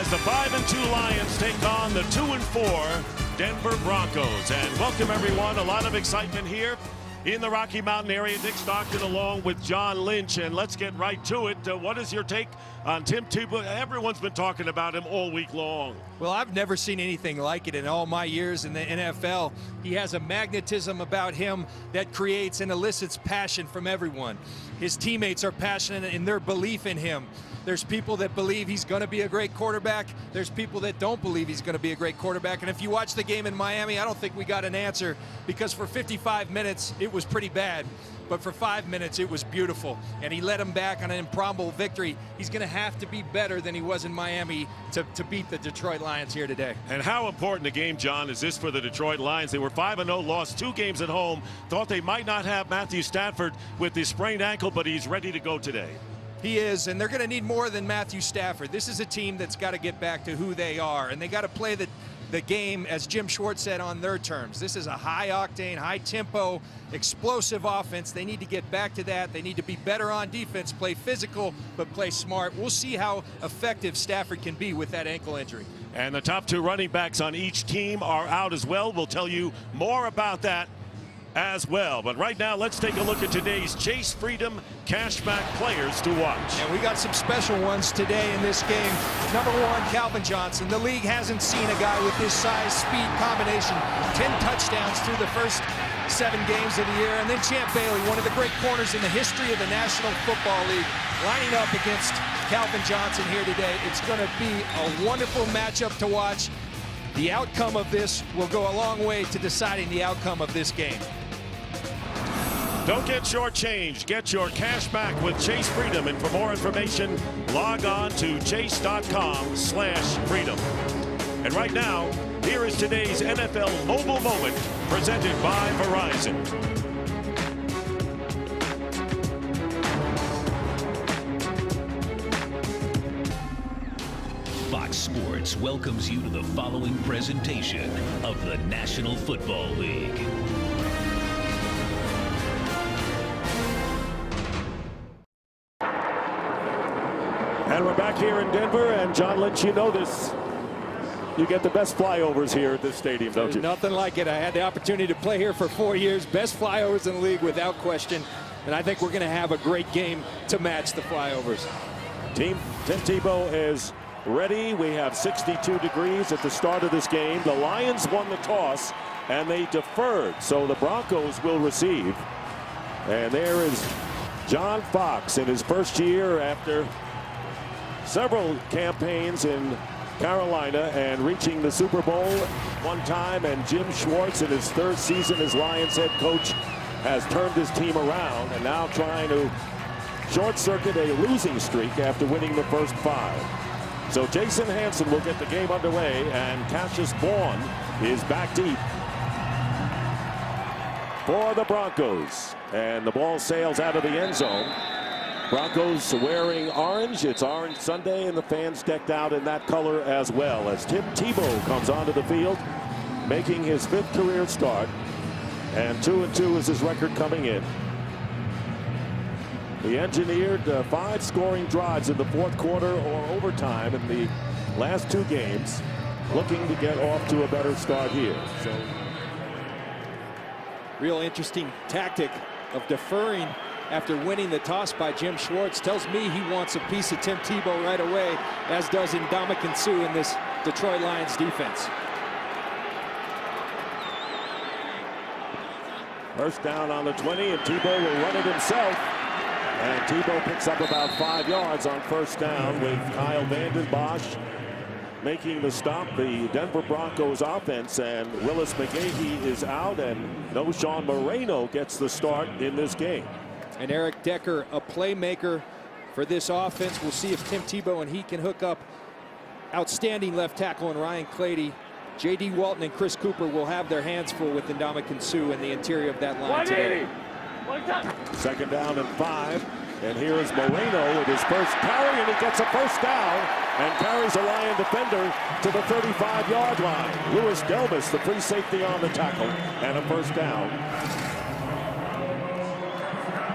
as the 5-2 Lions take on the 2-4 Denver Broncos. And welcome everyone, a lot of excitement here in the Rocky Mountain area. Dick Stockton along with John Lynch, and let's get right to it. What is your take on Tim Tebow? Everyone's been talking about him all week long. Well, I've never seen anything like it in all my years in the NFL. He has a magnetism about him that creates and elicits passion from everyone. His teammates are passionate in their belief in him. There's people that believe he's going to be a great quarterback. There's people that don't believe he's going to be a great quarterback. And if you watch the game in Miami, I don't think we got an answer, because for 55 minutes, it was pretty bad. But for 5 minutes, it was beautiful. And he led him back on an improbable victory. He's going to have to be better than he was in Miami to beat the Detroit Lions here today. And how important a game, John, is this for the Detroit Lions? They were 5-0, lost 2 games at home. Thought they might not have Matthew Stafford with his sprained ankle, but he's ready to go today. He is, and they're going to need more than Matthew Stafford. This is a team that's got to get back to who they are, and they got to play the game, as Jim Schwartz said, on their terms. This is a high-octane, high-tempo, explosive offense. They need to get back to that. They need to be better on defense, play physical, but play smart. We'll see how effective Stafford can be with that ankle injury. And the top 2 running backs on each team are out as well. We'll tell you more about that as well. But right now, let's take a look at today's Chase Freedom Cashback players to watch. And we got some special ones today in this game. Number 1, Calvin Johnson. The league hasn't seen a guy with this size, speed combination. 10 touchdowns through the first 7 games of the year. And then Champ Bailey, one of the great corners in the history of the National Football League, lining up against Calvin Johnson here today. It's going to be a wonderful matchup to watch. The outcome of this will go a long way to deciding the outcome of this game. Don't get shortchanged. Get your cash back with Chase Freedom. And for more information, log on to chase.com/freedom. And right now, here is today's NFL Mobile Moment presented by Verizon. Fox Sports welcomes you to the following presentation of the National Football League. And we're back here in Denver, and John Lynch, you know this. You get the best flyovers here at this stadium, don't you? Nothing like it. I had the opportunity to play here for 4 years. Best flyovers in the league without question. And I think we're going to have a great game to match the flyovers. Tim Tebow is ready. We have 62 degrees at the start of this game. The Lions won the toss, and they deferred. So the Broncos will receive. And there is John Fox in his first year after several campaigns in Carolina and reaching the Super Bowl one time. And Jim Schwartz, in his 3rd season as Lions head coach, has turned his team around and now trying to short-circuit a losing streak after winning the first 5. So Jason Hanson will get the game underway, and Cassius Vaughn is back deep for the Broncos. And the ball sails out of the end zone. Broncos wearing orange. It's Orange Sunday, and the fans decked out in that color as well, as Tim Tebow comes onto the field, making his 5th career start. And 2-2 is his record coming in. He engineered 5 scoring drives in the 4th quarter or overtime in the last 2 games, looking to get off to a better start here. So, real interesting tactic of deferring after winning the toss by Jim Schwartz. Tells me he wants a piece of Tim Tebow right away, as does Ndamukong Suh in this Detroit Lions defense. First down on the 20, and Tebow will run it himself. And Tebow picks up about 5 yards on first down, with Kyle Vanden Bosch making the stop. The Denver Broncos offense, and Willis McGahee is out, and no Sean Moreno gets the start in this game. And Eric Decker, a playmaker for this offense. We'll see if Tim Tebow and he can hook up. Outstanding left tackle in Ryan Clady. J.D. Walton and Chris Cooper will have their hands full with Ndamukong Suh in the interior of that line today. Second down and 5. And here is Moreno with his first carry, and he gets a first down and carries a Lion defender to the 35-yard line. Louis Delmas, the free safety, on the tackle, and a first down.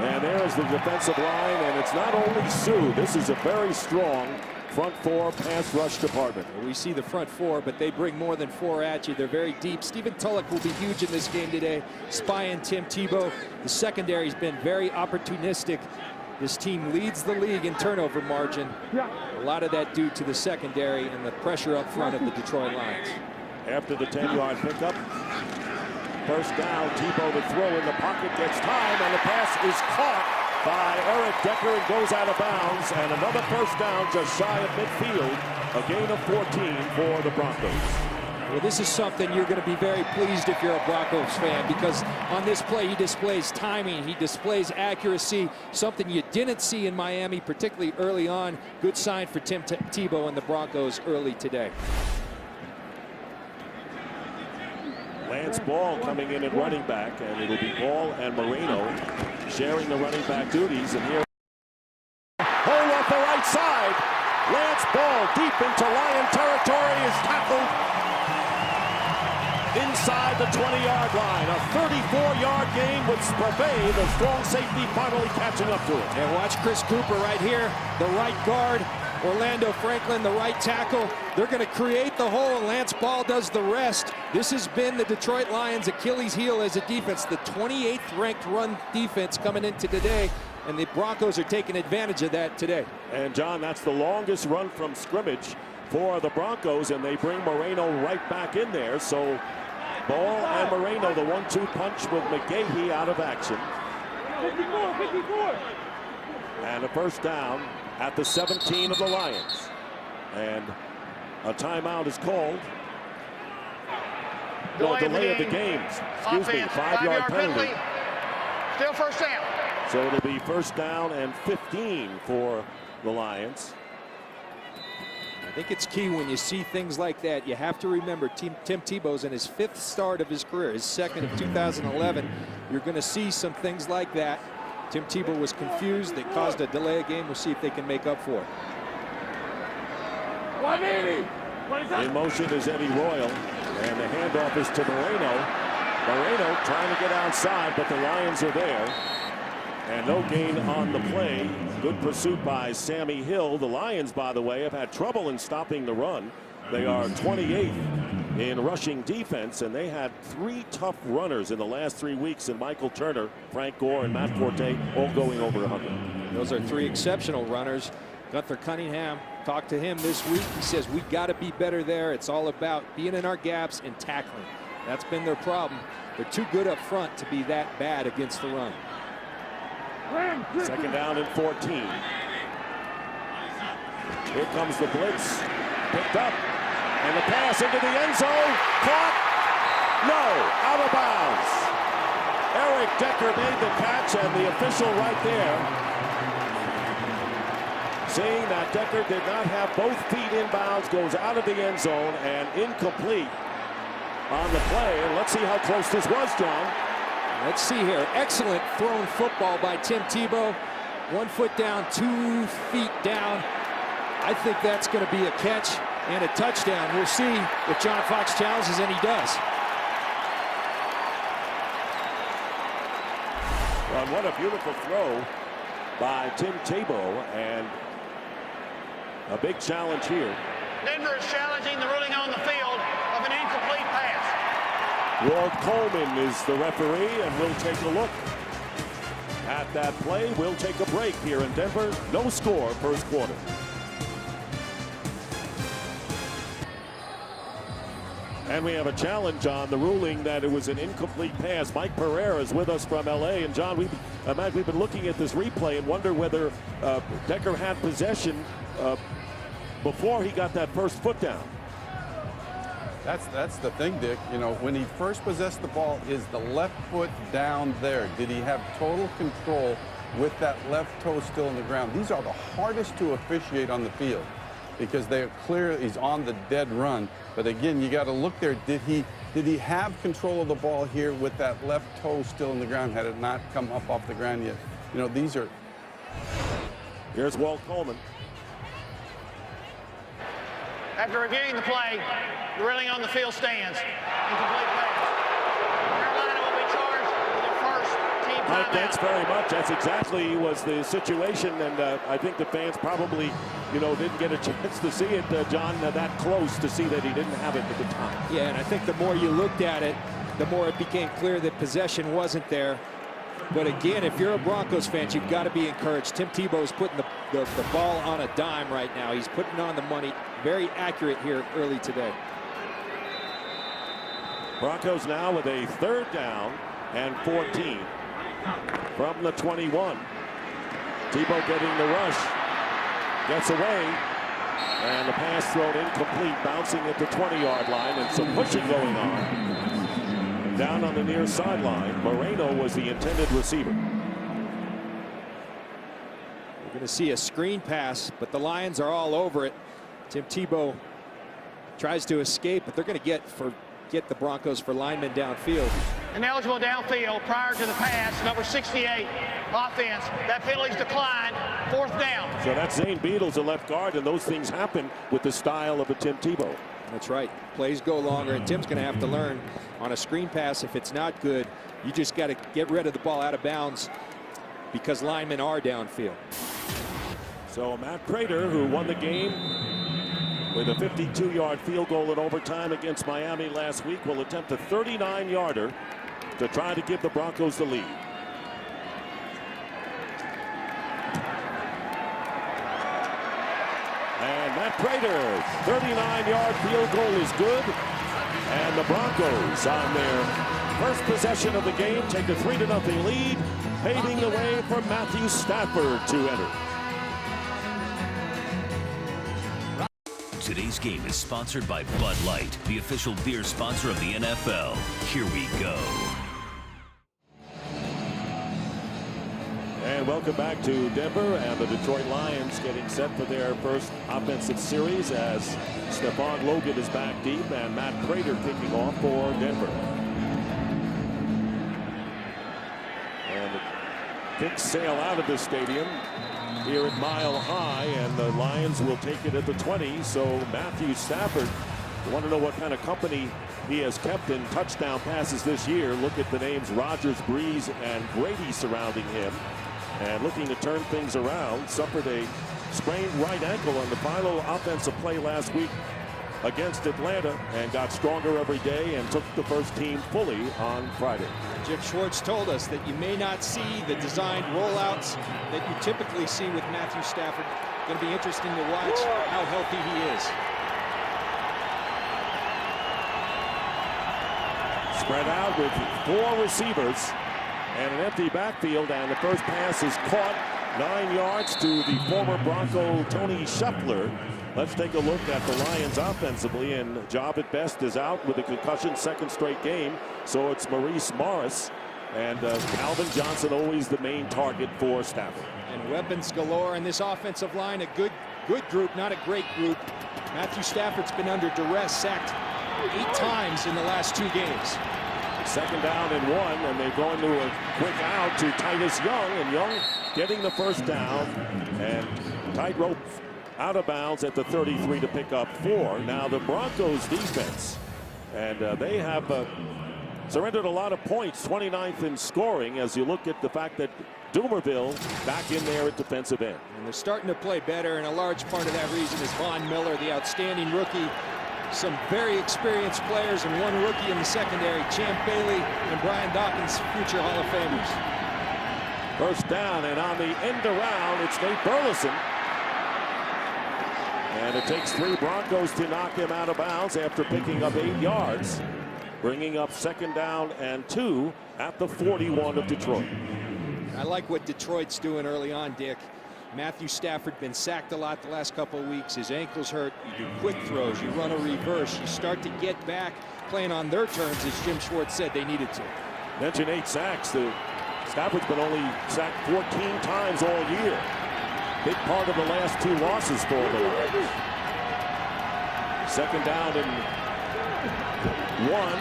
And there's the defensive line, and it's not only Suh. This is a very strong front four pass rush department. We see the front four, but they bring more than four at you. They're very deep. Stephen Tulloch will be huge in this game today, spying Tim Tebow. The secondary's been very opportunistic. This team leads the league in turnover margin. A lot of that due to the secondary and the pressure up front of the Detroit Lions. After the 10-yard pickup, first down, Tebow to throw in the pocket, gets time, and the pass is caught by Eric Decker and goes out of bounds. And another first down just shy of midfield. A gain of 14 for the Broncos. Well, this is something you're going to be very pleased if you're a Broncos fan, because on this play he displays timing, he displays accuracy, something you didn't see in Miami, particularly early on. Good sign for Tim Tebow and the Broncos early today. Lance Ball coming in at running back, and it'll be Ball and Moreno sharing the running back duties. And here, hole off the right side. Lance Ball deep into Lion territory is tackled inside the 20-yard line. A 34-yard gain with Spivey, the strong safety, finally catching up to it. And watch Chris Cooper right here, the right guard. Orlando Franklin, the right tackle. They're going to create the hole, and Lance Ball does the rest. This has been the Detroit Lions' Achilles heel as a defense, the 28th ranked run defense coming into today, and the Broncos are taking advantage of that today. And John, that's the longest run from scrimmage for the Broncos, and they bring Moreno right back in there. So Ball and Moreno, the 1-2 punch with McGahee out of action. 54. And a first down at the 17 of the Lions. And a timeout is called. No, delay of the game. Excuse me, 5-yard penalty. Still first down. So it'll be first down and 15 for the Lions. I think it's key when you see things like that. You have to remember Tim Tebow's in his 5th start of his career, his 2nd of 2011. You're going to see some things like that. Tim Tebow was confused. They caused a delay of game. We'll see if they can make up for it. In motion is Eddie Royal, and the handoff is to Moreno. Moreno trying to get outside, but the Lions are there. And no gain on the play. Good pursuit by Sammy Hill. The Lions, by the way, have had trouble in stopping the run. They are 28th in rushing defense, and they had 3 tough runners in the last 3 weeks in Michael Turner, Frank Gore, and Matt Forte, all going over 100. Those are 3 exceptional runners. Gunther Cunningham talked to him this week. He says, we got to be better there. It's all about being in our gaps and tackling. That's been their problem. They're too good up front to be that bad against the run. Second down and 14. Here comes the blitz. Picked up. And the pass into the end zone. Caught. No. Out of bounds. Eric Decker made the catch, and the official right there saying that Decker did not have both feet inbounds, goes out of the end zone and incomplete on the play. And let's see how close this was, John. Let's see here. Excellent thrown football by Tim Tebow. 1 foot down, 2 feet down. I think that's going to be a catch and a touchdown. We'll see if John Fox challenges, and he does. Well, what a beautiful throw by Tim Tebow, and a big challenge here. Denver is challenging the ruling on the field of an incomplete pass. Walt Coleman is the referee, and we'll take a look at that play. We'll take a break here in Denver. No score, first quarter. And we have a challenge on the ruling that it was an incomplete pass. Mike Pereira is with us from L.A. And John, Mike, we've been looking at this replay and wonder whether Decker had possession before he got that first foot down. That's the thing, Dick. You know, when he first possessed the ball, is the left foot down there? Did he have total control with that left toe still in the ground? These are the hardest to officiate on the field because they're clear he's on the dead run. But again, you got to look there. Did he have control of the ball here with that left toe still in the ground? Had it not come up off the ground yet? You know, these are. Here's Walt Coleman. After reviewing the play, the ruling on the field stands. Incomplete pass. Carolina will be charged with their first team Mike, thanks timeout. very much. That's exactly was the situation, and I think the fans probably, didn't get a chance to see it, John, that close to see that he didn't have it at the time. Yeah, and I think the more you looked at it, the more it became clear that possession wasn't there. But again, if you're a Broncos fan, you've got to be encouraged. Tim Tebow's putting the ball on a dime right now. He's putting on the money. Very accurate here early today. Broncos now with a 3rd down and 14 from the 21. Tebow getting the rush. Gets away. And the pass thrown incomplete, bouncing at the 20-yard line, and some pushing going on. Down on the near sideline, Moreno was the intended receiver. We're going to see a screen pass, but the Lions are all over it. Tim Tebow tries to escape, but they're going to get the Broncos for linemen downfield. Ineligible downfield prior to the pass, number 68, offense. That penalty's declined, 4th down. So that's Zane Beadle's a left guard, and those things happen with the style of a Tim Tebow. That's right. Plays go longer, and Tim's going to have to learn on a screen pass, if it's not good, you just got to get rid of the ball out of bounds because linemen are downfield. So Matt Prater, who won the game with a 52-yard field goal in overtime against Miami last week, will attempt a 39-yarder to try to give the Broncos the lead. And Matt Prater's 39-yard field goal is good. And the Broncos on their first possession of the game take a 3-0 lead, paving the way for Matthew Stafford to enter. Today's game is sponsored by Bud Light, the official beer sponsor of the NFL. Here we go. And welcome back to Denver, and the Detroit Lions getting set for their first offensive series as Stephon Logan is back deep and Matt Prater kicking off for Denver. And the kicks sail out of the stadium here at Mile High, and the Lions will take it at the 20. So Matthew Stafford, you want to know what kind of company he has kept in touchdown passes this year. Look at the names Rodgers, Breeze, and Brady surrounding him. And looking to turn things around, suffered a sprained right ankle on the final offensive play last week against Atlanta, and got stronger every day and took the first team fully on Friday. Jim Schwartz told us that you may not see the designed rollouts that you typically see with Matthew Stafford. Going to be interesting to watch how healthy he is. Spread out with 4 receivers and an empty backfield, and the first pass is caught 9 yards to the former Bronco Tony Scheffler. Let's take a look at the Lions offensively, and Javed Best is out with a concussion, second straight game. So it's Maurice Morris and Calvin Johnson, always the main target for Stafford. And weapons galore in this offensive line. A good group, not a great group. Matthew Stafford's been under duress, sacked 8 times in the last 2 games. Second down and 1, and they go into a quick out to Titus Young, and Young getting the first down, and tightrope out of bounds at the 33 to pick up 4. Now the Broncos defense, and they have surrendered a lot of points, 29th in scoring, as you look at the fact that Dumerville back in there at defensive end. And they're starting to play better, and a large part of that reason is Von Miller, the outstanding rookie. Some very experienced players and 1 rookie in the secondary, Champ Bailey and Brian Dawkins, future Hall of Famers. First down, and on the end around, it's Nate Burleson. And it takes 3 Broncos to knock him out of bounds after picking up 8 yards, bringing up second down and 2 at the 41 of Detroit. I like what Detroit's doing early on, Dick. Matthew Stafford been sacked a lot the last couple of weeks. His ankle's hurt. You do quick throws. You run a reverse. You start to get back playing on their terms, as Jim Schwartz said they needed to. Mention 8 sacks. Stafford's been only sacked 14 times all year. Big part of the last 2 losses for the Lions. Second down and 1.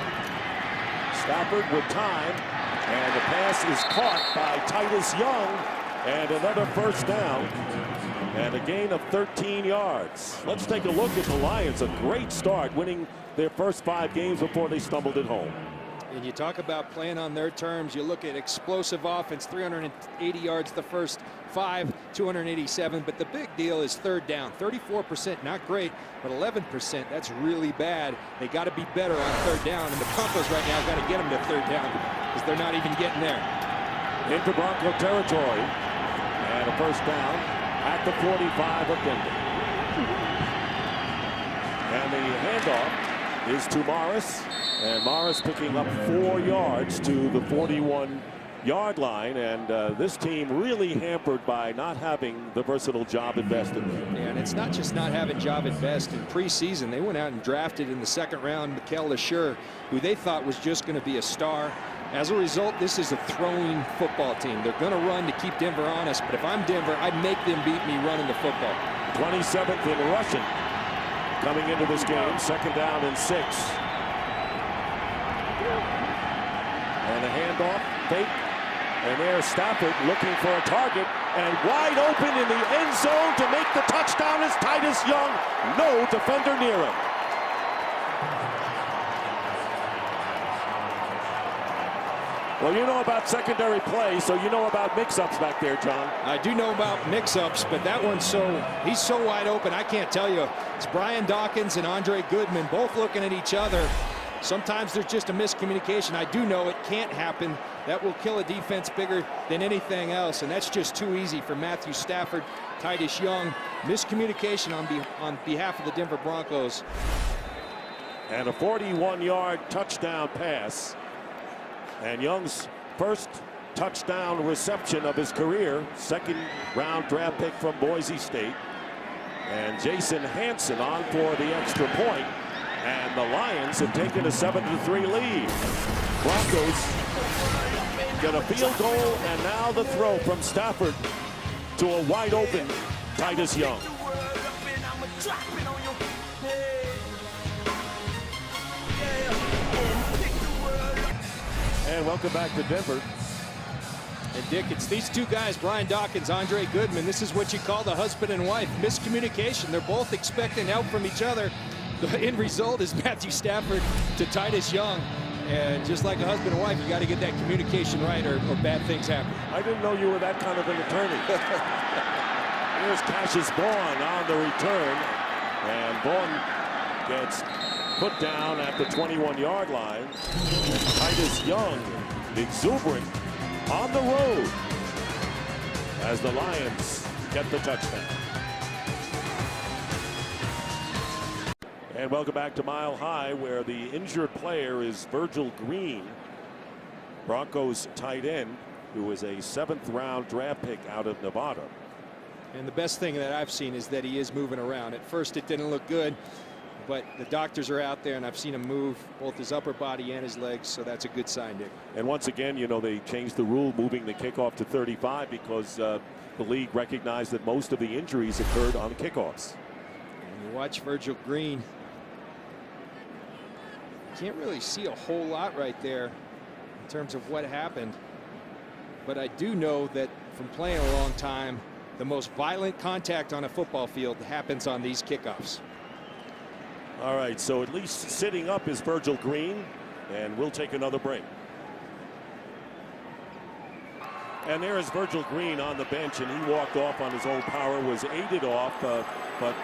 Stafford with time, and the pass is caught by Titus Young. And another first down, and a gain of 13 yards. Let's take a look at the Lions. A great start, winning their first 5 games before they stumbled at home. And you talk about playing on their terms. You look at explosive offense, 380 yards the first 5, 287. But the big deal is third down. 34%, not great, but 11%, that's really bad. They got to be better on third down. And the Broncos right now got to get them to third down because they're not even getting there. Into Bronco territory. And a first down at the 45 of Denver. And the handoff is to Morris. And Morris picking up 4 yards to the 41-yard line. And this team really hampered by not having the versatile job at best in there. Yeah, and it's not just not having job at best. In preseason, they went out and drafted in the second round Mikel Lesure, who they thought was just going to be a star. As a result, this is a throwing football team. They're going to run to keep Denver honest. But if I'm Denver, I'd make them beat me running the football. 27th in rushing coming into this game. Second down and 6. And a handoff, fake, and there's Stafford looking for a target, and wide open in the end zone to make the touchdown is Titus Young. No defender near him. Well, you know about secondary play, so you know about mix-ups back there, John. I do know about mix-ups, but that one's he's so wide open, I can't tell you. It's Brian Dawkins and Andre Goodman both looking at each other. Sometimes there's just a miscommunication. I do know it can't happen. That will kill a defense bigger than anything else, and that's just too easy for Matthew Stafford, Titus Young. Miscommunication on behalf of the Denver Broncos. And a 41-yard touchdown pass. And Young's first touchdown reception of his career. Second-round draft pick from Boise State. And Jason Hanson on for the extra point. And the Lions have taken a 7-3 lead. Broncos get a field goal, and now the throw from Stafford to a wide open Titus Young. And welcome back to Denver. And Dick, it's these two guys, Brian Dawkins, Andre Goodman. This is what you call the husband and wife. Miscommunication. They're both expecting help from each other. The end result is Matthew Stafford to Titus Young. And just like a husband and wife, you got to get that communication right or bad things happen. I didn't know you were that kind of an attorney. Here's Cassius Vaughn on the return. And Vaughn gets put down at the 21-yard line. And Titus Young, exuberant, on the road as the Lions get the touchdown. And welcome back to Mile High, where the injured player is Virgil Green, Broncos tight end, who is a 7th-round draft pick out of Nevada. And the best thing that I've seen is that he is moving around. At first it didn't look good, but the doctors are out there, and I've seen him move both his upper body and his legs, so that's a good sign, Dick. And once again, you know, they changed the rule, moving the kickoff to 35 because the league recognized that most of the injuries occurred on kickoffs. And you watch Virgil Green. Can't really see a whole lot right there in terms of what happened. But I do know that from playing a long time, the most violent contact on a football field happens on these kickoffs. All right, so at least sitting up is Virgil Green, and we'll take another break. And there is Virgil Green on the bench, and he walked off on his own power, was aided off, but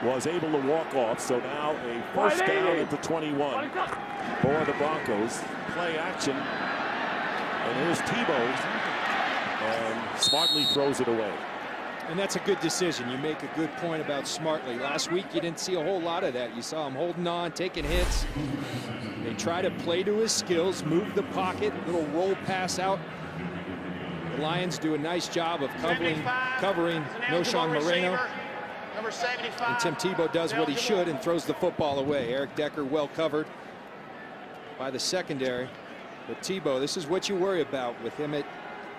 was able to walk off. So now a first down at the 21 for the Broncos. Play action. And here's Tebow. And smartly throws it away. And that's a good decision. You make a good point about smartly. Last week you didn't see a whole lot of that. You saw him holding on, taking hits. They try to play to his skills, move the pocket, little roll pass out. The Lions do a nice job of covering Noshawn Moreno. Number 75. And Tim Tebow does what he should and throws the football away. Eric Decker well covered by the secondary. But Tebow, this is what you worry about with him at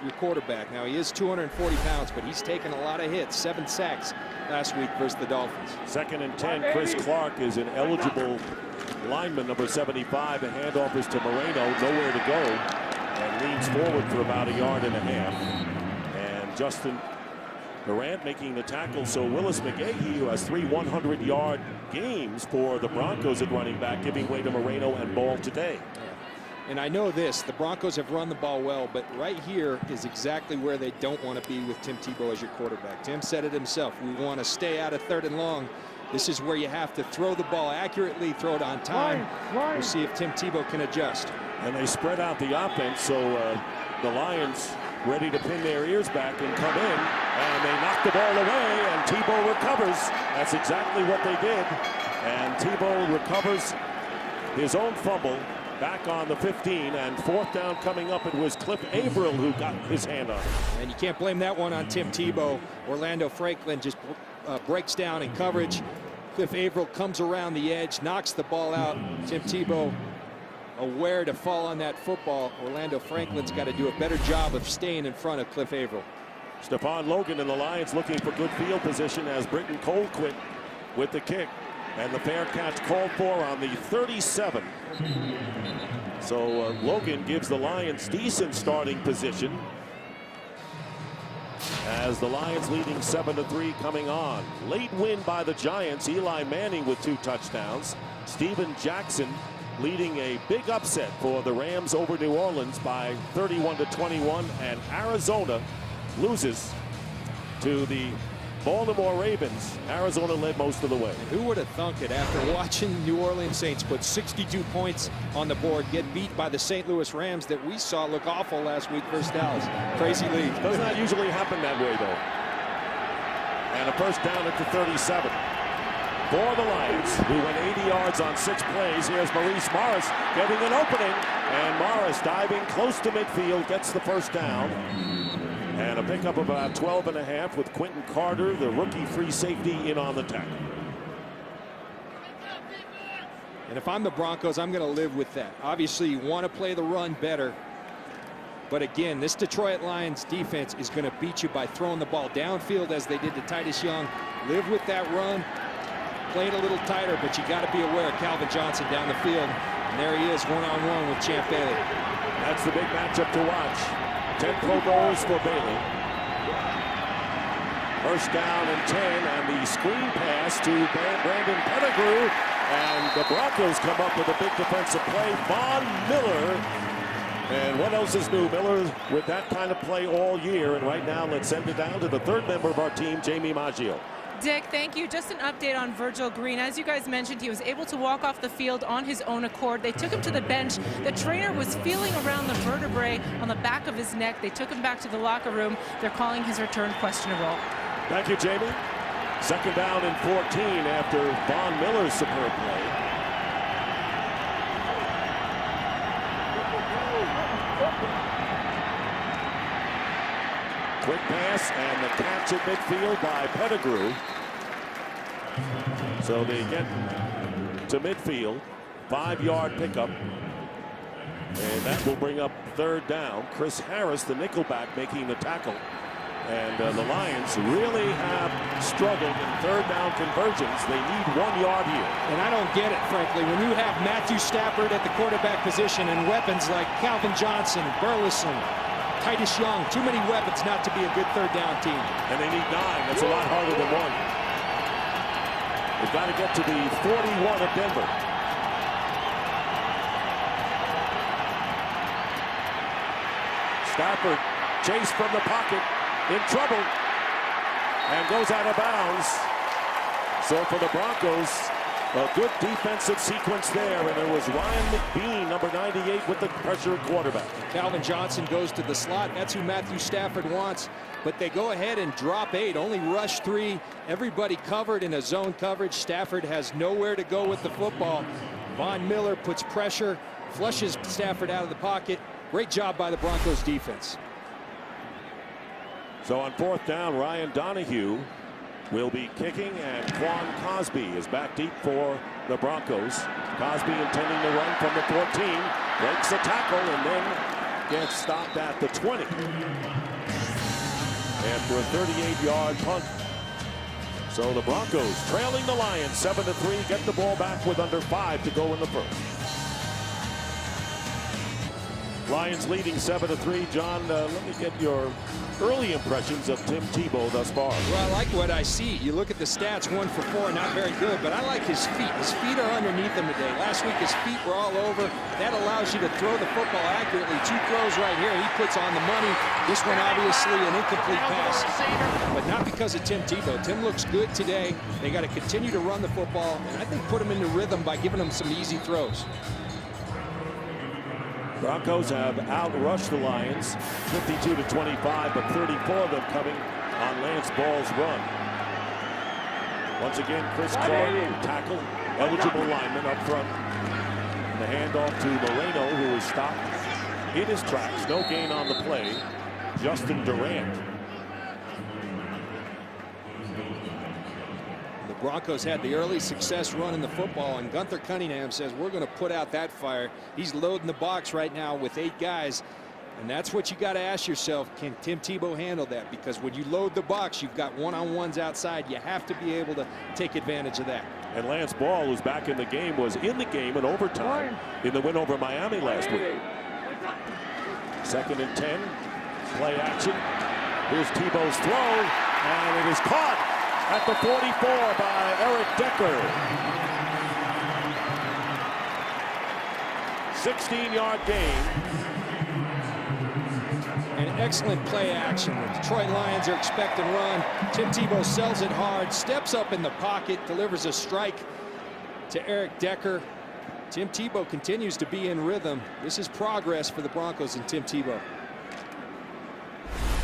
your quarterback. Now, he is 240 pounds, but he's taken a lot of hits. 7 sacks last week versus the Dolphins. 2nd and 10. Chris Clark is an eligible lineman, number 75. The handoff is to Moreno, nowhere to go, and leans forward for about 1.5 yards. And Justin Durant making the tackle, so Willis McGahee, who has 3 100-yard games for the Broncos at running back, giving way to Moreno and Ball today. And I know this, the Broncos have run the ball well, but right here is exactly where they don't want to be with Tim Tebow as your quarterback. Tim said it himself. We want to stay out of 3rd and long. This is where you have to throw the ball accurately, throw it on time. We'll see if Tim Tebow can adjust. And they spread out the offense, so the Lions ready to pin their ears back and come in, and they knock the ball away, and Tebow recovers. That's exactly what they did. And Tebow recovers his own fumble back on the 15, and 4th down coming up. It was Cliff Averill who got his hand on it. And you can't blame that one on Tim Tebow. Orlando Franklin just breaks down in coverage. Cliff Averill comes around the edge, knocks the ball out. Tim Tebow aware to fall on that football. Orlando Franklin's got to do a better job of staying in front of Cliff Averill. Stephon Logan and the Lions looking for good field position as Britton Colquitt with the kick. And the fair catch called for on the 37. So Logan gives the Lions decent starting position as the Lions leading 7-3 coming on. Late win by the Giants. Eli Manning with 2 touchdowns. Steven Jackson leading a big upset for the Rams over New Orleans by 31-21, and Arizona loses to the Baltimore Ravens. Arizona led most of the way. Who would have thunk it after watching New Orleans Saints put 62 points on the board, get beat by the St. Louis Rams that we saw look awful last week versus Dallas. Crazy league. Does not usually happen that way, though. And a first down at the 37. For the Lions, who went 80 yards on 6 plays. Here's Maurice Morris getting an opening. And Morris diving close to midfield, gets the first down. And a pickup of about 12.5 with Quentin Carter, the rookie free safety, in on the tackle. And if I'm the Broncos, I'm going to live with that. Obviously, you want to play the run better. But again, this Detroit Lions defense is going to beat you by throwing the ball downfield as they did to Titus Young. Live with that run. Play it a little tighter, but you got to be aware of Calvin Johnson down the field. And there he is, one-on-one with Champ Bailey. That's the big matchup to watch. 10 Pro Bowls for Bailey. First down and 10, and the screen pass to Brandon Pettigrew. And the Broncos come up with a big defensive play. Von Miller. And what else is new? Miller with that kind of play all year. And right now, let's send it down to the 3rd member of our team, Jamie Maggio. Dick, thank you. Just an update on Virgil Green. As you guys mentioned, he was able to walk off the field on his own accord. They took him to the bench. The trainer was feeling around the vertebrae on the back of his neck. They took him back to the locker room. They're calling his return questionable. Thank you, Jamie. 2nd down and 14 after Von Miller's superb play. Quick pass and the catch at midfield by Pettigrew. So they get to midfield. 5-yard pickup. And that will bring up 3rd down. Chris Harris, the nickelback, making the tackle. And the Lions really have struggled in 3rd down conversions. They need 1 yard here. And I don't get it, frankly. When you have Matthew Stafford at the quarterback position and weapons like Calvin Johnson, Burleson, Titus Young, too many weapons not to be a good 3rd down team. And they need 9. That's a lot harder than 1. They've got to get to the 41 of Denver. Stafford chased from the pocket, in trouble, and goes out of bounds. So for the Broncos, a good defensive sequence there, and it was Ryan McBean, number 98, with the pressure quarterback. Calvin Johnson goes to the slot. That's who Matthew Stafford wants. But they go ahead and drop 8, only rush 3. Everybody covered in a zone coverage. Stafford has nowhere to go with the football. Von Miller puts pressure, flushes Stafford out of the pocket. Great job by the Broncos defense. So on 4th down, Ryan Donahue will be kicking, and Quan Cosby is back deep for the Broncos. Cosby intending to run from the 14, breaks a tackle, and then gets stopped at the 20 after a 38-yard punt. So the Broncos trailing the Lions 7-3, get the ball back with under 5 to go in the first. Lions leading 7-3. John, let me get your early impressions of Tim Tebow thus far. Well, I like what I see. You look at the stats, 1 for 4, not very good, but I like his feet. His feet are underneath him today. Last week, his feet were all over. That allows you to throw the football accurately. 2 throws right here. He puts on the money. This one, obviously, an incomplete pass, but not because of Tim Tebow. Tim looks good today. They got to continue to run the football, and I think put him into rhythm by giving him some easy throws. Broncos have outrushed the Lions 52-25, but 34 of them coming on Lance Ball's run. Once again, Chris Clark, tackle, eligible lineman up front. And the handoff to Moreno, who is stopped in his tracks. No gain on the play. Justin Durant. The Broncos had the early success running the football, and Gunther Cunningham says, we're going to put out that fire. He's loading the box right now with 8 guys, and that's what you got to ask yourself. Can Tim Tebow handle that? Because when you load the box, you've got one-on-ones outside. You have to be able to take advantage of that. And Lance Ball, who's back in the game, was in the game in overtime in the win over Miami last week. 2nd and 10. Play action. Here's Tebow's throw, and it is caught at the 44 by Eric Decker. 16-yard gain. An excellent play action. The Detroit Lions are expecting run. Tim Tebow sells it hard, steps up in the pocket, delivers a strike to Eric Decker. Tim Tebow continues to be in rhythm. This is progress for the Broncos and Tim Tebow.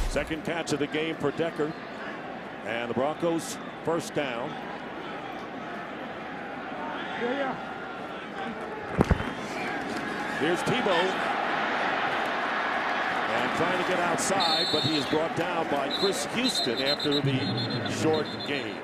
Second catch of the game for Decker. And the Broncos first down. Here's Tebow. And trying to get outside, but he is brought down by Chris Houston after the short gain.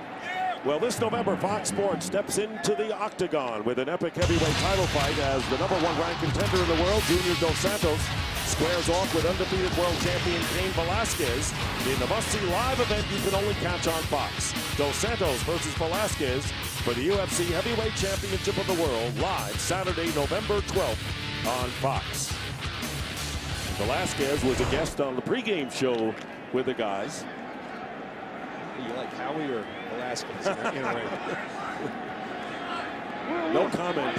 Well, this November, Fox Sports steps into the octagon with an epic heavyweight title fight as the #1 ranked contender in the world, Junior Dos Santos, squares off with undefeated world champion Cain Velasquez in the must-see live event you can only catch on Fox. Dos Santos versus Velasquez for the UFC Heavyweight Championship of the World, live Saturday, November 12th on Fox. Velasquez was a guest on the pregame show with the guys. You like Howie or Velasquez? No comment.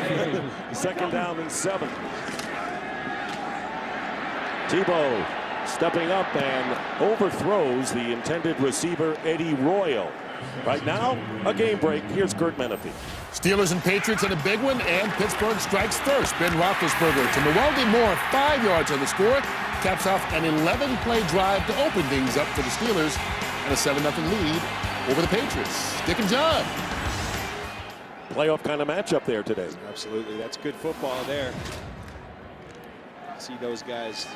2nd down and 7. Tebow stepping up and overthrows the intended receiver, Eddie Royal. Right now, a game break. Here's Kurt Menefee. Steelers and Patriots in a big one, and Pittsburgh strikes first. Ben Roethlisberger to Mewelde Moore, 5 yards on the score. Caps off an 11-play drive to open things up for the Steelers, and a 7-0 lead over the Patriots. Dick and John. Playoff kind of matchup there today. Absolutely. That's good football there. See those guys,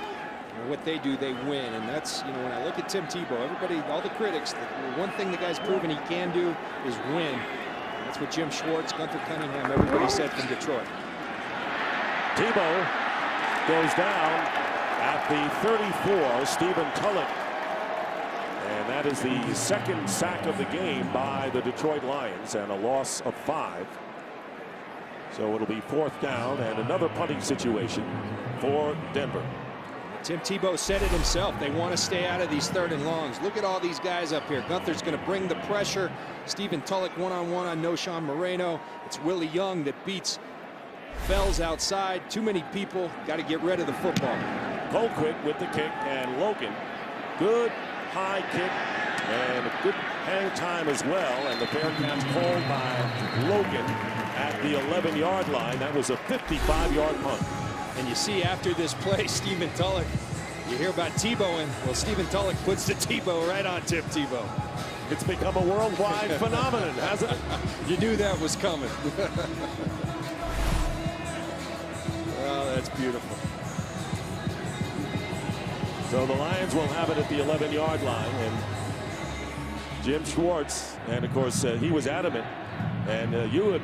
what they do, they win. And that's, when I look at Tim Tebow, everybody, all the critics, the one thing the guy's proven he can do is win. That's what Jim Schwartz, Gunther Cunningham, everybody said from Detroit. Tebow goes down at the 34, Stephen Tulloch. And that is the 2nd sack of the game by the Detroit Lions, and a loss of 5. So it'll be 4th down and another punting situation for Denver. Tim Tebow said it himself. They want to stay out of these 3rd and longs. Look at all these guys up here. Gunther's going to bring the pressure. Stephen Tulloch one-on-one on Noshawn Moreno. It's Willie Young that beats Fells outside. Too many people. Got to get rid of the football. Colquitt with the kick, and Logan. Good high kick and a good hang time as well. And the fair catch called by Logan at the 11-yard line. That was a 55-yard punt. And you see after this play, Stephen Tulloch, you hear about Tebowing. Well, Stephen Tulloch puts the Tebow right on Tim Tebow. It's become a worldwide phenomenon, hasn't it? You knew that was coming. Well, that's beautiful. So the Lions will have it at the 11-yard line, and Jim Schwartz, and of course he was adamant, and you had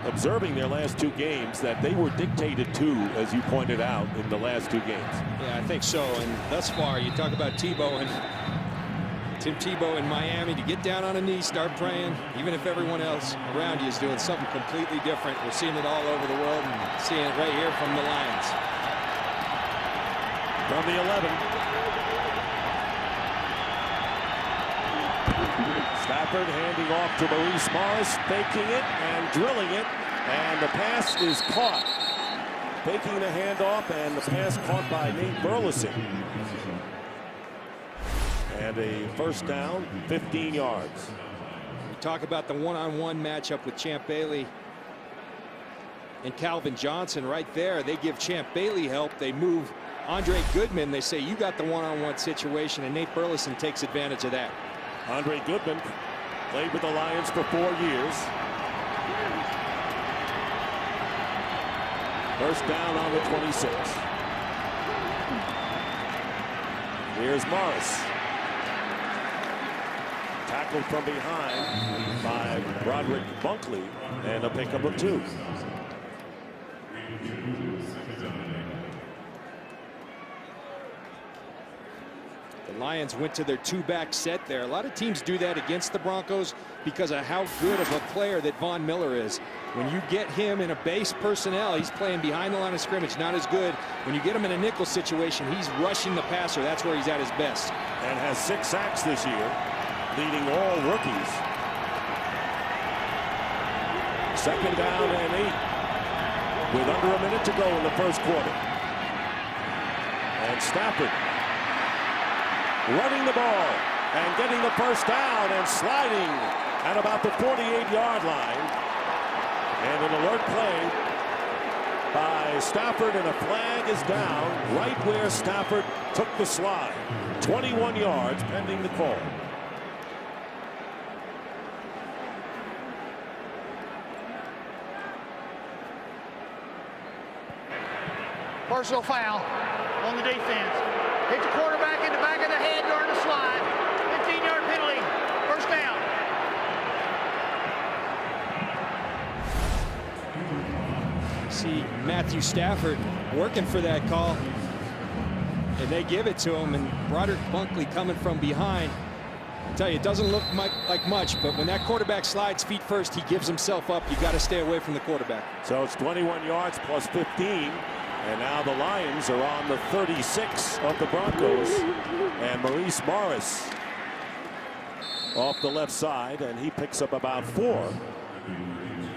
observing their last 2 games that they were dictated to, as you pointed out, in the last 2 games. Yeah, I think so. And thus far, you talk about Tebow and Tim Tebow in Miami to get down on a knee, start praying, even if everyone else around you is doing something completely different. We're seeing it all over the world and seeing it right here from the Lions. From the 11. Stafford handing off to Maurice Morris, faking it and drilling it, and the pass is caught. Faking the handoff, and the pass caught by Nate Burleson. And a first down, 15 yards. We talk about the one-on-one matchup with Champ Bailey and Calvin Johnson right there. They give Champ Bailey help. They move Andre Goodman. They say, you got the one-on-one situation, and Nate Burleson takes advantage of that. Andre Goodman played with the Lions for 4 years. First down on the 26. Here's Morris. Tackled from behind by Broderick Bunkley, and a pickup of 2. The Lions went to their 2-back set there. A lot of teams do that against the Broncos because of how good of a player that Von Miller is. When you get him in a base personnel, he's playing behind the line of scrimmage, not as good. When you get him in a nickel situation, he's rushing the passer. That's where he's at his best. And has 6 sacks this year, leading all rookies. Second down and 8 with under a minute to go in the first quarter. And Stafford running the ball and getting the first down and sliding at about the 48-yard line. And an alert play by Stafford, and a flag is down right where Stafford took the slide. 21 yards pending the call. Personal foul on the defense. Hit the quarterback in the back of the head during the slide. 15-yard penalty. First down. See Matthew Stafford working for that call, and they give it to him, and Broderick Bunkley coming from behind. I tell you, it doesn't look like much, but when that quarterback slides feet first, he gives himself up. You got to stay away from the quarterback. So it's 21 yards plus 15, and now the Lions are on the 36 of the Broncos, and Maurice Morris off the left side, and he picks up about 4.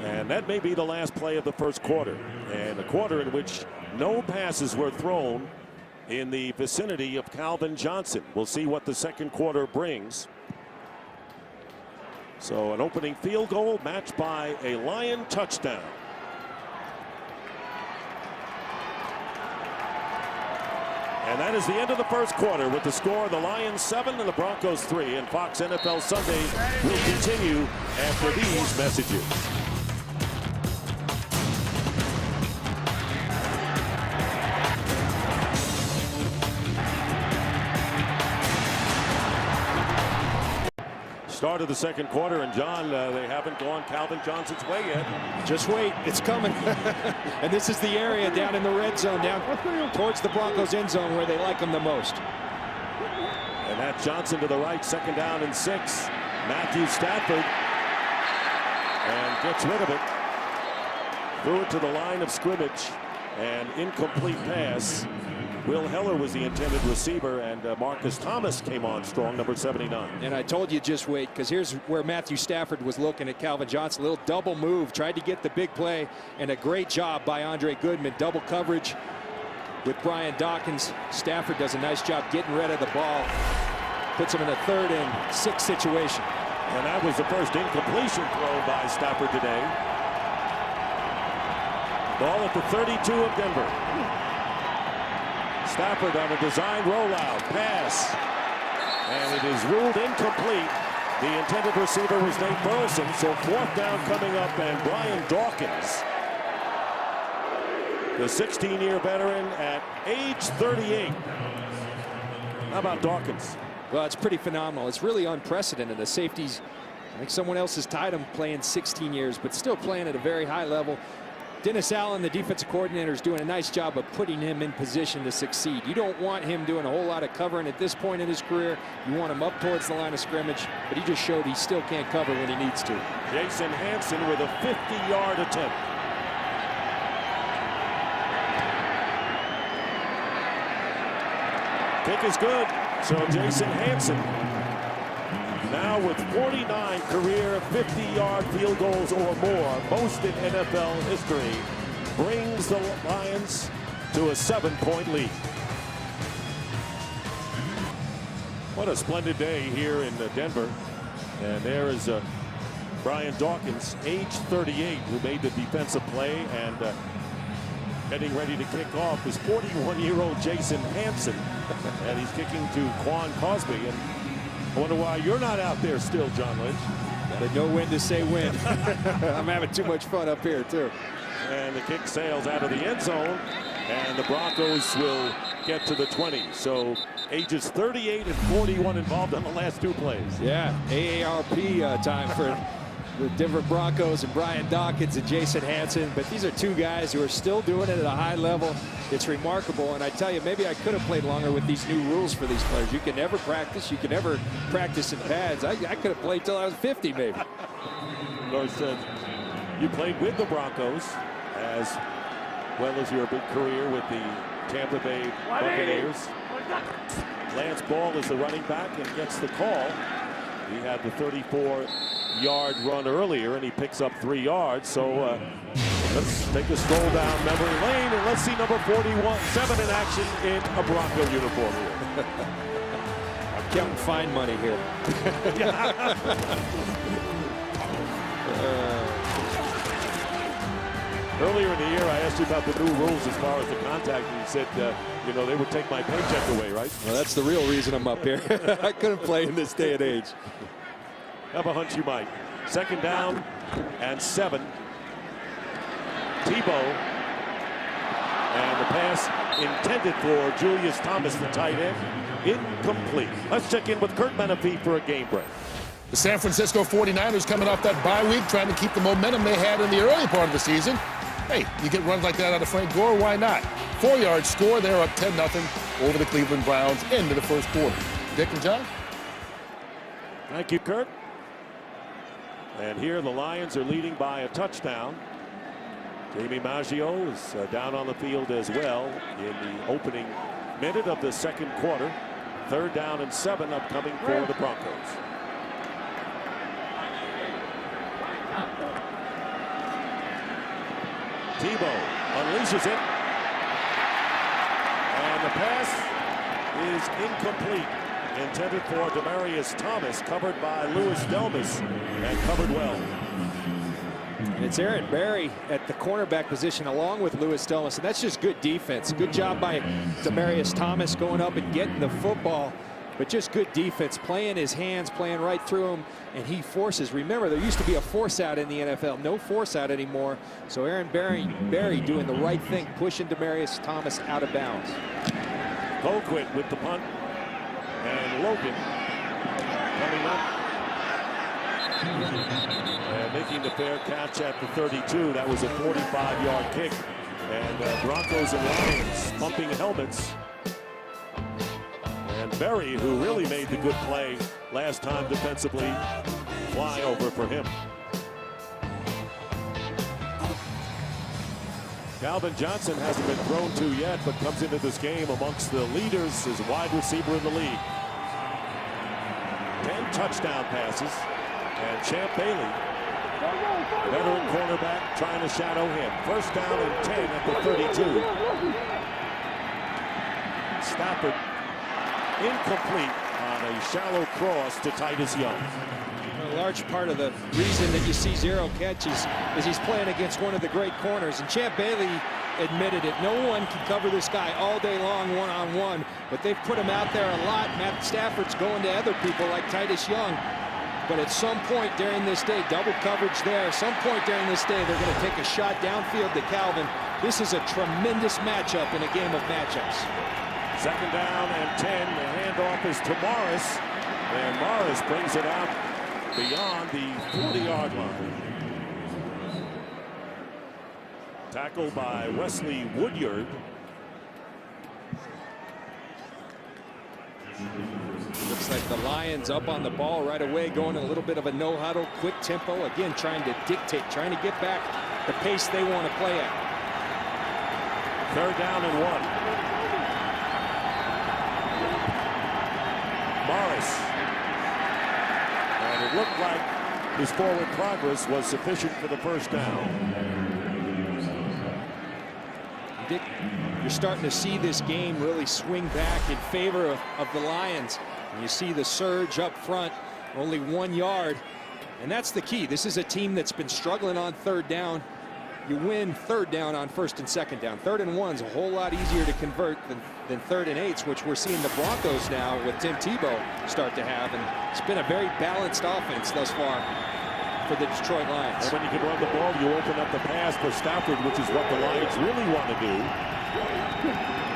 And that may be the last play of the first quarter, and a quarter in which no passes were thrown in the vicinity of Calvin Johnson. We'll see what the second quarter brings. So an opening field goal matched by a Lion touchdown. And that is the end of the first quarter with the score: the Lions 7 and the Broncos 3. And Fox NFL Sunday will continue after these messages. Start of the second quarter, and John, they haven't gone Calvin Johnson's way yet. Just wait, it's coming. And this is the area down in the red zone, down towards the Broncos end zone where they like him the most. And that Johnson to the right, second down and 6. Matthew Stafford, and gets rid of it. Threw it to the line of scrimmage, and incomplete pass. Will Heller was the intended receiver, and Marcus Thomas came on strong, number 79. And I told you, just wait, because here's where Matthew Stafford was looking at Calvin Johnson. A little double move, tried to get the big play, and a great job by Andre Goodman. Double coverage with Brian Dawkins. Stafford does a nice job getting rid of the ball. Puts him in a 3rd and 6 situation. And that was the first incompletion throw by Stafford today. Ball at the 32 of Denver. Stafford on a design rollout pass, and it is ruled incomplete. The intended receiver was Nate Burleson, so 4th down coming up, and Brian Dawkins, the 16-year veteran at age 38. How about Dawkins? Well, it's pretty phenomenal. It's really unprecedented. The safeties, I think someone else has tied him playing 16 years, but still playing at a very high level. Dennis Allen, the defensive coordinator, is doing a nice job of putting him in position to succeed. You don't want him doing a whole lot of covering at this point in his career. You want him up towards the line of scrimmage, but he just showed he still can't cover when he needs to. Jason Hanson with a 50-yard attempt. Kick is good. So Jason Hansen, now with 49 career 50-yard field goals or more, most in NFL history, brings the Lions to a 7-point lead. What a splendid day here in Denver. And there is Brian Dawkins, age 38, who made the defensive play, and getting ready to kick off is 41-year-old Jason Hansen. And he's kicking to Quan Cosby. And I wonder why you're not out there still, John Lynch. Gotta know when to say when. I'm having too much fun up here, too. And the kick sails out of the end zone, and the Broncos will get to the 20. So ages 38 and 41 involved on the last 2 plays. Yeah, AARP time for the Denver Broncos and Brian Dawkins and Jason Hansen. But these are 2 guys who are still doing it at a high level. It's remarkable. And I tell you, maybe I could have played longer with these new rules for these players. You can never practice. You can never practice in pads. I could have played till I was 50, maybe. Of course, you played with the Broncos as well as your big career with the Tampa Bay Buccaneers. Lance Ball is the running back and gets the call. He had the 34-yard run earlier, and he picks up 3 yards. So let's take a stroll down memory lane, and let's see number 41-7 in action in a Bronco uniform here. I'm counting fine money here. Earlier in the year, I asked you about the new rules as far as the contact, and you said, you know, they would take my paycheck away, right? Well, that's the real reason I'm up here. I couldn't play in this day and age. Have a hunch you might. 2nd down and 7. Tebow. And the pass intended for Julius Thomas, the tight end. Incomplete. Let's check in with Kurt Menefee for a game break. The San Francisco 49ers coming off that bye week, trying to keep the momentum they had in the early part of the season. Hey, you get runs like that out of Frank Gore, why not? 4-yard score, they're up 10-0 over the Cleveland Browns into the first quarter. Dick and John? Thank you, Kurt. And here the Lions are leading by a touchdown. Jamie Maggio is down on the field as well in the opening minute of the 2nd quarter. 3rd down and 7 upcoming for the Broncos. Tebow unleashes it, and the pass is incomplete. Intended for Demaryius Thomas, covered by Louis Delmas, and covered well. And it's Aaron Berry at the cornerback position along with Louis Delmas, and that's just good defense. Good job by Demaryius Thomas going up and getting the football, but just good defense, playing his hands, playing right through him, and he forces. Remember, there used to be a force out in the NFL. No force out anymore. So Aaron Berry doing the right thing, pushing Demaryius Thomas out of bounds. Colquitt with the punt, and Logan coming up and making the fair catch at the 32. That was a 45-yard kick, and Broncos and Lions pumping helmets. And Berry, who really made the good play last time defensively, fly over for him. Calvin Johnson hasn't been thrown to yet, but comes into this game amongst the leaders as a wide receiver in the league. 10 touchdown passes, and Champ Bailey, veteran cornerback, trying to shadow him. 1st down and 10 at the 32. Stafford incomplete on a shallow cross to Titus Young. A large part of the reason that you see 0 catches is he's playing against one of the great corners, and Champ Bailey admitted it. No one can cover this guy all day long one-on-one, but they've put him out there a lot. Matt Stafford's going to other people like Titus Young, but at some point during this day, double coverage there, some point during this day, they're going to take a shot downfield to Calvin. This is a tremendous matchup in a game of matchups. 2nd down and 10. The handoff is to Morris, and Morris brings it out beyond the 40-yard line. Tackled by Wesley Woodyard. Looks like the Lions up on the ball right away, going a little bit of a no-huddle, quick tempo. Again, trying to dictate, trying to get back the pace they want to play at. 3rd down and 1. Morris. And it looked like his forward progress was sufficient for the first down. Dick, you're starting to see this game really swing back in favor of the Lions. And you see the surge up front, only 1 yard. And that's the key. This is a team that's been struggling on third down. You win third down on first and second down. 3rd and 1's a whole lot easier to convert than 3rd and 8's, which we're seeing the Broncos now with Tim Tebow start to have. And it's been a very balanced offense thus far for the Detroit Lions. And when you can run the ball, you open up the pass for Stafford, which is what the Lions really want to do.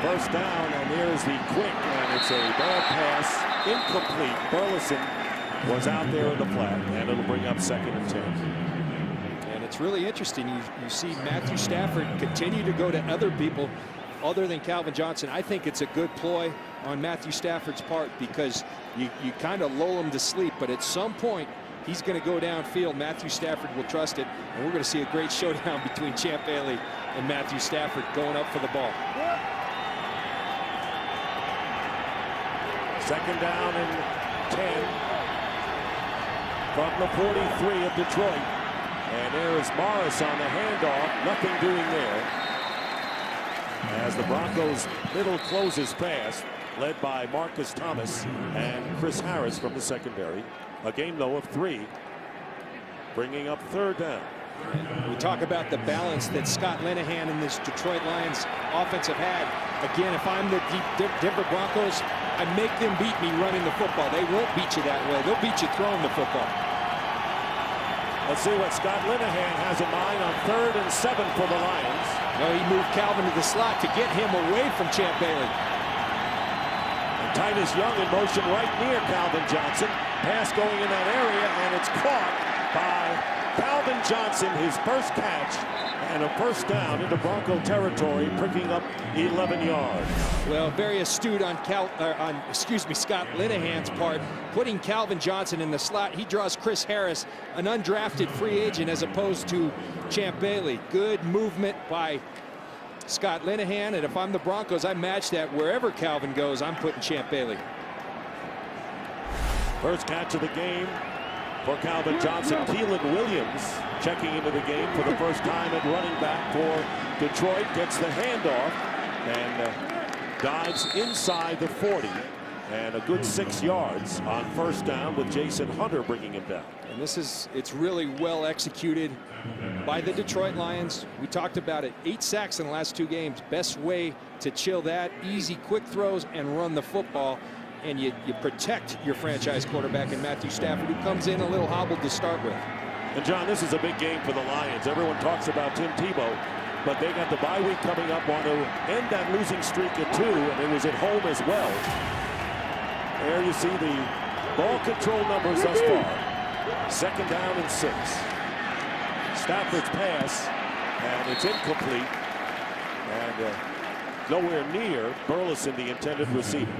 First down, and there's the quick, and it's a bad pass, incomplete. Burleson was out there in the flat, and it'll bring up 2nd and 10. And it's really interesting. You see Matthew Stafford continue to go to other people other than Calvin Johnson. I think it's a good ploy on Matthew Stafford's part because you kind of lull him to sleep, but at some point, he's going to go downfield. Matthew Stafford will trust it, and we're going to see a great showdown between Champ Bailey and Matthew Stafford going up for the ball. 2nd down and 10 from the 43 of Detroit. And there is Morris on the handoff. Nothing doing there. As the Broncos middle closes fast, led by Marcus Thomas and Chris Harris from the secondary. A game, though, of 3, bringing up 3rd down. We talk about the balance that Scott Linehan and this Detroit Lions offense have had. Again, if I'm the Denver Broncos, I make them beat me running the football. They won't beat you that way. They'll beat you throwing the football. Let's see what Scott Linehan has in mind on 3rd and 7 for the Lions. No, he moved Calvin to the slot to get him away from Champ Bailey. Titus Young in motion right near Calvin Johnson. Pass going in that area, and it's caught by Calvin Johnson, his first catch, and a first down into Bronco territory, picking up 11 yards. Well, very astute on Scott Linehan's part, putting Calvin Johnson in the slot. He draws Chris Harris, an undrafted free agent, as opposed to Champ Bailey. Good movement by Scott Linehan, and if I'm the Broncos, I match that. Wherever Calvin goes, I'm putting Champ Bailey. First catch of the game for Calvin Johnson. Keelan Williams checking into the game for the first time at running back for Detroit. Gets the handoff and dives inside the 40. And a good 6 yards on first down with Jason Hunter bringing him down. And it's really well executed by the Detroit Lions. We talked about it. 8 sacks in the last 2 games. Best way to chill that. Easy, quick throws and run the football. And you protect your franchise quarterback in Matthew Stafford, who comes in a little hobbled to start with. And John, this is a big game for the Lions. Everyone talks about Tim Tebow, but they got the bye week coming up, want to end that losing streak at 2, and it was at home as well. There you see the ball control numbers thus far. 2nd down and 6. Stafford's pass, and it's incomplete, and nowhere near Burleson, the intended receiver.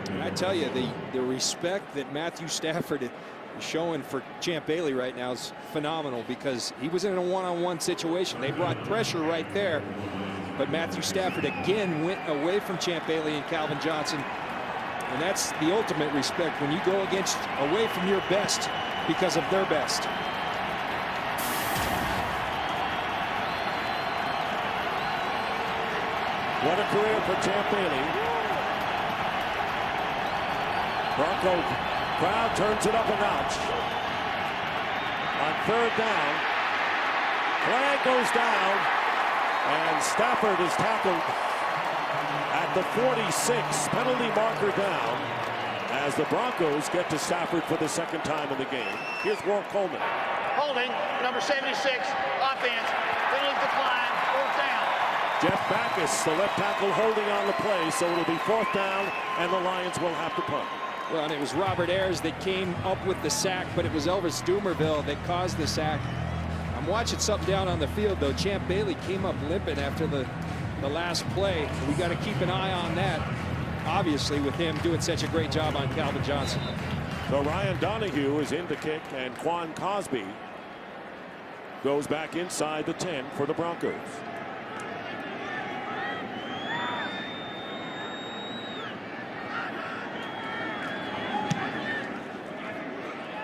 And I tell you, the respect that Matthew Stafford is showing for Champ Bailey right now is phenomenal, because he was in a one-on-one situation. They brought pressure right there, but Matthew Stafford again went away from Champ Bailey and Calvin Johnson. And that's the ultimate respect, when you go away from your best because of their best. What a career for Champ Bailey. Bronco crowd turns it up a notch. On 3rd down, flag goes down, and Stafford is tackled at the 46, penalty marker down, as the Broncos get to Stafford for the 2nd time in the game. Here's Warren Coleman. Holding, number 76, offense, penalty decline, 4th down. Jeff Backus, the left tackle, holding on the play, so it'll be 4th down, and the Lions will have to punt. Well, and it was Robert Ayers that came up with the sack, but it was Elvis Dumerville that caused the sack. I'm watching something down on the field, though. Champ Bailey came up limping after the last play. We got to keep an eye on that, obviously, with him doing such a great job on Calvin Johnson. So Ryan Donahue is in to kick, and Quan Cosby goes back inside the 10 for the Broncos.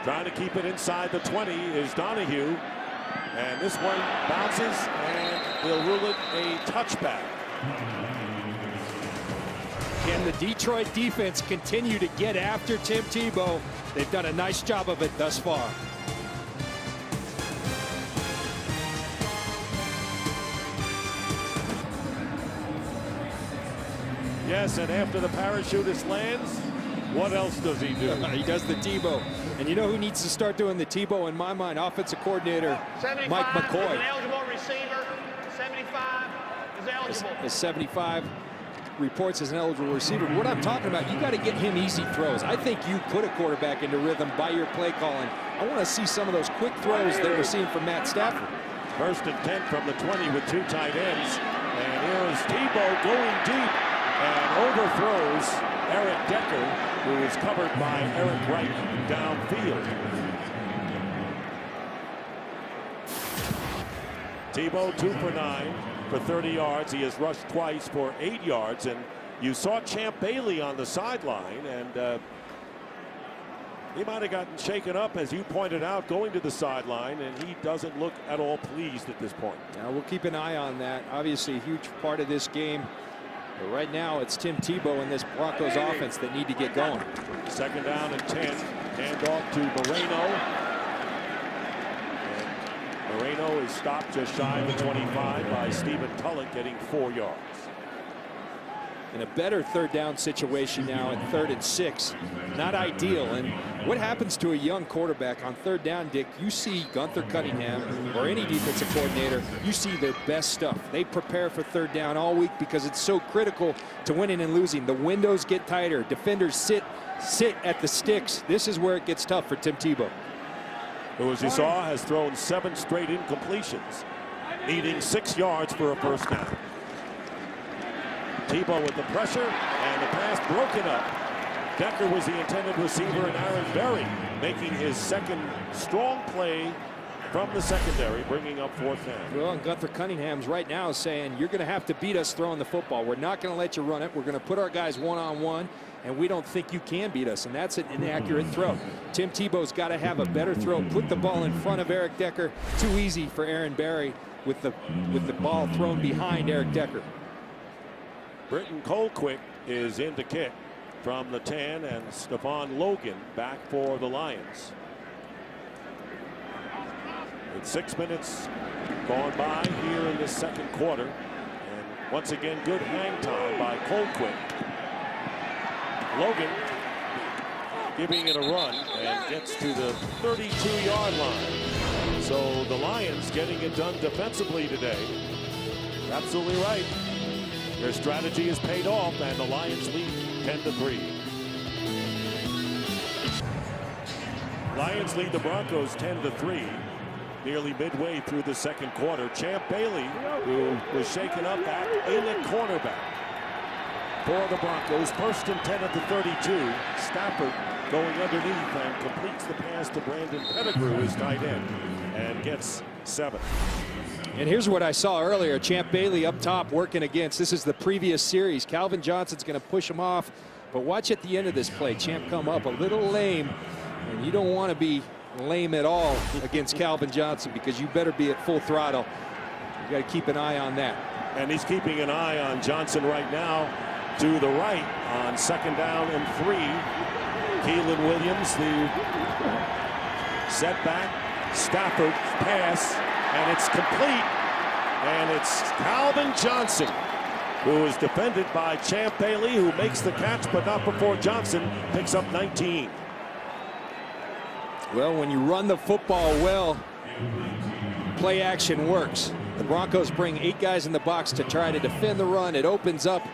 Trying to keep it inside the 20 is Donahue. And this one bounces, and they'll rule it a touchback. Can the Detroit defense continue to get after Tim Tebow? They've done a nice job of it thus far. Yes, and after the parachutist lands, what else does he do? He does the Tebow. And you know who needs to start doing the Tebow in my mind? Offensive coordinator Mike McCoy. Is an eligible receiver. 75 is eligible. As 75 reports as an eligible receiver. What I'm talking about, you got to get him easy throws. I think you put a quarterback into rhythm by your play calling. I want to see some of those quick throws that we're seeing from Matt Stafford. 1st and 10 from the 20 with 2 tight ends. And here is Tebow going deep and overthrows Eric Decker, who is covered by Eric Wright downfield. Tebow 2 for 9 for 30 yards. He has rushed twice for 8 yards. And you saw Champ Bailey on the sideline, and he might have gotten shaken up, as you pointed out, going to the sideline, and he doesn't look at all pleased at this point. Now we'll keep an eye on that. Obviously a huge part of this game. But right now it's Tim Tebow and this Broncos offense that need to get going. 2nd down and 10. Hand off to Moreno. And Moreno is stopped just shy of the 25 by Stephen Tulloch, getting 4 yards. In a better 3rd down situation now at 3rd and 6. Not ideal. And what happens to a young quarterback on 3rd down, Dick? You see Gunther Cunningham or any defensive coordinator, you see their best stuff. They prepare for 3rd down all week because it's so critical to winning and losing. The windows get tighter. Defenders sit at the sticks. This is where it gets tough for Tim Tebow. Who, as you saw, has thrown 7 straight incompletions, needing 6 yards for a 1st down. Tebow with the pressure, and the pass broken up. Decker was the intended receiver, and Aaron Berry making his 2nd strong play from the secondary, bringing up 4th down. Well, and Gunther Cunningham's right now saying, you're going to have to beat us throwing the football. We're not going to let you run it. We're going to put our guys one-on-one, and we don't think you can beat us, and that's an inaccurate throw. Tim Tebow's got to have a better throw. Put the ball in front of Eric Decker. Too easy for Aaron Berry with the ball thrown behind Eric Decker. Britton Colquitt is in to kick from the 10, and Stephon Logan back for the Lions. With 6 minutes gone by here in this 2nd quarter, and once again good hang time by Colquitt. Logan giving it a run and gets to the 32-yard line. So the Lions getting it done defensively today. Absolutely right. Their strategy has paid off, and the Lions lead 10-3. Lions lead the Broncos 10-3. Nearly midway through the 2nd quarter. Champ Bailey, who was shaken up in at cornerback for the Broncos. 1st and 10 at the 32. Stafford going underneath and completes the pass to Brandon Pettigrew, his tight end, and gets 7. And here's what I saw earlier. Champ Bailey up top working against. This is the previous series. Calvin Johnson's going to push him off. But watch at the end of this play. Champ come up a little lame. And you don't want to be lame at all against Calvin Johnson, because you better be at full throttle. You got to keep an eye on that. And he's keeping an eye on Johnson right now to the right on 2nd down and 3. Keelan Williams, the setback. Stafford pass. And it's complete, and it's Calvin Johnson, who is defended by Champ Bailey, who makes the catch, but not before Johnson picks up 19. Well, when you run the football well, play action works. The Broncos bring 8 guys in the box to try to defend the run. It opens up.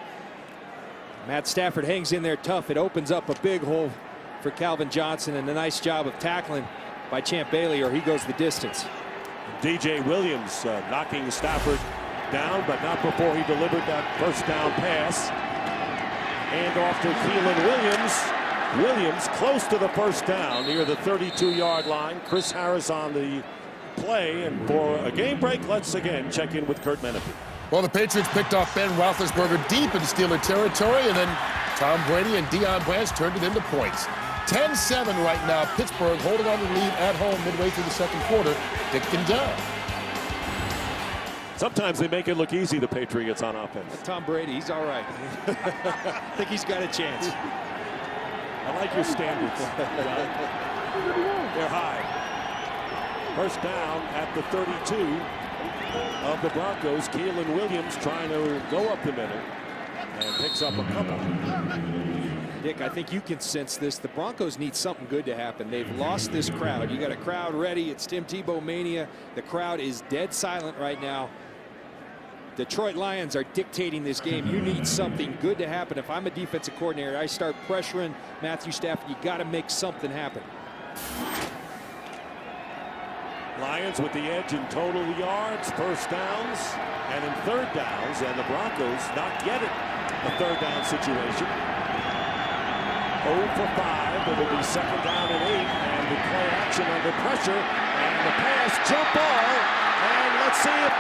Matt Stafford hangs in there tough. It opens up a big hole for Calvin Johnson, and a nice job of tackling by Champ Bailey, or he goes the distance. DJ Williams knocking Stafford down, but not before he delivered that 1st down pass. And off to Keelan Williams. Williams close to the 1st down near the 32-yard line. Chris Harris on the play. And for a game break, let's again check in with Kurt Menefee. Well, the Patriots picked off Ben Roethlisberger deep in Steeler territory, and then Tom Brady and Deion Branch turned it into points. 10-7 right now. Pittsburgh holding on to the lead at home midway through the second quarter. Dick and Dell. Sometimes they make it look easy, the Patriots, on offense. Tom Brady, he's all right. I think he's got a chance. I like your standards. They're high. First down at the 32 of the Broncos. Keelan Williams trying to go up the middle and picks up a couple. Dick, I think you can sense this. The Broncos need something good to happen. They've lost this crowd. You got a crowd ready. It's Tim Tebow mania. The crowd is dead silent right now. Detroit Lions are dictating this game. You need something good to happen. If I'm a defensive coordinator, I start pressuring Matthew Stafford. You got to make something happen. Lions with the edge in total yards, first downs, and in third downs, and the Broncos not get it. A third down situation. 0 for 5. It'll be second down and 8, and the play action under pressure, and the pass, jump ball, and let's see if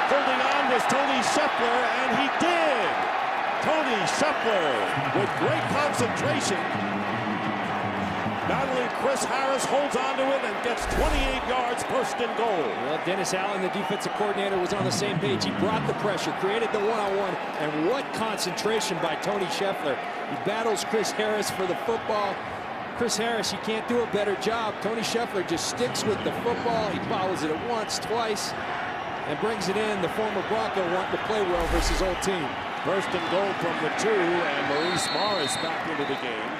holding on was Tony Scheffler, and he did. Tony Scheffler with great concentration. Not only Chris Harris holds on to it and gets 28 yards, first and goal. Well, Dennis Allen, the defensive coordinator, was on the same page. He brought the pressure, created the one-on-one, and what concentration by Tony Scheffler. He battles Chris Harris for the football. Chris Harris, you can't do a better job. Tony Scheffler just sticks with the football. He follows it at once, twice, and brings it in. The former Bronco wanting to play well versus old team. First and goal from the 2, and Maurice Morris back into the game.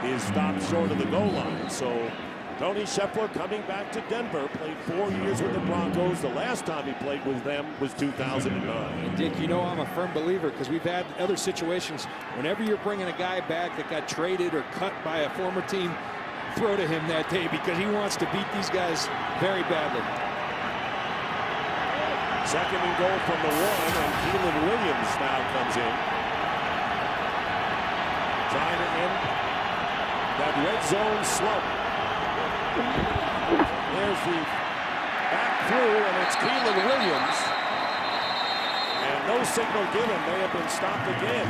He is stopped short of the goal line. So Tony Scheffler coming back to Denver, played 4 years with the Broncos. The last time he played with them was 2009. And Dick, you know I'm a firm believer because we've had other situations. Whenever you're bringing a guy back that got traded or cut by a former team, throw to him that day because he wants to beat these guys very badly. Second and goal from the 1, and Keelan Williams now comes in. Trying to end that red zone slump. There's the back through, and it's Keelan Williams. And no signal given. They have been stopped again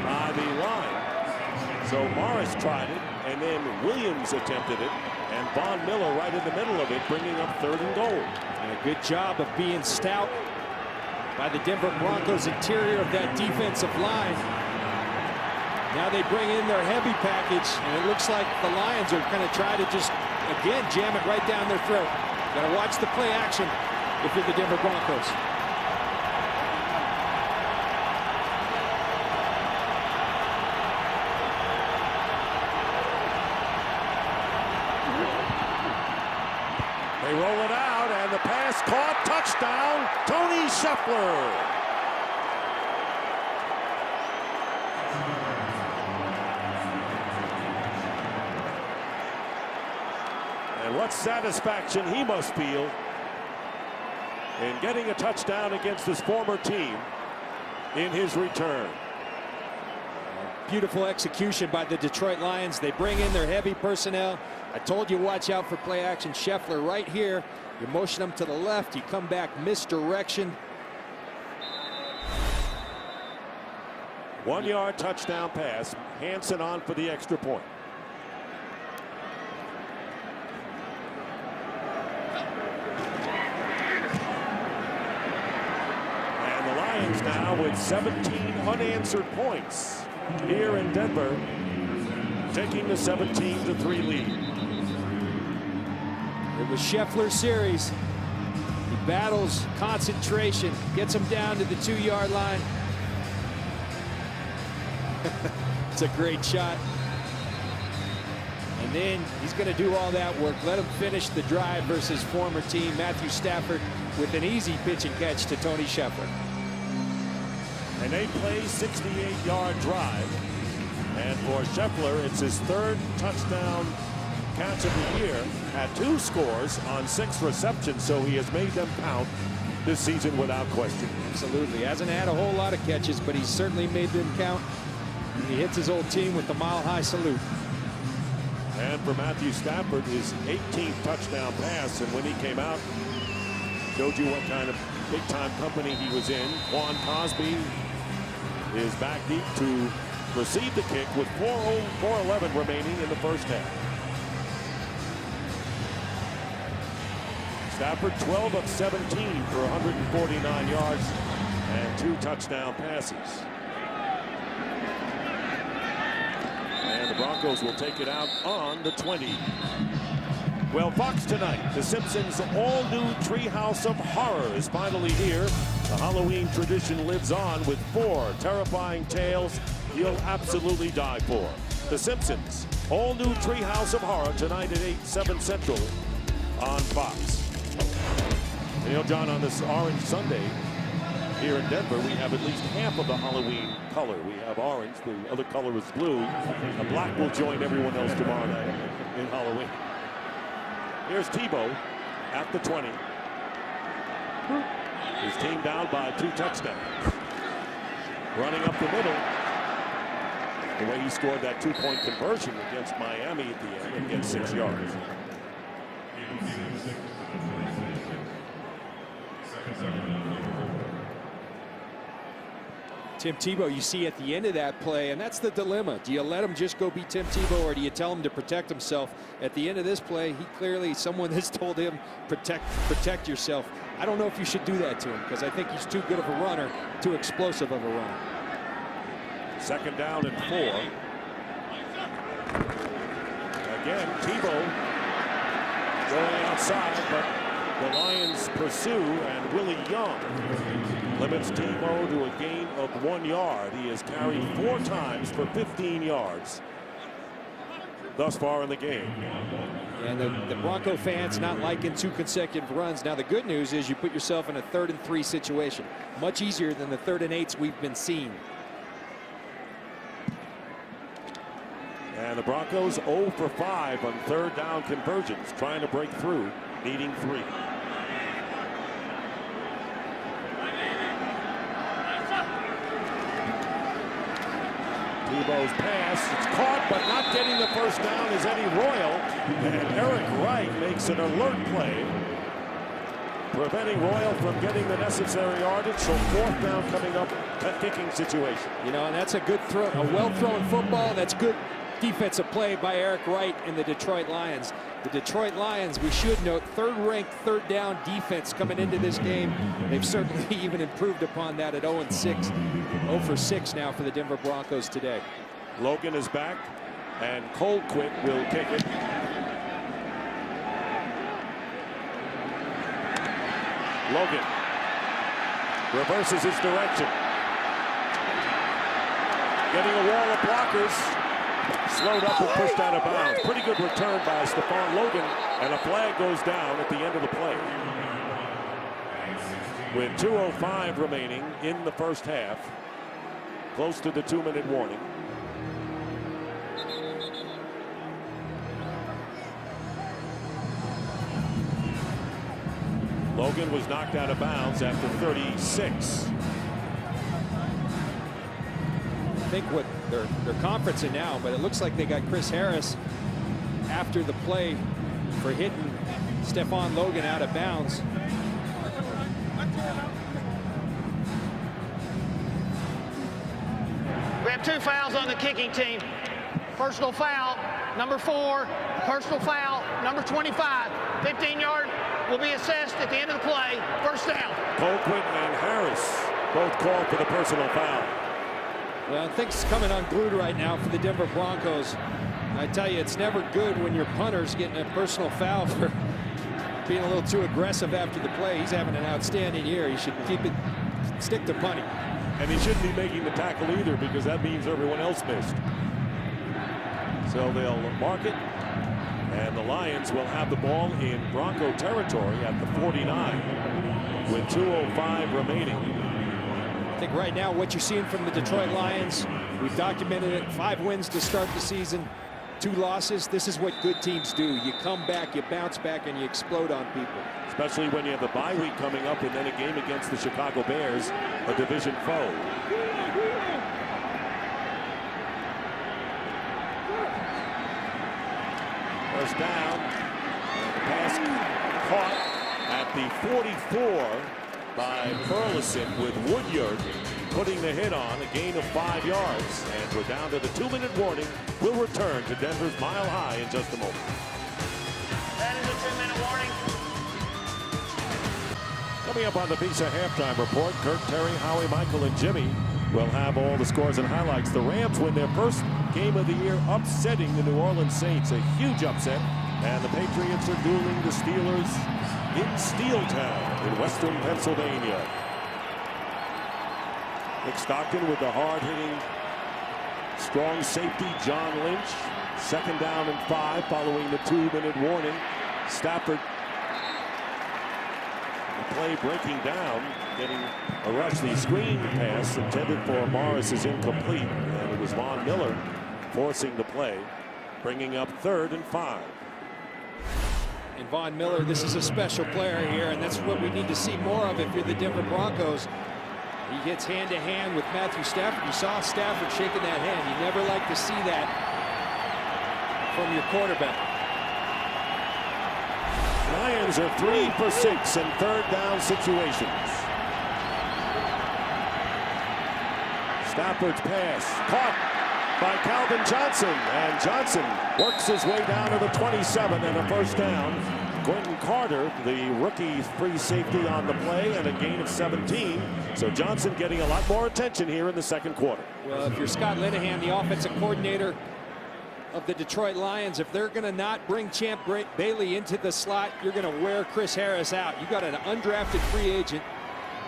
by the line. So Morris tried it, and then Williams attempted it, and Von Miller right in the middle of it, bringing up third and goal. And a good job of being stout by the Denver Broncos interior of that defensive line. Now they bring in their heavy package, and it looks like the Lions are going to try to just, again, jam it right down their throat. Got to watch the play action if you're the Denver Broncos. They roll it out, and the pass caught, touchdown, Tony Scheffler. And what satisfaction he must feel in getting a touchdown against his former team in his return. Beautiful execution by the Detroit Lions. They bring in their heavy personnel. I told you watch out for play action. Scheffler right here. You motion him to the left. You come back misdirection. 1 yard touchdown pass. Hansen on for the extra point. And the Lions now with 17 unanswered points here in Denver, taking the 17-3 lead. It was Scheffler's series. He battles concentration, gets him down to the 2 yard line. It's a great shot. And then he's going to do all that work. Let him finish the drive versus former team Matthew Stafford with an easy pitch and catch to Tony Scheffler. And they play 68-yard drive. And for Scheffler, it's his third touchdown catch of the year. Had 2 scores on 6 receptions, so he has made them count this season without question. Absolutely. Hasn't had a whole lot of catches, but he's certainly made them count. He hits his old team with the mile-high salute. And for Matthew Stafford, his 18th touchdown pass, and when he came out, showed you what kind of big-time company he was in. Juan Cosby is back deep to received the kick with 4:11 remaining in the first half. Stafford 12 of 17 for 149 yards and 2 touchdown passes. And the Broncos will take it out on the 20. Well, Fox tonight, The Simpsons' all-new Treehouse of Horror is finally here. The Halloween tradition lives on with 4 terrifying tales you'll absolutely die for. The Simpsons' all-new Treehouse of Horror tonight at 8/7 Central on Fox. You know, John, on this Orange Sunday here in Denver, we have at least half of the Halloween color. We have orange, the other color is blue. The black will join everyone else tomorrow night in Halloween. Here's Tebow at the 20. His team down by 2 touchdowns. Running up the middle. The way he scored that 2-point conversion against Miami at the end and gets 6 yards. Tim Tebow, you see at the end of that play, and that's the dilemma. Do you let him just go be Tim Tebow, or do you tell him to protect himself? At the end of this play, he clearly, someone has told him, protect yourself. I don't know if you should do that to him, because I think he's too good of a runner, too explosive of a runner. 2nd down and 4. Again, Tebow going outside, but the Lions pursue, and Willie Young limits Tebow to a gain of 1 yard. He has carried 4 times for 15 yards thus far in the game. And the Bronco fans not liking 2 consecutive runs. Now the good news is you put yourself in a 3rd and 3 situation. Much easier than the 3rd and 8s we've been seeing. And the Broncos 0 for 5 on 3rd down conversions, trying to break through, needing 3. Tebow's pass, it's caught, but not getting the first down is Eddie Royal. And Eric Wright makes an alert play, preventing Royal from getting the necessary yardage. So 4th down coming up, a kicking situation. You know, and that's a good throw, a well-thrown football. That's good defensive play by Eric Wright and the Detroit Lions. The Detroit Lions, we should note, 3rd-ranked 3rd down defense coming into this game. They've certainly even improved upon that at 0-6. 0 for 6 now for the Denver Broncos today. Logan is back, and Colquitt will kick it. Logan reverses his direction. Getting a wall of blockers. Slowed up and pushed out of bounds. Pretty good return by Stephon Logan, and a flag goes down at the end of the play. With 2:05 remaining in the first half, close to the 2-minute warning. Logan was knocked out of bounds after 36. I think what they're conferencing now, but it looks like they got Chris Harris after the play for hitting Stephon Logan out of bounds. We have 2 fouls on the kicking team. Personal foul, number 4. Personal foul, number 25. 15-yard will be assessed at the end of the play. First down. Colquitt and Harris both called for the personal foul. Well, things coming unglued right now for the Denver Broncos. I tell you, it's never good when your punter's getting a personal foul for being a little too aggressive after the play. He's having an outstanding year. He should stick to punting. And he shouldn't be making the tackle either, because that means everyone else missed. So they'll mark it, and the Lions will have the ball in Bronco territory at the 49 with 2:05 remaining. I think right now what you're seeing from the Detroit Lions, we've documented it, 5 wins to start the season, 2 losses. This is what good teams do. You come back, you bounce back, and you explode on people. Especially when you have the bye week coming up and then a game against the Chicago Bears, a division foe. First down. Pass caught at the 44 by Burleson, with Woodyard putting the hit on, a gain of 5 yards. And we're down to the 2-minute warning. We'll return to Denver's Mile High in just a moment. That is a 2-minute warning. Coming up on the Visa halftime report, Kurt, Terry, Howie, Michael, and Jimmy will have all the scores and highlights. The Rams win their first game of the year, upsetting the New Orleans Saints. A huge upset. And the Patriots are dueling the Steelers in Steeltown in western Pennsylvania. Nick Stockton with the hard-hitting, strong safety, John Lynch. 2nd down and 5 following the 2-minute warning. Stafford, the play breaking down, getting a rush. The screen pass intended for Morris is incomplete, and it was Von Miller forcing the play, bringing up 3rd and 5. And Von Miller, this is a special player here, and that's what we need to see more of if you're the Denver Broncos. He gets hand-to-hand with Matthew Stafford. You saw Stafford shaking that hand. You never like to see that from your quarterback. Lions are 3 for 6 in 3rd down situations. Stafford's pass caught by Calvin Johnson, and Johnson works his way down to the 27 and a 1st down. Quentin Carter, the rookie free safety on the play, and a gain of 17. So Johnson getting a lot more attention here in the 2nd quarter. Well, if you're Scott Linehan, the offensive coordinator of the Detroit Lions, if they're going to not bring Champ Bailey into the slot, you're going to wear Chris Harris out. You got an undrafted free agent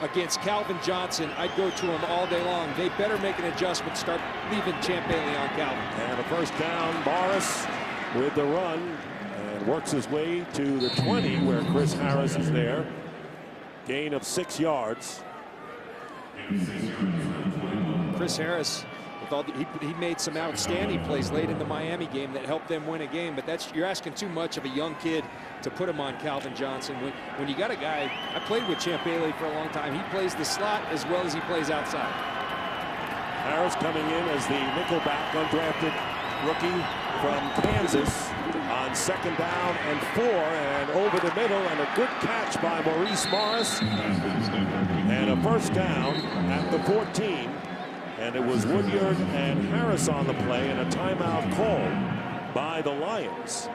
against Calvin Johnson. I'd go to him all day long. They better make an adjustment, start leaving Champ Bailey on Calvin. And a 1st down, Morris with the run, and works his way to the 20 where Chris Harris is there. Gain of 6 yards. Chris Harris, with all he made some outstanding plays late in the Miami game that helped them win a game, but you're asking too much of a young kid to put him on Calvin Johnson. When you got a guy, I played with Champ Bailey for a long time. He plays the slot as well as he plays outside. Harris coming in as the nickelback undrafted rookie from Kansas on 2nd down and 4, and over the middle, and a good catch by Maurice Morris, and a 1st down at the 14. And it was Woodyard and Harris on the play, and a timeout called by the Lions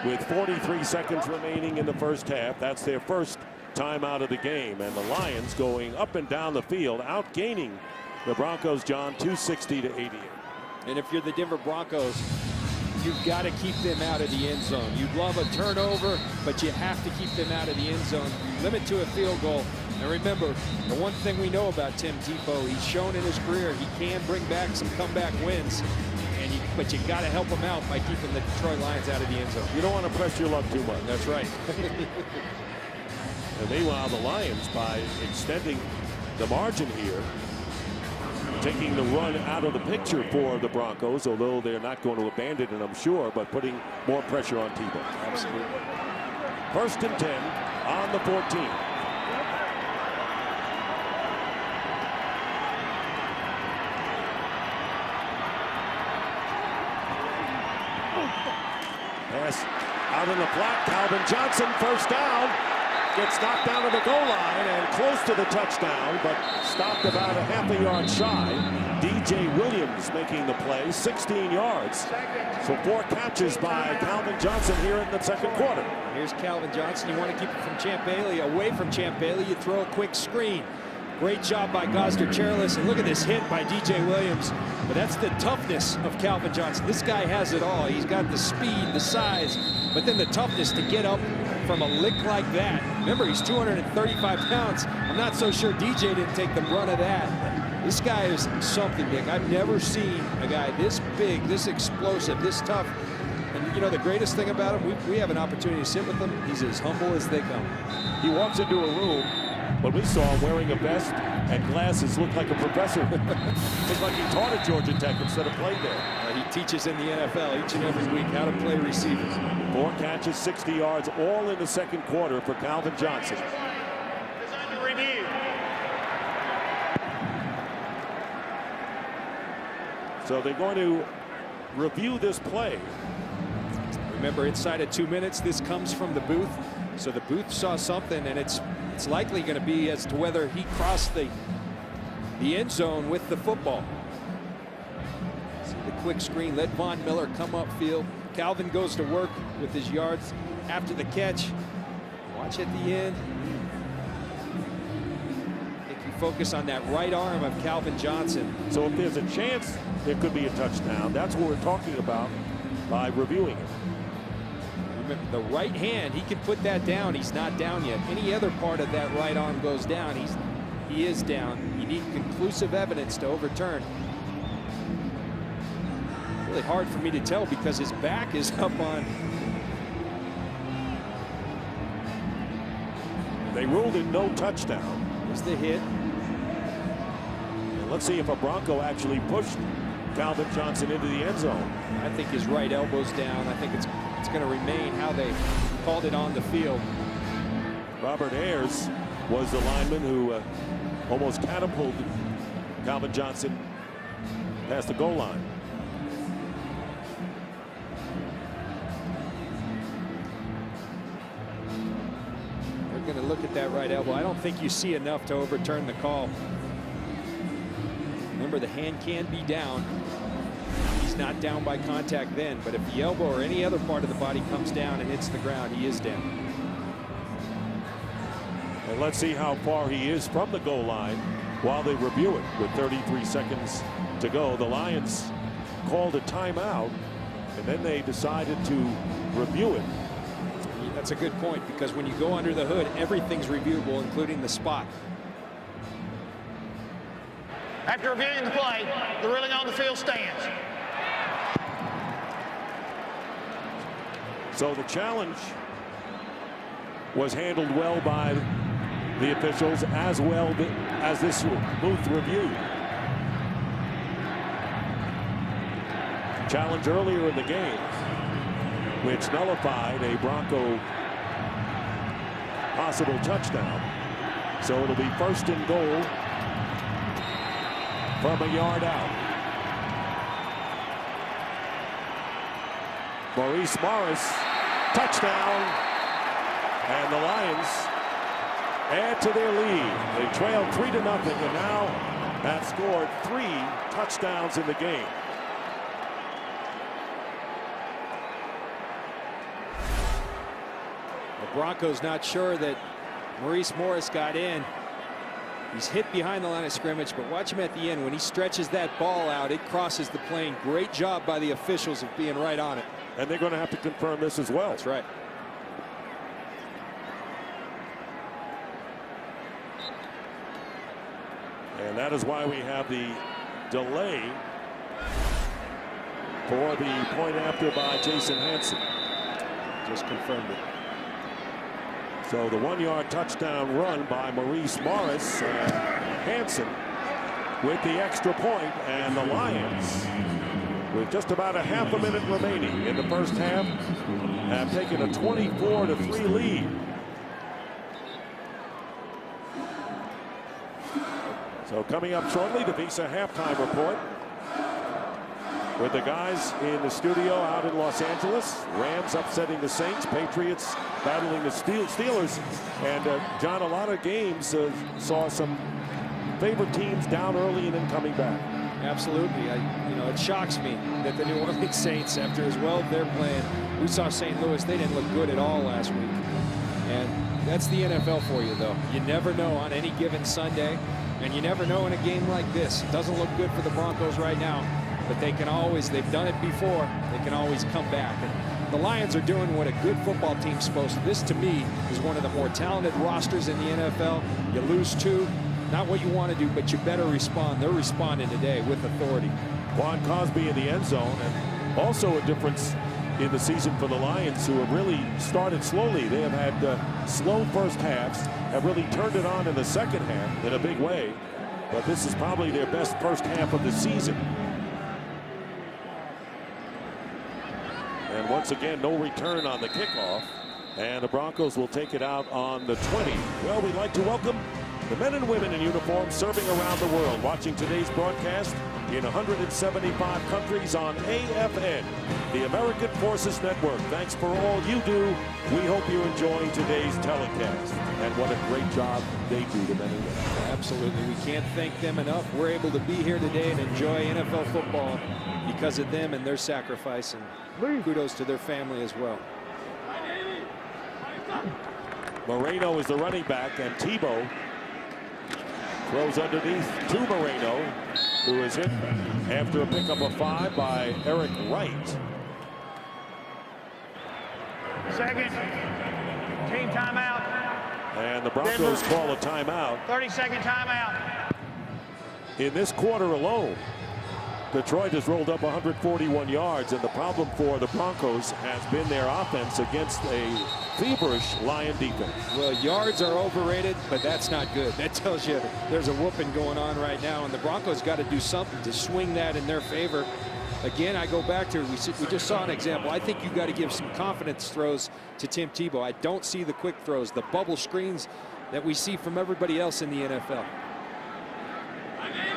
with 43 seconds remaining in the 1st half. That's their first timeout of the game, and the Lions going up and down the field, outgaining the Broncos, John, 260 to 88. And if you're the Denver Broncos, you've got to keep them out of the end zone. You'd love a turnover, but you have to keep them out of the end zone. You limit to a field goal. And remember, the one thing we know about Tim Tebow, he's shown in his career he can bring back some comeback wins. But you got to help him out by keeping the Detroit Lions out of the end zone. You don't want to press your luck too much. That's right. And meanwhile, the Lions, by extending the margin here, taking the run out of the picture for the Broncos, although they're not going to abandon it, I'm sure, but putting more pressure on Tebow. Absolutely. 1st and 10 on the 14. Pass out in the flat. Calvin Johnson, 1st down. Gets knocked down to the goal line and close to the touchdown, but stopped about a half a yard shy. DJ Williams making the play, 16 yards. So 4 catches by Calvin Johnson here in the 2nd quarter. Here's Calvin Johnson. You want to keep it from Champ Bailey. Away from Champ Bailey, you throw a quick screen. Great job by Gosder Chairless, and look at this hit by DJ Williams. But that's the toughness of Calvin Johnson. This guy has it all. He's got the speed, the size, but then the toughness to get up from a lick like that. Remember, he's 235 pounds. I'm not so sure DJ didn't take the brunt of that. This guy is something, Dick. I've never seen a guy this big, this explosive, this tough. And, you know, the greatest thing about him, we have an opportunity to sit with him. He's as humble as they come. He walks into a room, but we saw him wearing a vest and glasses, looked like a professor. Looked like he taught at Georgia Tech instead of playing there. He teaches in the NFL each and every week how to play receiver. 4 catches, 60 yards, all in the 2nd quarter for Calvin Johnson. Is under review. So they're going to review this play. Remember, inside of 2 minutes, this comes from the booth. So the booth saw something, and it's likely going to be as to whether he crossed the the end zone with the football. See the quick screen, let Von Miller come upfield. Calvin goes to work with his yards after the catch. Watch at the end. I think you focus on that right arm of Calvin Johnson. So if there's a chance it could be a touchdown, that's what we're talking about by reviewing it. Remember, the right hand, he can put that down. He's not down yet. Any other part of that right arm goes down, he is down. You need conclusive evidence to overturn. Really hard for me to tell because his back is up on. They ruled it no touchdown. There's the hit. And let's see if a Bronco actually pushed Calvin Johnson into the end zone. I think his right elbow's down. I think it's going to remain how they called it on the field. Robert Ayers was the lineman who almost catapulted Calvin Johnson past the goal line. They're going to look at that right elbow. I don't think you see enough to overturn the call. Remember, the hand can be down. He's not down by contact then, but if the elbow or any other part of the body comes down and hits the ground, he is down. And let's see how far he is from the goal line while they review it with 33 seconds to go. The Lions called a timeout, and then they decided to review it. That's a good point, because when you go under the hood, everything's reviewable, including the spot. After reviewing the play, the ruling on the field stands. So the challenge was handled well by the officials, as well as this booth review. Challenge earlier in the game, which nullified a Bronco possible touchdown. So it'll be first and goal from a yard out. Maurice Morris, touchdown, and the Lions add to their lead. They trailed 3-0 and now have scored 3 touchdowns in the game. The Broncos not sure that Maurice Morris got in. He's hit behind the line of scrimmage, but watch him at the end. When he stretches that ball out, it crosses the plane. Great job by the officials of being right on it. And they're going to have to confirm this as well. That's right. And that is why we have the delay for the point after by Jason Hansen. Just confirmed it. So the 1-yard touchdown run by Maurice Morris and Hansen with the extra point, and the Lions, with just about a half a minute remaining in the first half, have taken a 24-3 lead. So coming up shortly, the Visa halftime report with the guys in the studio out in Los Angeles. Rams upsetting the Saints, Patriots battling the Steelers, and John, a lot of games saw some favorite teams down early and then coming back. Absolutely. It shocks me that the New Orleans Saints, after as well they're playing, we saw St. Louis, they didn't look good at all last week. And that's the NFL for you, though. You never know on any given Sunday, and you never know in a game like this. It doesn't look good for the Broncos right now, but they can always, they've done it before, they can always come back. And the Lions are doing what a good football team's supposed to. This, to me, is one of the more talented rosters in the NFL. You lose 2, not what you want to do, but you better respond. They're responding today with authority. Quan Cosby in the end zone, and also a difference in the season for the Lions, who have really started slowly. They have had slow first halves, have really turned it on in the second half in a big way, but this is probably their best first half of the season. And once again, no return on the kickoff, and the Broncos will take it out on the 20. Well, we'd like to welcome The men and women in uniform serving around the world, watching today's broadcast in 175 countries on AFN, the American Forces Network. Thanks for all you do. We hope you're enjoying today's telecast. And what a great job they do, the men and women. Absolutely. We can't thank them enough. We're able to be here today and enjoy NFL football because of them and their sacrifice. And kudos to their family as well. Moreno is the running back, and Tebow throws underneath to Moreno, who is hit after a pickup of 5 by Eric Wright. Second. Team timeout. And the Broncos call a timeout. 30-second timeout. In this quarter alone, Detroit has rolled up 141 yards, and the problem for the Broncos has been their offense against a feverish Lion defense. Well, yards are overrated, but that's not good. That tells you there's a whooping going on right now, and the Broncos got to do something to swing that in their favor. Again, I go back to, we just saw an example. I think you got to give some confidence throws to Tim Tebow. I don't see the quick throws, the bubble screens that we see from everybody else in the NFL.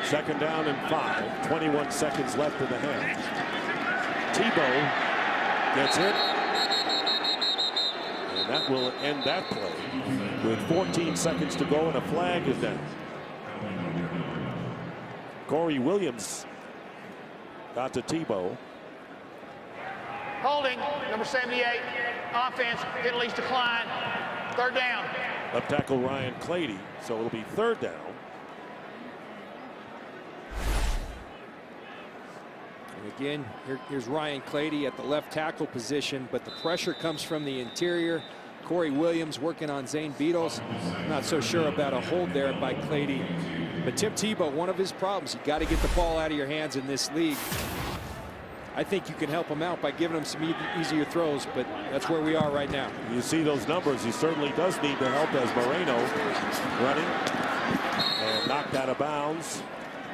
Second down and 5. 21 seconds left in the half. Tebow gets hit. And that will end that play with 14 seconds to go, and a flag is down. Corey Williams got to Tebow. Holding, number 78. Offense, hit at least decline. Third down. Left tackle Ryan Clady. So it'll be third down. Again, here's Ryan Clady at the left tackle position, but the pressure comes from the interior. Corey Williams working on Zane Beadles. I'm not so sure about a hold there by Clady. But Tim Tebow, one of his problems, you got to get the ball out of your hands in this league. I think you can help him out by giving him some easier throws, but that's where we are right now. You see those numbers. He certainly does need the help as Moreno running and knocked out of bounds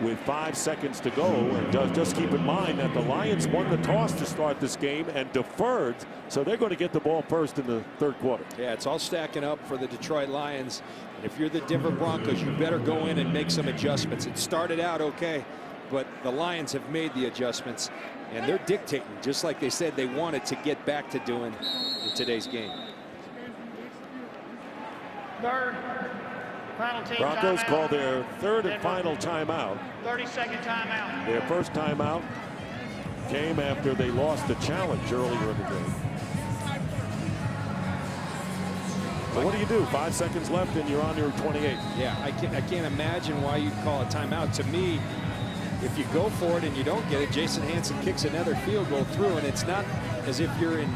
with 5 seconds to go. And just keep in mind that the Lions won the toss to start this game and deferred, so they're going to get the ball first in the third quarter. Yeah, it's all stacking up for the Detroit Lions. And if you're the Denver Broncos, you better go in and make some adjustments. It started out okay, but the Lions have made the adjustments, and they're dictating, just like they said they wanted to get back to doing in today's game. Third. Final team Broncos timeout. call their third and final timeout. 30-second timeout. Their first timeout came after they lost the challenge earlier in the game. So what do? 5 seconds left and you're on your 28. Yeah, I can't imagine why you'd call a timeout. To me, if you go for it and you don't get it, Jason Hanson kicks another field goal through, and it's not as if you're in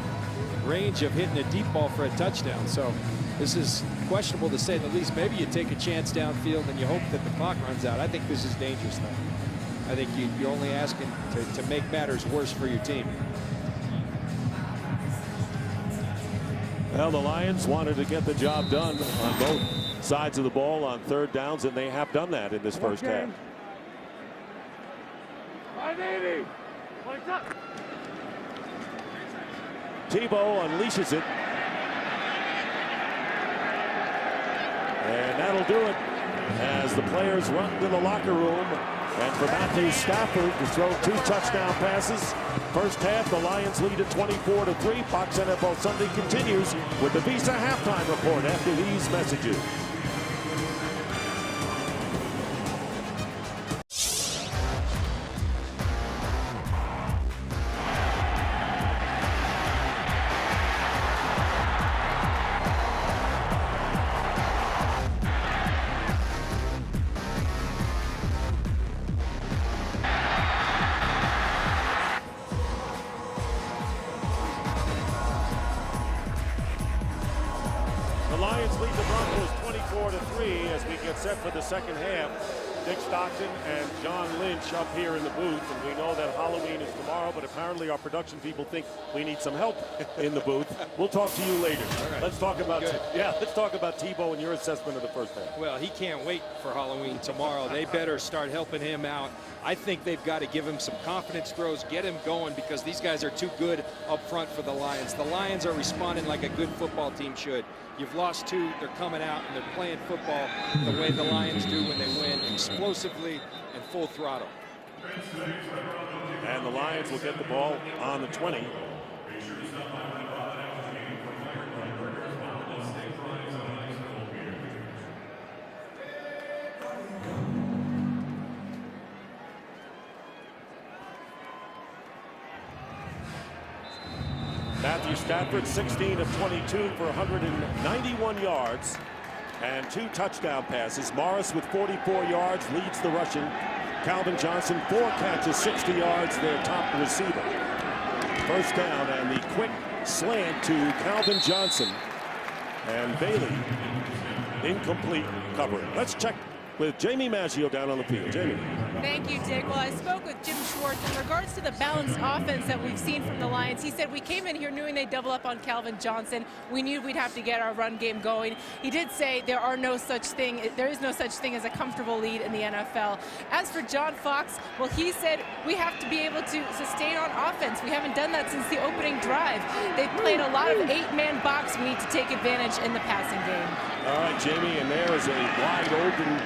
range of hitting a deep ball for a touchdown. So this is questionable to say the least. Maybe you take a chance downfield and you hope that the clock runs out. I think this is dangerous, though. I think you're only asking to make matters worse for your team. Well, the Lions wanted to get the job done on both sides of the ball on third downs, and they have done that in this first half. Tebow unleashes it. And that'll do it as the players run to the locker room. And for Matthew Stafford to throw 2 touchdown passes. First half, the Lions lead at 24-3. Fox NFL Sunday continues with the Visa halftime report after these messages. The Lions lead the Broncos 24-3 as we get set for the second half. Dick Stockton and John Lynch up here in the booth, and we know that Halloween is tomorrow, but apparently our production people think we need some help in the booth. We'll talk to you later. Right. Let's talk about let's talk about Tebow and your assessment of the first half. Well, he can't wait for Halloween tomorrow. They better start helping him out. I think they've got to give him some confidence throws, get him going, because these guys are too good up front for the Lions. The Lions are responding like a good football team should. You've lost 2, they're coming out and they're playing football the way the Lions do when they win, explosively and full throttle. And the Lions will get the ball on the 20. Matthew Stafford, 16 of 22 for 191 yards and 2 touchdown passes. Morris with 44 yards leads the Russian. Calvin Johnson, 4 catches, 60 yards, their top receiver. First down, and the quick slant to Calvin Johnson. And Bailey, incomplete coverage. Let's check with Jamie Maggio down on the field. Jamie. Thank you, Dick. Well, I spoke with Jim Schwartz in regards to the balanced offense that we've seen from the Lions. He said we came in here knowing they'd double up on Calvin Johnson. We knew we'd have to get our run game going. He did say there is no such thing as a comfortable lead in the NFL. As for John Fox, well, he said we have to be able to sustain on offense. We haven't done that since the opening drive. They've played a lot of 8-man box. We need to take advantage in the passing game. All right, Jamie, and there is a wide open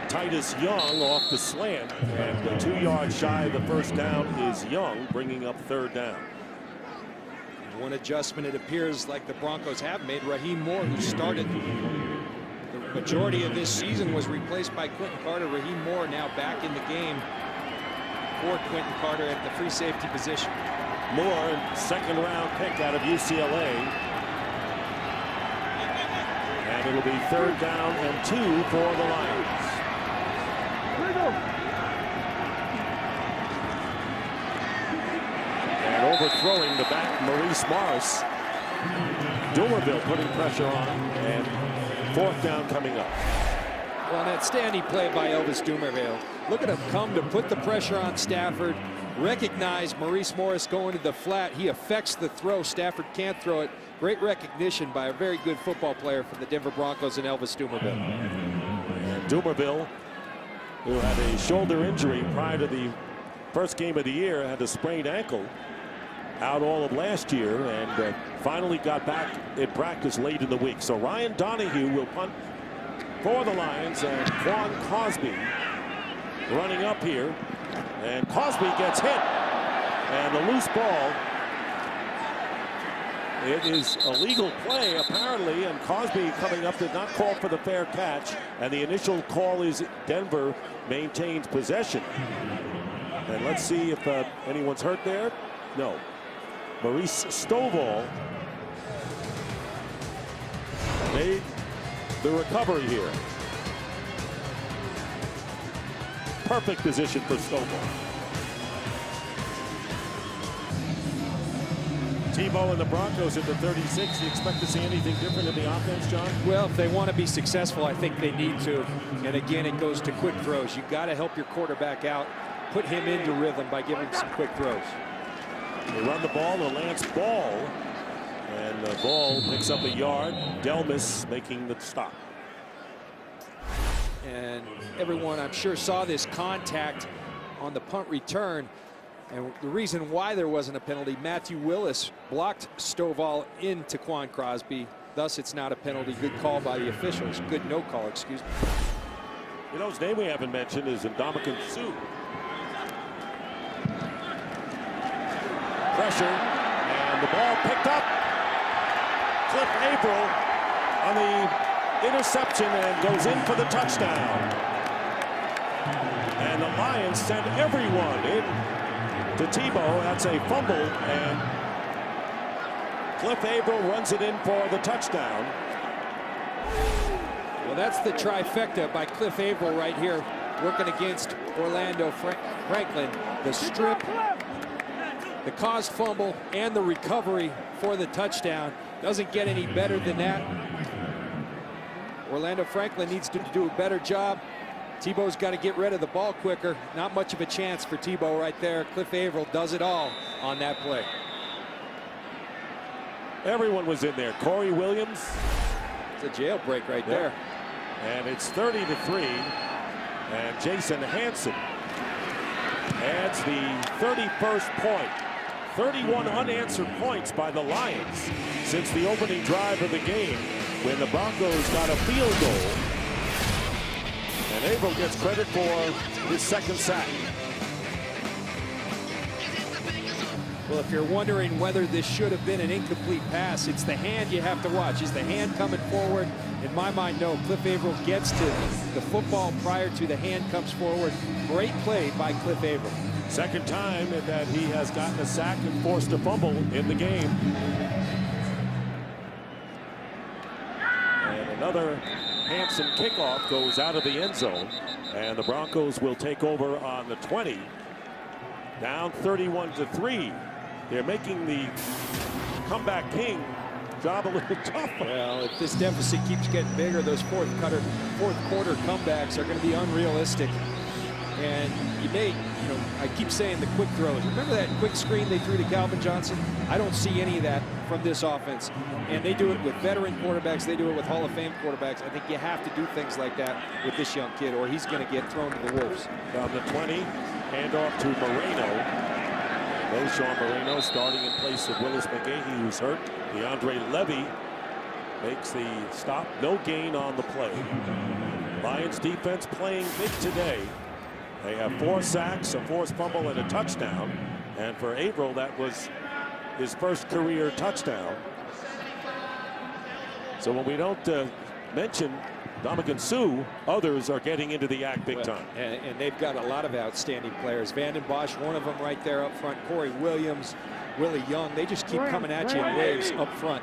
Titus Young off the slant, and 2 yards shy of the first down is Young, bringing up third down. One adjustment it appears like the Broncos have made. Raheem Moore, who started the majority of this season, was replaced by Quentin Carter. Raheem Moore now back in the game for Quentin Carter at the free safety position. Moore, second-round pick out of UCLA. And it'll be third down and 2 for the Lions. And overthrowing the back, Maurice Morris. Dumerville putting pressure on, and fourth down coming up. Well, that standing play by Elvis Dumerville. Look at him come to put the pressure on Stafford. Recognize Maurice Morris going to the flat. He affects the throw. Stafford can't throw it. Great recognition by a very good football player for the Denver Broncos and Elvis Dumerville. And Dumerville, who had a shoulder injury prior to the first game of the year, had a sprained ankle, out all of last year, and finally got back in practice late in the week. So Ryan Donahue will punt for the Lions, and Quan Cosby running up here, and Cosby gets hit, and the loose ball. It is a legal play, apparently, and Cosby coming up did not call for the fair catch, and the initial call is Denver maintains possession. And let's see if anyone's hurt there. No. Maurice Stovall made the recovery here. Perfect position for Stovall. Tebow and the Broncos at the 36. Do you expect to see anything different in the offense, John? Well, if they want to be successful, I think they need to. And again, it goes to quick throws. You've got to help your quarterback out, put him into rhythm by giving him some quick throws. They run the ball to Lance Ball, and the ball picks up a yard. Delmas making the stop. And everyone, I'm sure, saw this contact on the punt return. And the reason why there wasn't a penalty, Matthew Willis blocked Stovall into Quan Cosby. Thus, it's not a penalty. Good call by the officials. Good no call, excuse me. You know, his name we haven't mentioned is Ndamukong Suh. Pressure, and the ball picked up. Cliff April on the interception and goes in for the touchdown. And the Lions send everyone in to Tebow. That's a fumble, and Cliff April runs it in for the touchdown. Well, that's the trifecta by Cliff April right here, working against Orlando Franklin. The strip, the caused fumble, and the recovery for the touchdown. Doesn't get any better than that. Orlando Franklin needs to do a better job Tebow's got to get rid of the ball quicker. Not much of a chance for Tebow right there. Cliff Averill does it all on that play. Everyone was in there. Corey Williams. It's a jailbreak right there. And it's 30-3. And Jason Hansen adds the 31st point. 31 unanswered points by the Lions since the opening drive of the game when the Broncos got a field goal. And Averill gets credit for his second sack. Well, if you're wondering whether this should have been an incomplete pass, it's the hand you have to watch. Is the hand coming forward? In my mind, no. Cliff Averill gets to the football prior to the hand comes forward. Great play by Cliff Averill. Second time that he has gotten a sack and forced a fumble in the game. And another Hansen kickoff goes out of the end zone. And the Broncos will take over on the 20. Down 31-3. They're making the comeback king job a little tough. Well, if this deficit keeps getting bigger, those fourth quarter comebacks are going to be unrealistic. And you may, I keep saying the quick throws. Remember that quick screen they threw to Calvin Johnson? I don't see any of that from this offense. And they do it with veteran quarterbacks. They do it with Hall of Fame quarterbacks. I think you have to do things like that with this young kid, or he's going to get thrown to the wolves. Down the 20, handoff to Moreno. Sean Moreno starting in place of Willis McGahee, who's hurt. DeAndre Levy makes the stop. No gain on the play. Lions defense playing big today. They have 4 sacks, a forced fumble, and a touchdown. And for Averill, that was his first career touchdown. So when we don't mention Dominican Sue, others are getting into the act big time. And they've got a lot of outstanding players. Vanden Bosch, one of them right there up front. Corey Williams, Willie Young. They just keep coming at you in waves up front.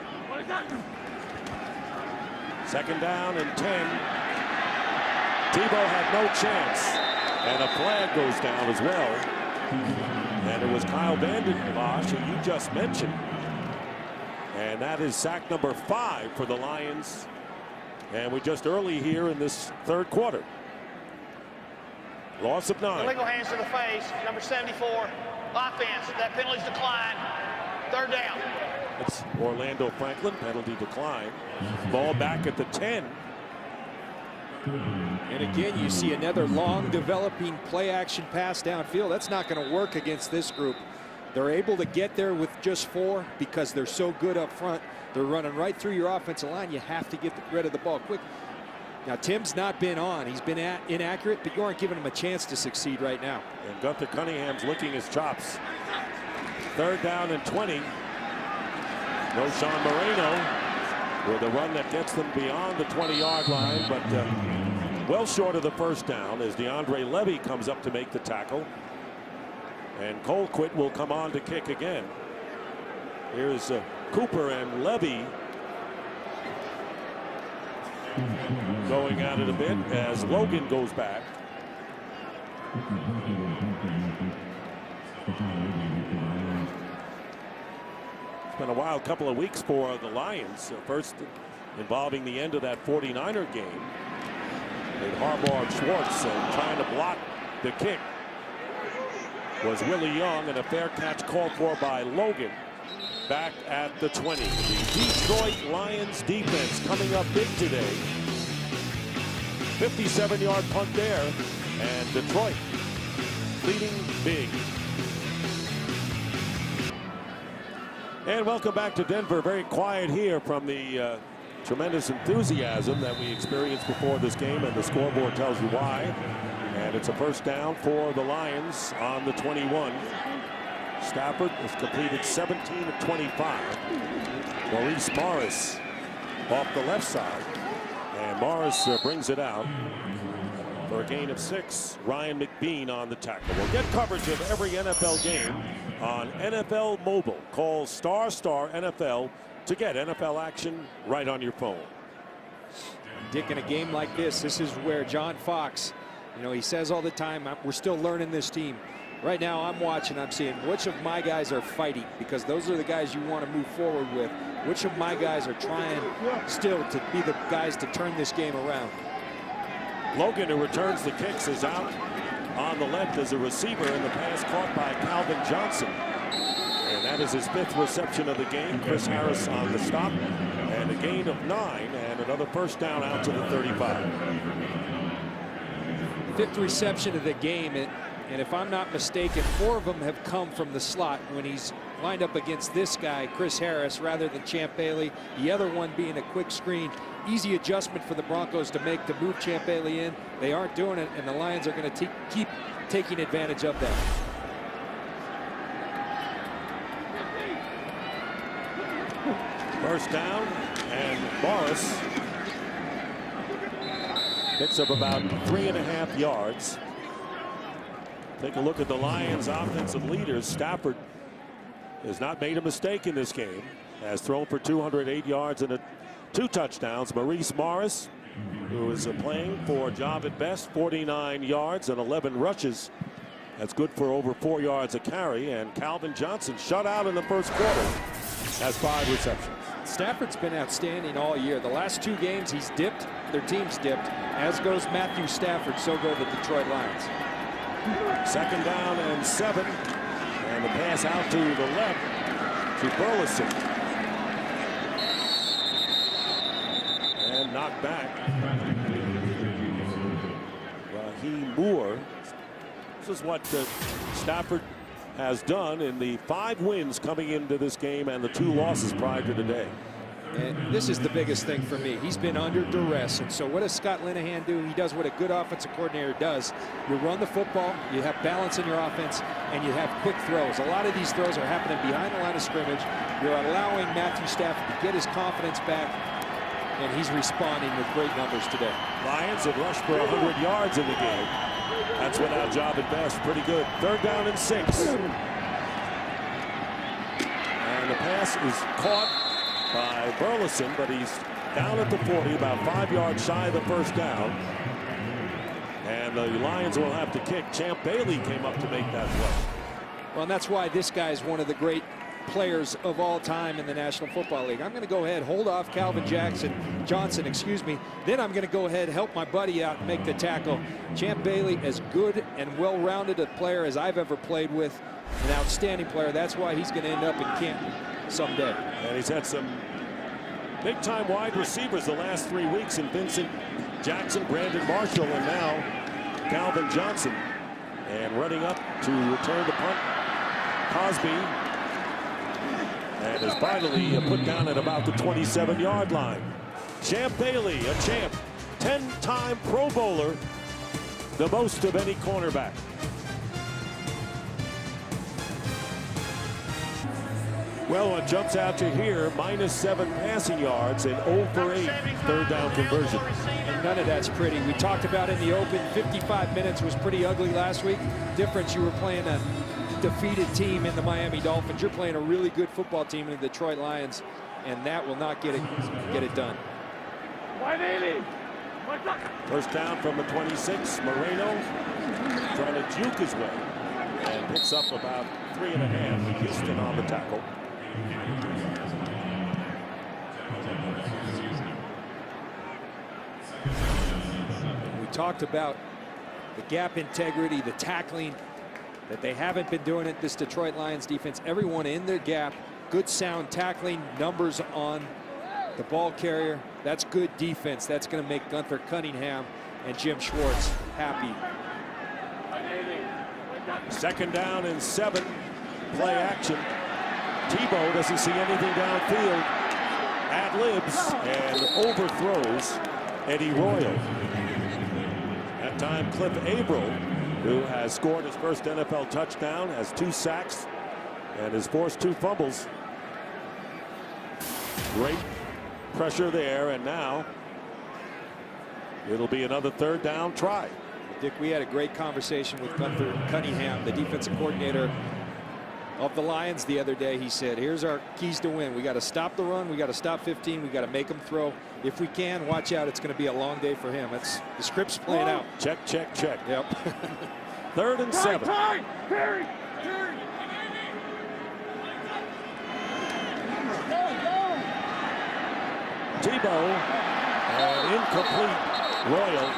Second down and 10. Tebow had no chance. And a flag goes down as well. And it was Kyle Vanden Bosch, who you just mentioned. And that is sack number 5 for the Lions. And we're just early here in this third quarter. Loss of 9. Illegal hands to the face, number 74. Offense, that penalty's declined. Third down. It's Orlando Franklin, penalty decline. Ball back at the 10. And again, you see another long developing play action pass downfield. That's not going to work against this group. They're able to get there with just 4 because they're so good up front. They're running right through your offensive line. You have to get rid of the ball quick. Now, Tim's not been on. He's been inaccurate, but you aren't giving him a chance to succeed right now. And Gunther Cunningham's licking his chops. Third down and 20. No Sean Moreno with a run that gets them beyond the 20-yard line, but well short of the first down as DeAndre Levy comes up to make the tackle. And Colquitt will come on to kick again. Here's Cooper and Levy going at it a bit as Logan goes back. It's been a wild couple of weeks for the Lions. First involving the end of that 49er game. With Harbaugh and Schwartz trying to block the kick was Willie Young, and a fair catch called for by Logan. Back at the 20. The Detroit Lions defense coming up big today. 57-yard punt there, and Detroit leading big. And welcome back to Denver. Very quiet here from the tremendous enthusiasm that we experienced before this game, and the scoreboard tells you why. And it's a first down for the Lions on the 21. Stafford has completed 17 of 25. Maurice Morris off the left side. And Morris brings it out for a gain of 6. Ryan McBean on the tackle. We'll get coverage of every NFL game on NFL Mobile. Call ** NFL to get NFL action right on your phone. Dick, in a game like this is where John Fox, he says all the time, we're still learning this team. Right now I'm watching, I'm seeing which of my guys are fighting, because those are the guys you want to move forward with. Which of my guys are trying still to be the guys to turn this game around. Logan, who returns the kicks, is out on the left as a receiver in the pass caught by Calvin Johnson. And that is his 5th reception of the game. Chris Harris on the stop. And a gain of 9 and another first down out to the 35. 5th reception of the game. And if I'm not mistaken, 4 of them have come from the slot when he's lined up against this guy, Chris Harris, rather than Champ Bailey. The other one being a quick screen. Easy adjustment for the Broncos to make to move Champ Bailey in. They aren't doing it, and the Lions are going to keep taking advantage of that. First down, and Morris picks up about 3.5 yards. Take a look at the Lions' offensive leaders. Stafford has not made a mistake in this game. Has thrown for 208 yards and 2 touchdowns. Maurice Morris, who is playing for a job at best, 49 yards and 11 rushes. That's good for over 4 yards a carry. And Calvin Johnson, shut out in the first quarter, has 5 receptions. Stafford's been outstanding all year. The last 2 games he's dipped, their team's dipped, as goes Matthew Stafford, so go the Detroit Lions. Second down and 7. And the pass out to the left to Burleson. And knocked back. Raheem Moore. This is what Stafford has done in the 5 wins coming into this game and the 2 losses prior to today. And this is the biggest thing for me. He's been under duress. And so what does Scott Linehan do? He does what a good offensive coordinator does. You run the football, you have balance in your offense, and you have quick throws. A lot of these throws are happening behind the line of scrimmage. You're allowing Matthew Stafford to get his confidence back, and he's responding with great numbers today. Lions have rushed for 100 yards in the game. That's without job at best. Pretty good. 3rd down and 6. And the pass is caught by Burleson, but he's down at the 40, about 5 yards shy of the first down. And the Lions will have to kick. Champ Bailey came up to make that play. Well, and that's why this guy is one of the great players of all time in the National Football League. I'm going to go ahead, hold off Calvin Johnson, excuse me. Then I'm going to go ahead, help my buddy out and make the tackle. Champ Bailey, as good and well-rounded a player as I've ever played with, an outstanding player. That's why he's going to end up in Canton someday. And he's had some big-time wide receivers the last 3 weeks in Vincent Jackson, Brandon Marshall, and now Calvin Johnson. And running up to return the punt, Cosby. And is finally put down at about the 27-yard line. Champ Bailey, a champ, 10-time Pro Bowler, the most of any cornerback. Well, what jumps out to here, -7 passing yards and 0 for 8 3rd down conversion. And none of that's pretty. We talked about in the open, 55 minutes was pretty ugly last week. Difference, you were playing a defeated team in the Miami Dolphins. You're playing a really good football team in the Detroit Lions, and that will not get it done. First down from the 26. Moreno trying to juke his way and picks up about 3.5. Houston on the tackle. We talked about the gap integrity, the tackling, that they haven't been doing it, this Detroit Lions defense. Everyone in their gap, good sound tackling, numbers on the ball carrier. That's good defense. That's going to make Gunther Cunningham and Jim Schwartz happy. Second down and 7. Play action. Tebow doesn't see anything downfield. Ad-libs and overthrows Eddie Royal. That time, Cliff Averill, who has scored his first NFL touchdown, has 2 sacks, and has forced 2 fumbles. Great pressure there, and now it'll be another 3rd down try. Dick, we had a great conversation with Gunther Cunningham, the defensive coordinator of the Lions, the other day. He said, here's our keys to win. We got to stop the run. We got to stop 15. We got to make them throw. If we can, watch out. It's going to be a long day for him. It's the script's playing out. Check, check, check. Yep. 3rd and 7. Tebow, incomplete. Royal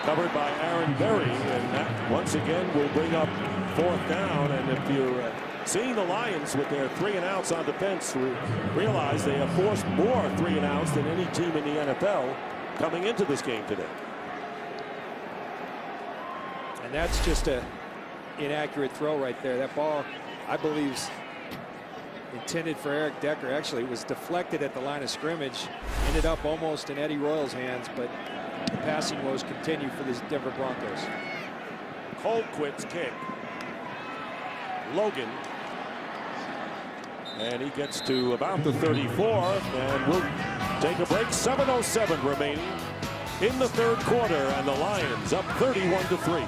covered by Aaron Berry, and that once again will bring up 4th down. And if you're seeing the Lions with their 3-and-outs on defense, realize they have forced more 3-and-outs than any team in the NFL coming into this game today. And that's just a inaccurate throw right there. That ball, I believe, is intended for Eric Decker. Actually, it was deflected at the line of scrimmage, ended up almost in Eddie Royal's hands, but the passing woes continue for the Denver Broncos. Colquitt's kick. Logan. And he gets to about the 34, and we'll take a break. 7:07 remaining in the 3rd quarter, and the Lions up 31-3.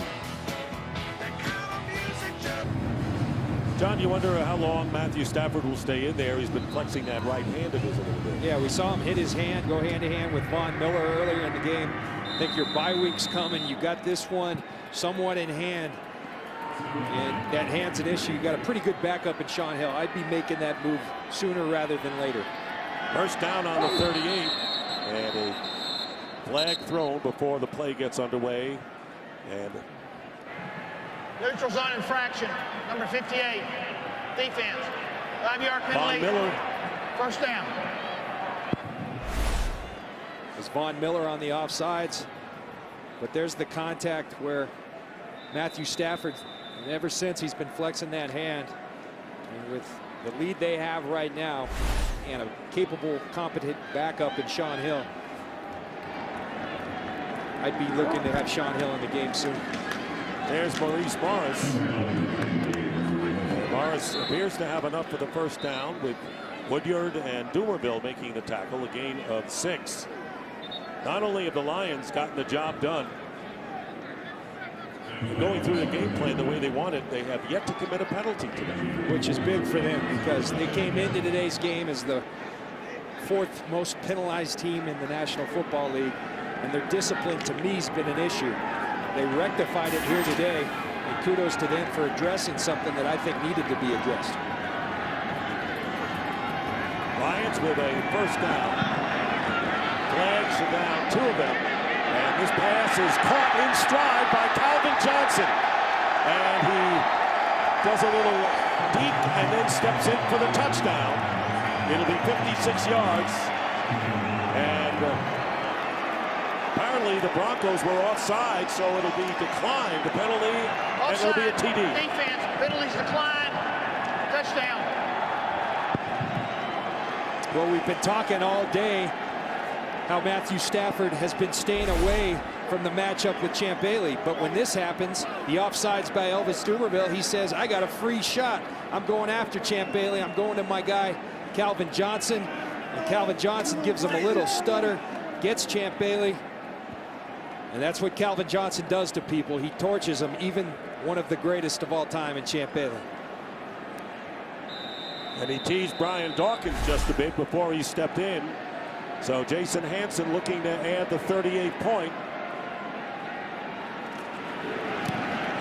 John, you wonder how long Matthew Stafford will stay in there. He's been flexing that right hand of his a little bit. Yeah, we saw him hit his hand, go hand-to-hand with Von Miller earlier in the game. I think your bye week's coming. You got this one somewhat in hand. And that hand's an issue. You got a pretty good backup in Sean Hill. I'd be making that move sooner rather than later. First down on the 38. And a flag thrown before the play gets underway. And Neutral zone infraction, number 58. Defense. 5-yard penalty. Von Miller. First down. It's Von Miller on the offsides. But there's the contact where Matthew Stafford, and ever since he's been flexing that hand. And with the lead they have right now and a capable, competent backup in Sean Hill, I'd be looking to have Sean Hill in the game soon. There's Maurice Morris. Morris appears to have enough for the first down, with Woodyard and Dumerville making the tackle, a gain of 6. Not only have the Lions gotten the job done, going through the game plan the way they want it, they have yet to commit a penalty today. Which is big for them, because they came into today's game as the 4th most penalized team in the National Football League, and their discipline to me has been an issue. They rectified it here today, and kudos to them for addressing something that I think needed to be addressed. Lions with a first down. Flags are down, 2 of them. And this pass is caught in stride by Calvin Johnson. And he does a little deep and then steps in for the touchdown. It'll be 56 yards. And apparently the Broncos were offside, so it'll be declined, the penalty, and it'll be a TD. Defense, penalties declined. Touchdown. Well, we've been talking all day how Matthew Stafford has been staying away from the matchup with Champ Bailey. But when this happens, the offsides by Elvis Dumerville, he says, I got a free shot. I'm going after Champ Bailey. I'm going to my guy, Calvin Johnson. And Calvin Johnson gives him a little stutter, gets Champ Bailey. And that's what Calvin Johnson does to people. He torches them, even one of the greatest of all time in Champ Bailey. And he teased Brian Dawkins just a bit before he stepped in. So Jason Hanson looking to add the 38 point.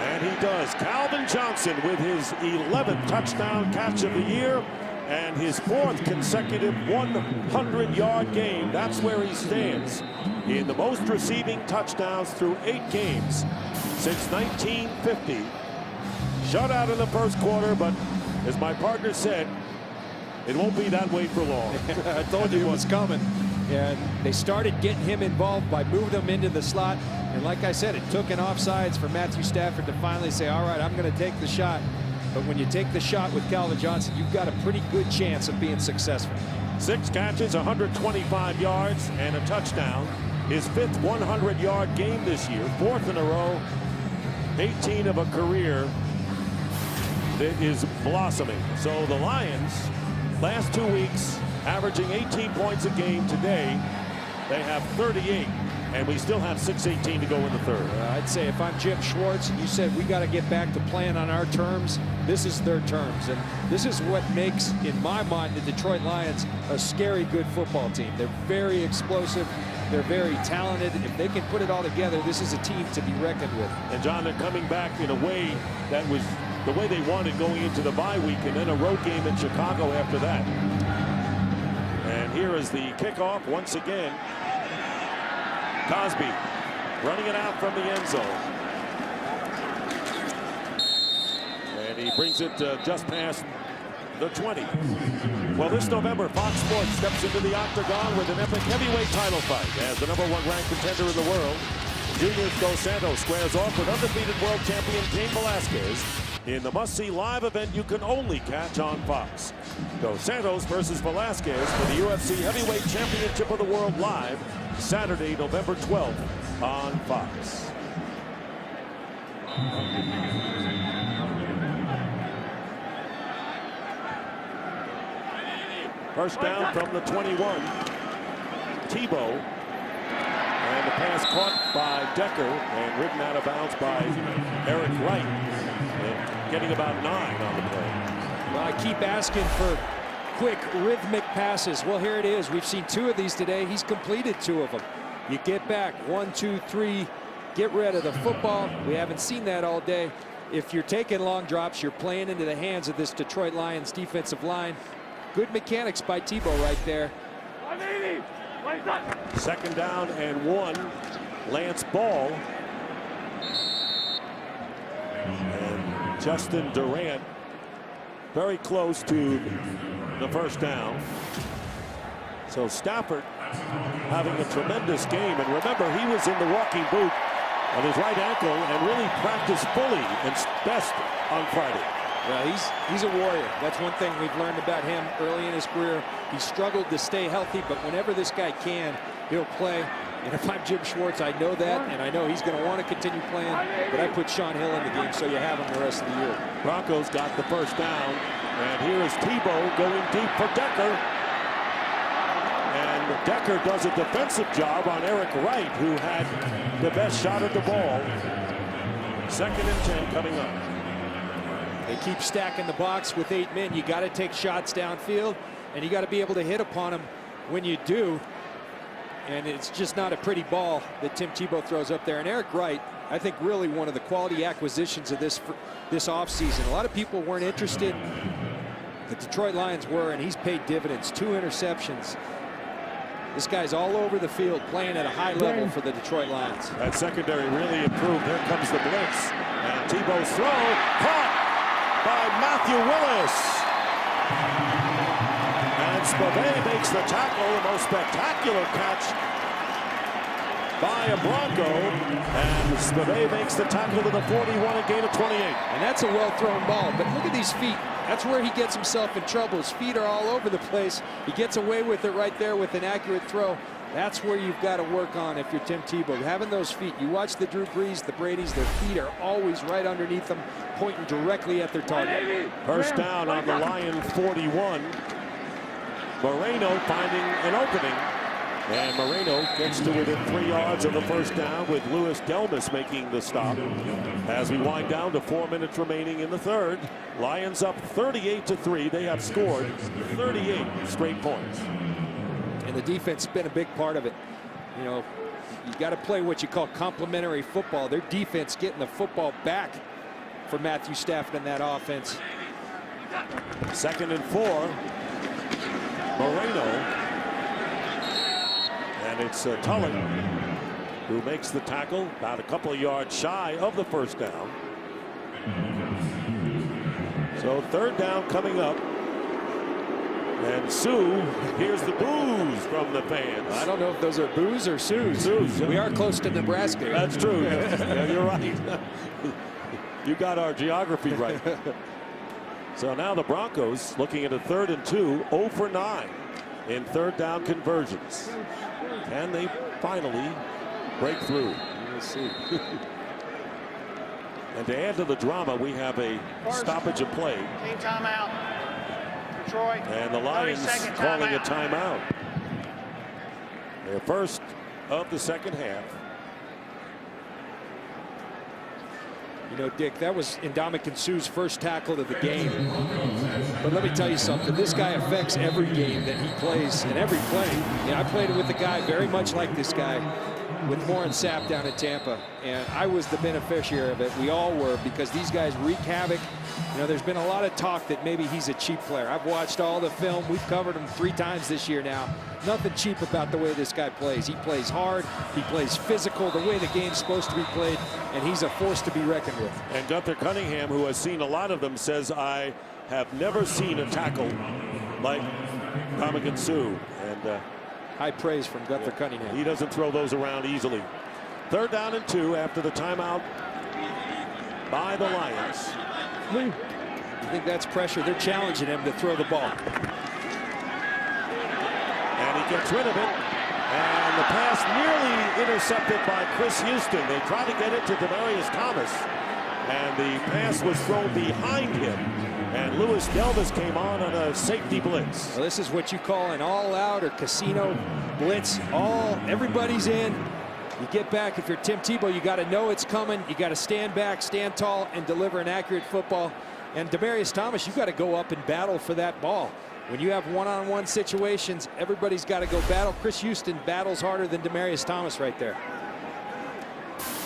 And he does. Calvin Johnson with his 11th touchdown catch of the year and his 4th consecutive 100-yard game. That's where he stands in the most receiving touchdowns through 8 games since 1950. Shutout in the first quarter, but as my partner said, it won't be that way for long. I told you it was coming. And they started getting him involved by moving him into the slot. And like I said, it took an offsides for Matthew Stafford to finally say, all right, I'm going to take the shot. But when you take the shot with Calvin Johnson, you've got a pretty good chance of being successful. 6 catches, 125 yards, and a touchdown. His 5th 100-yard game this year, 4th in a row, 18 of a career that is blossoming. So the Lions, last 2 weeks, averaging 18 points a game. Today, they have 38, and we still have 6:18 to go in the 3rd. I'd say if I'm Jim Schwartz and you said we got to get back to playing on our terms, this is their terms. And this is what makes, in my mind, the Detroit Lions a scary good football team. They're very explosive. They're very talented. If they can put it all together, this is a team to be reckoned with. And John, they're coming back in a way that was the way they wanted going into the bye week, and then a road game in Chicago after that. And here is the kickoff once again. Cosby running it out from the end zone. And he brings it just past the 20. Well, this November, Fox Sports steps into the octagon with an epic heavyweight title fight as the #1 ranked contender in the world. Junior Dos Santos squares off with undefeated world champion Cain Velasquez in the must-see live event you can only catch on Fox. Dos Santos versus Velasquez for the UFC Heavyweight Championship of the World live Saturday, November 12th on Fox. First down from the 21. Tebow. And the pass caught by Decker and ridden out of bounds by Eric Wright. And getting about 9 on the play. Well, I keep asking for quick rhythmic passes. Well, here it is. We've seen 2 of these today. He's completed 2 of them. You get back 1, 2, 3, get rid of the football. We haven't seen that all day. If you're taking long drops, you're playing into the hands of this Detroit Lions defensive line. Good mechanics by Tebow right there. Second down and 1. Lance Ball. And Justin Durant very close to the first down. So Stafford having a tremendous game. And remember, he was in the walking boot on his right ankle and really practiced fully and best on Friday. Well, he's a warrior. That's one thing we've learned about him early in his career. He struggled to stay healthy, but whenever this guy can, he'll play. And if I'm Jim Schwartz, I know that, and I know he's going to want to continue playing. But I put Sean Hill in the game so you have him the rest of the year. Broncos got the first down, and here is Tebow going deep for Decker. And Decker does a defensive job on Eric Wright, who had the best shot at the ball. 2nd and 10 coming up. They keep stacking the box with 8 men. You got to take shots downfield, and you got to be able to hit upon them when you do. And it's just not a pretty ball that Tim Tebow throws up there. And Eric Wright, I think, really one of the quality acquisitions of this offseason. A lot of people weren't interested. The Detroit Lions were, and he's paid dividends. 2 interceptions. This guy's all over the field playing at a high level for the Detroit Lions. That secondary really improved. Here comes the blitz. And Tebow's throw caught by Matthew Willis. And Spivey makes the tackle, the most spectacular catch by a Bronco. And Spivey makes the tackle to the 41, a gain of 28. And that's a well-thrown ball. But look at these feet. That's where he gets himself in trouble. His feet are all over the place. He gets away with it right there with an accurate throw. That's where you've got to work on if you're Tim Tebow. Having those feet. You watch the Drew Brees, the Bradys, their feet are always right underneath them, pointing directly at their target. First down on the Lion 41. Moreno finding an opening. And Moreno gets to within 3 yards of the first down with Louis Delmas making the stop. As we wind down to 4 minutes remaining in the third. Lions up 38-3. They have scored 38 straight points. And the defense has been a big part of it. You know, you got to play what you call complementary football. Their defense getting the football back for Matthew Stafford in that offense. 2nd and 4. Moreno. And it's Tullen who makes the tackle about a couple of yards shy of the first down. So 3rd down coming up. And Sue, here's the boos from the fans. I don't know if those are boos or Sues. We are close to Nebraska. That's true. Yeah, you're right. You got our geography right. So now the Broncos looking at a 3rd and 2, 0 for 9 in 3rd down conversions. Can they finally break through? We'll see. And to add to the drama, we have a stoppage of play. Team timeout. Detroit. And the Lions calling a timeout. Their first of the second half. You know, Dick, that was Ndamukong Suh's first tackle of the game. But let me tell you something. This guy affects every game that he plays and every play. Yeah, I played with a guy very much like this guy. with Warren Sapp down in Tampa, and I was the beneficiary of it. We all were, because these guys wreak havoc. You know, there's been a lot of talk that maybe he's a cheap player. I've watched all the film. We've covered him 3 times this year now. Nothing cheap about the way this guy plays. He plays hard. He plays physical, the way the game's supposed to be played, and he's a force to be reckoned with. And Gunther Cunningham, who has seen a lot of them, says, I have never seen a tackle like Ndamukong Suh. And high praise from Gunther Cunningham. He doesn't throw those around easily. 3rd down and 2 after the timeout by the Lions. You think that's pressure? They're challenging him to throw the ball. And he gets rid of it. And the pass nearly intercepted by Chris Houston. They try to get it to Demaryius Thomas. And the pass was thrown behind him. And Louis Delvis came on a safety blitz. Well, this is what you call an all-out or casino blitz. Everybody's in. You get back. If you're Tim Tebow, you got to know it's coming. You got to stand back, stand tall, and deliver an accurate football. And Demaryius Thomas, you got to go up and battle for that ball. When you have one-on-one situations, everybody's got to go battle. Chris Houston battles harder than Demaryius Thomas right there.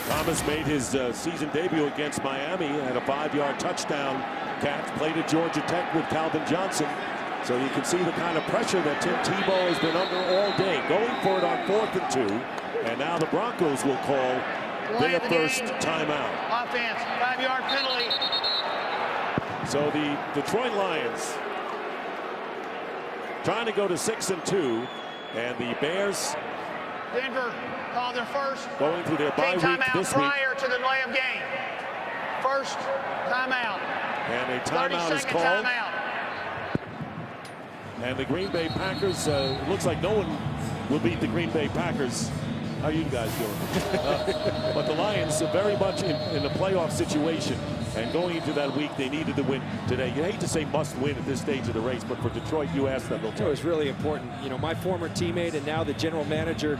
Thomas made his season debut against Miami, had a 5-yard touchdown catch, played at Georgia Tech with Calvin Johnson. So you can see the kind of pressure that Tim Tebow has been under all day, going for it on 4th and 2. And now the Broncos will call their first timeout. Offense, 5-yard penalty. So the Detroit Lions trying to go to 6 and 2, and the Bears Denver called their first going through their bye week timeout this week. prior to the delay of game. First timeout. And a timeout is 30-second called. timeout. And the Green Bay Packers, it looks like no one will beat the Green Bay Packers. How are you guys doing? But the Lions are very much in a playoff situation. And going into that week, they needed to win today. You hate to say must win at this stage of the race, but for Detroit, you asked them. It was really important. You know, my former teammate and now the general manager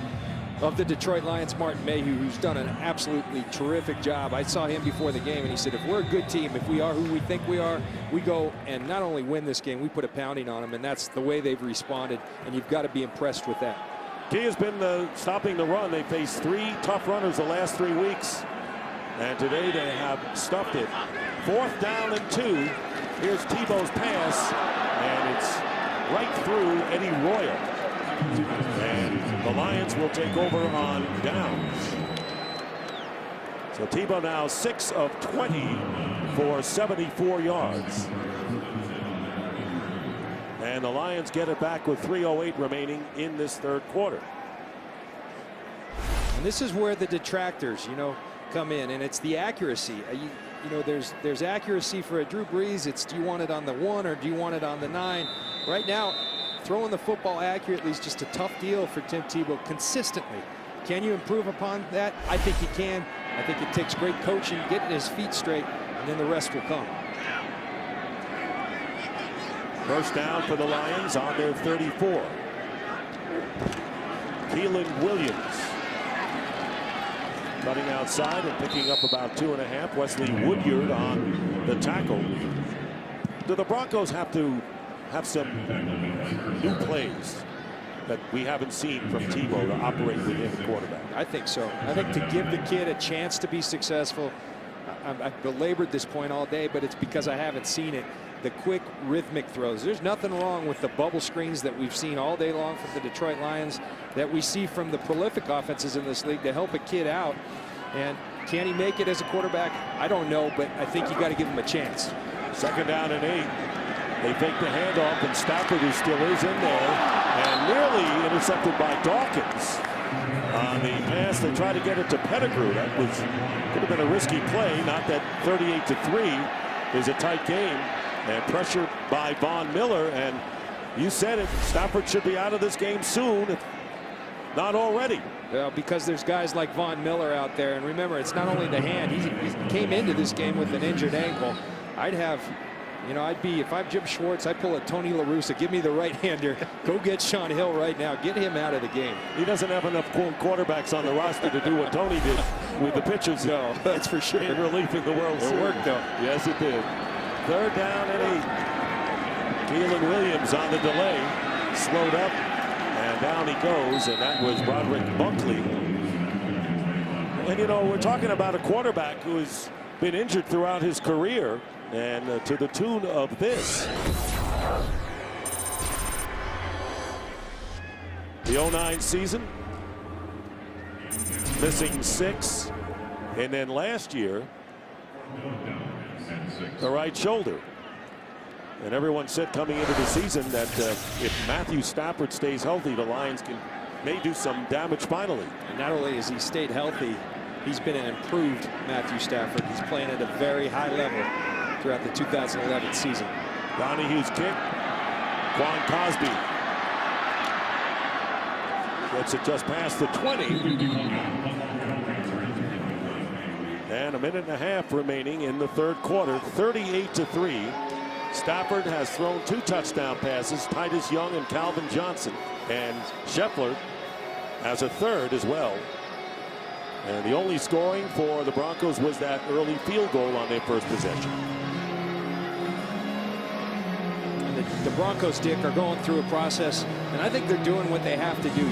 of the Detroit Lions, Martin Mayhew, who's done an absolutely terrific job. I saw him before the game, and he said, if we're a good team, if we are who we think we are, we go and not only win this game, we put a pounding on them, and that's the way they've responded, and you've got to be impressed with that. Key has been stopping the run. They faced 3 tough runners the last 3 weeks. And today they have stuffed it. 4th down and 2. Here's Tebow's pass, and it's right through Eddie Royal. And the Lions will take over on downs. So Tebow now 6 of 20 for 74 yards. And the Lions get it back with 3:08 remaining in this 3rd quarter. And this is where the detractors, you know, come in, and it's the accuracy. You know, there's accuracy for a Drew Brees. It's, do you want it on the 1 or do you want it on the 9? Right now, throwing the football accurately is just a tough deal for Tim Tebow consistently. Can you improve upon that? I think he can. I think it takes great coaching, getting his feet straight, and then the rest will come. First down for the Lions on their 34. Keelan Williams running outside and picking up about 2.5. Wesley Woodyard on the tackle. Do the Broncos have to have some new plays that we haven't seen from Tebow to operate within the quarterback? I think so. I think to give the kid a chance to be successful, I've belabored this point all day, but it's because I haven't seen it. The quick rhythmic throws. There's nothing wrong with the bubble screens that we've seen all day long from the Detroit Lions, that we see from the prolific offenses in this league to help a kid out. And can he make it as a quarterback? I don't know, but I think you got to give him a chance. 2nd down and 8. They fake the handoff, and Stafford, who still is in there, and nearly intercepted by Dawkins on the pass. They tried to get it to Pettigrew. That could have been a risky play. Not that 38-3 is a tight game. And pressured by Von Miller, and you said it, Stafford should be out of this game soon, if not already. Well, because there's guys like Von Miller out there, and remember, it's not only the hand. He came into this game with an injured ankle. I'd have, you know, if I'm Jim Schwartz, I'd pull a Tony La Russa. Give me the right-hander. Go get Sean Hill right now. Get him out of the game. He doesn't have enough quarterbacks on the roster to do what Tony did with the pitchers. No, that's for sure. In relief in the World Series. It worked, though. Yes, it did. 3rd down and 8. Keelan Williams on the delay, slowed up, and down he goes, and that was Broderick Bunkley. And, you know, we're talking about a quarterback who has been injured throughout his career, and to the tune of this. The 09 season, missing 6, and then last year, the right shoulder. And everyone said coming into the season that if Matthew Stafford stays healthy, the Lions may do some damage finally. And not only has he stayed healthy, he's been an improved Matthew Stafford. He's playing at a very high level throughout the 2011 season. Donahue's kick. Quan Cosby gets it just past the 20. And a minute and a half remaining in the third quarter. 38-3. Stafford has thrown 2 touchdown passes. Titus Young and Calvin Johnson. And Scheffler has a third as well. And the only scoring for the Broncos was that early field goal on their first possession. The Broncos, Dick, are going through a process, and I think they're doing what they have to do.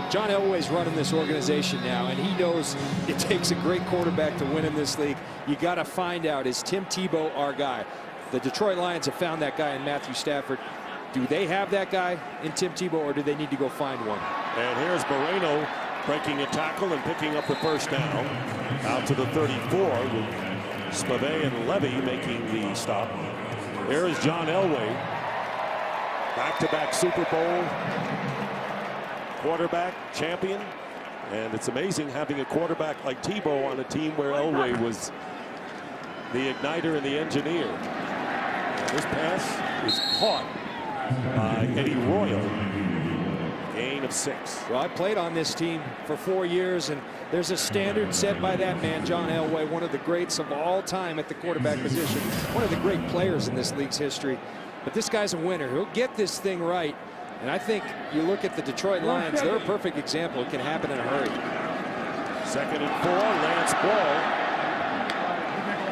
John Elway's running this organization now, and he knows it takes a great quarterback to win in this league. You got to find out, is Tim Tebow our guy? The Detroit Lions have found that guy in Matthew Stafford. Do they have that guy in Tim Tebow, or do they need to go find one? And here's Moreno breaking a tackle and picking up the first down. Out to the 34 with Spivey and Levy making the stop. Here is John Elway. Back-to-back Super Bowl quarterback champion. And it's amazing having a quarterback like Tebow on a team where Elway was the igniter and the engineer. And this pass is caught by Eddie Royal. Gain of 6. Well, I played on this team for 4 years, and there's a standard set by that man, John Elway, one of the greats of all time at the quarterback position, one of the great players in this league's history. But this guy's a winner. He'll get this thing right. And I think you look at the Detroit Lions, they're a perfect example. It can happen in a hurry. 2nd and 4, Lance Ball.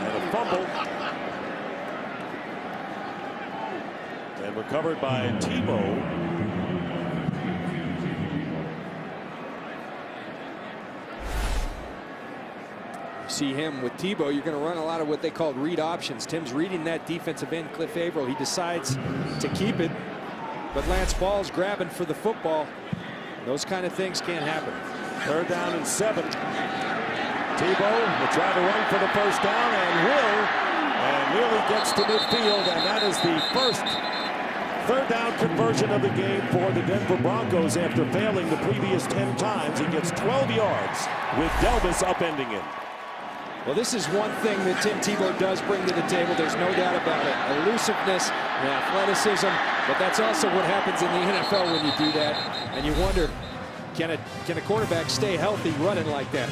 And a fumble. And recovered by Tebow. See him with Tebow, you're going to run a lot of what they call read options. Tim's reading that defensive end, Cliff Averill. He decides to keep it, but Lance Ball's grabbing for the football. Those kind of things can't happen. 3rd down and 7. Tebow will try to run for the first down and nearly gets to midfield, and that is the first 3rd down conversion of the game for the Denver Broncos after failing the previous 10 times. He gets 12 yards with Delvis upending him. Well, this is one thing that Tim Tebow does bring to the table. There's no doubt about it. Elusiveness and athleticism, but that's also what happens in the NFL when you do that. And you wonder, can a quarterback stay healthy running like that?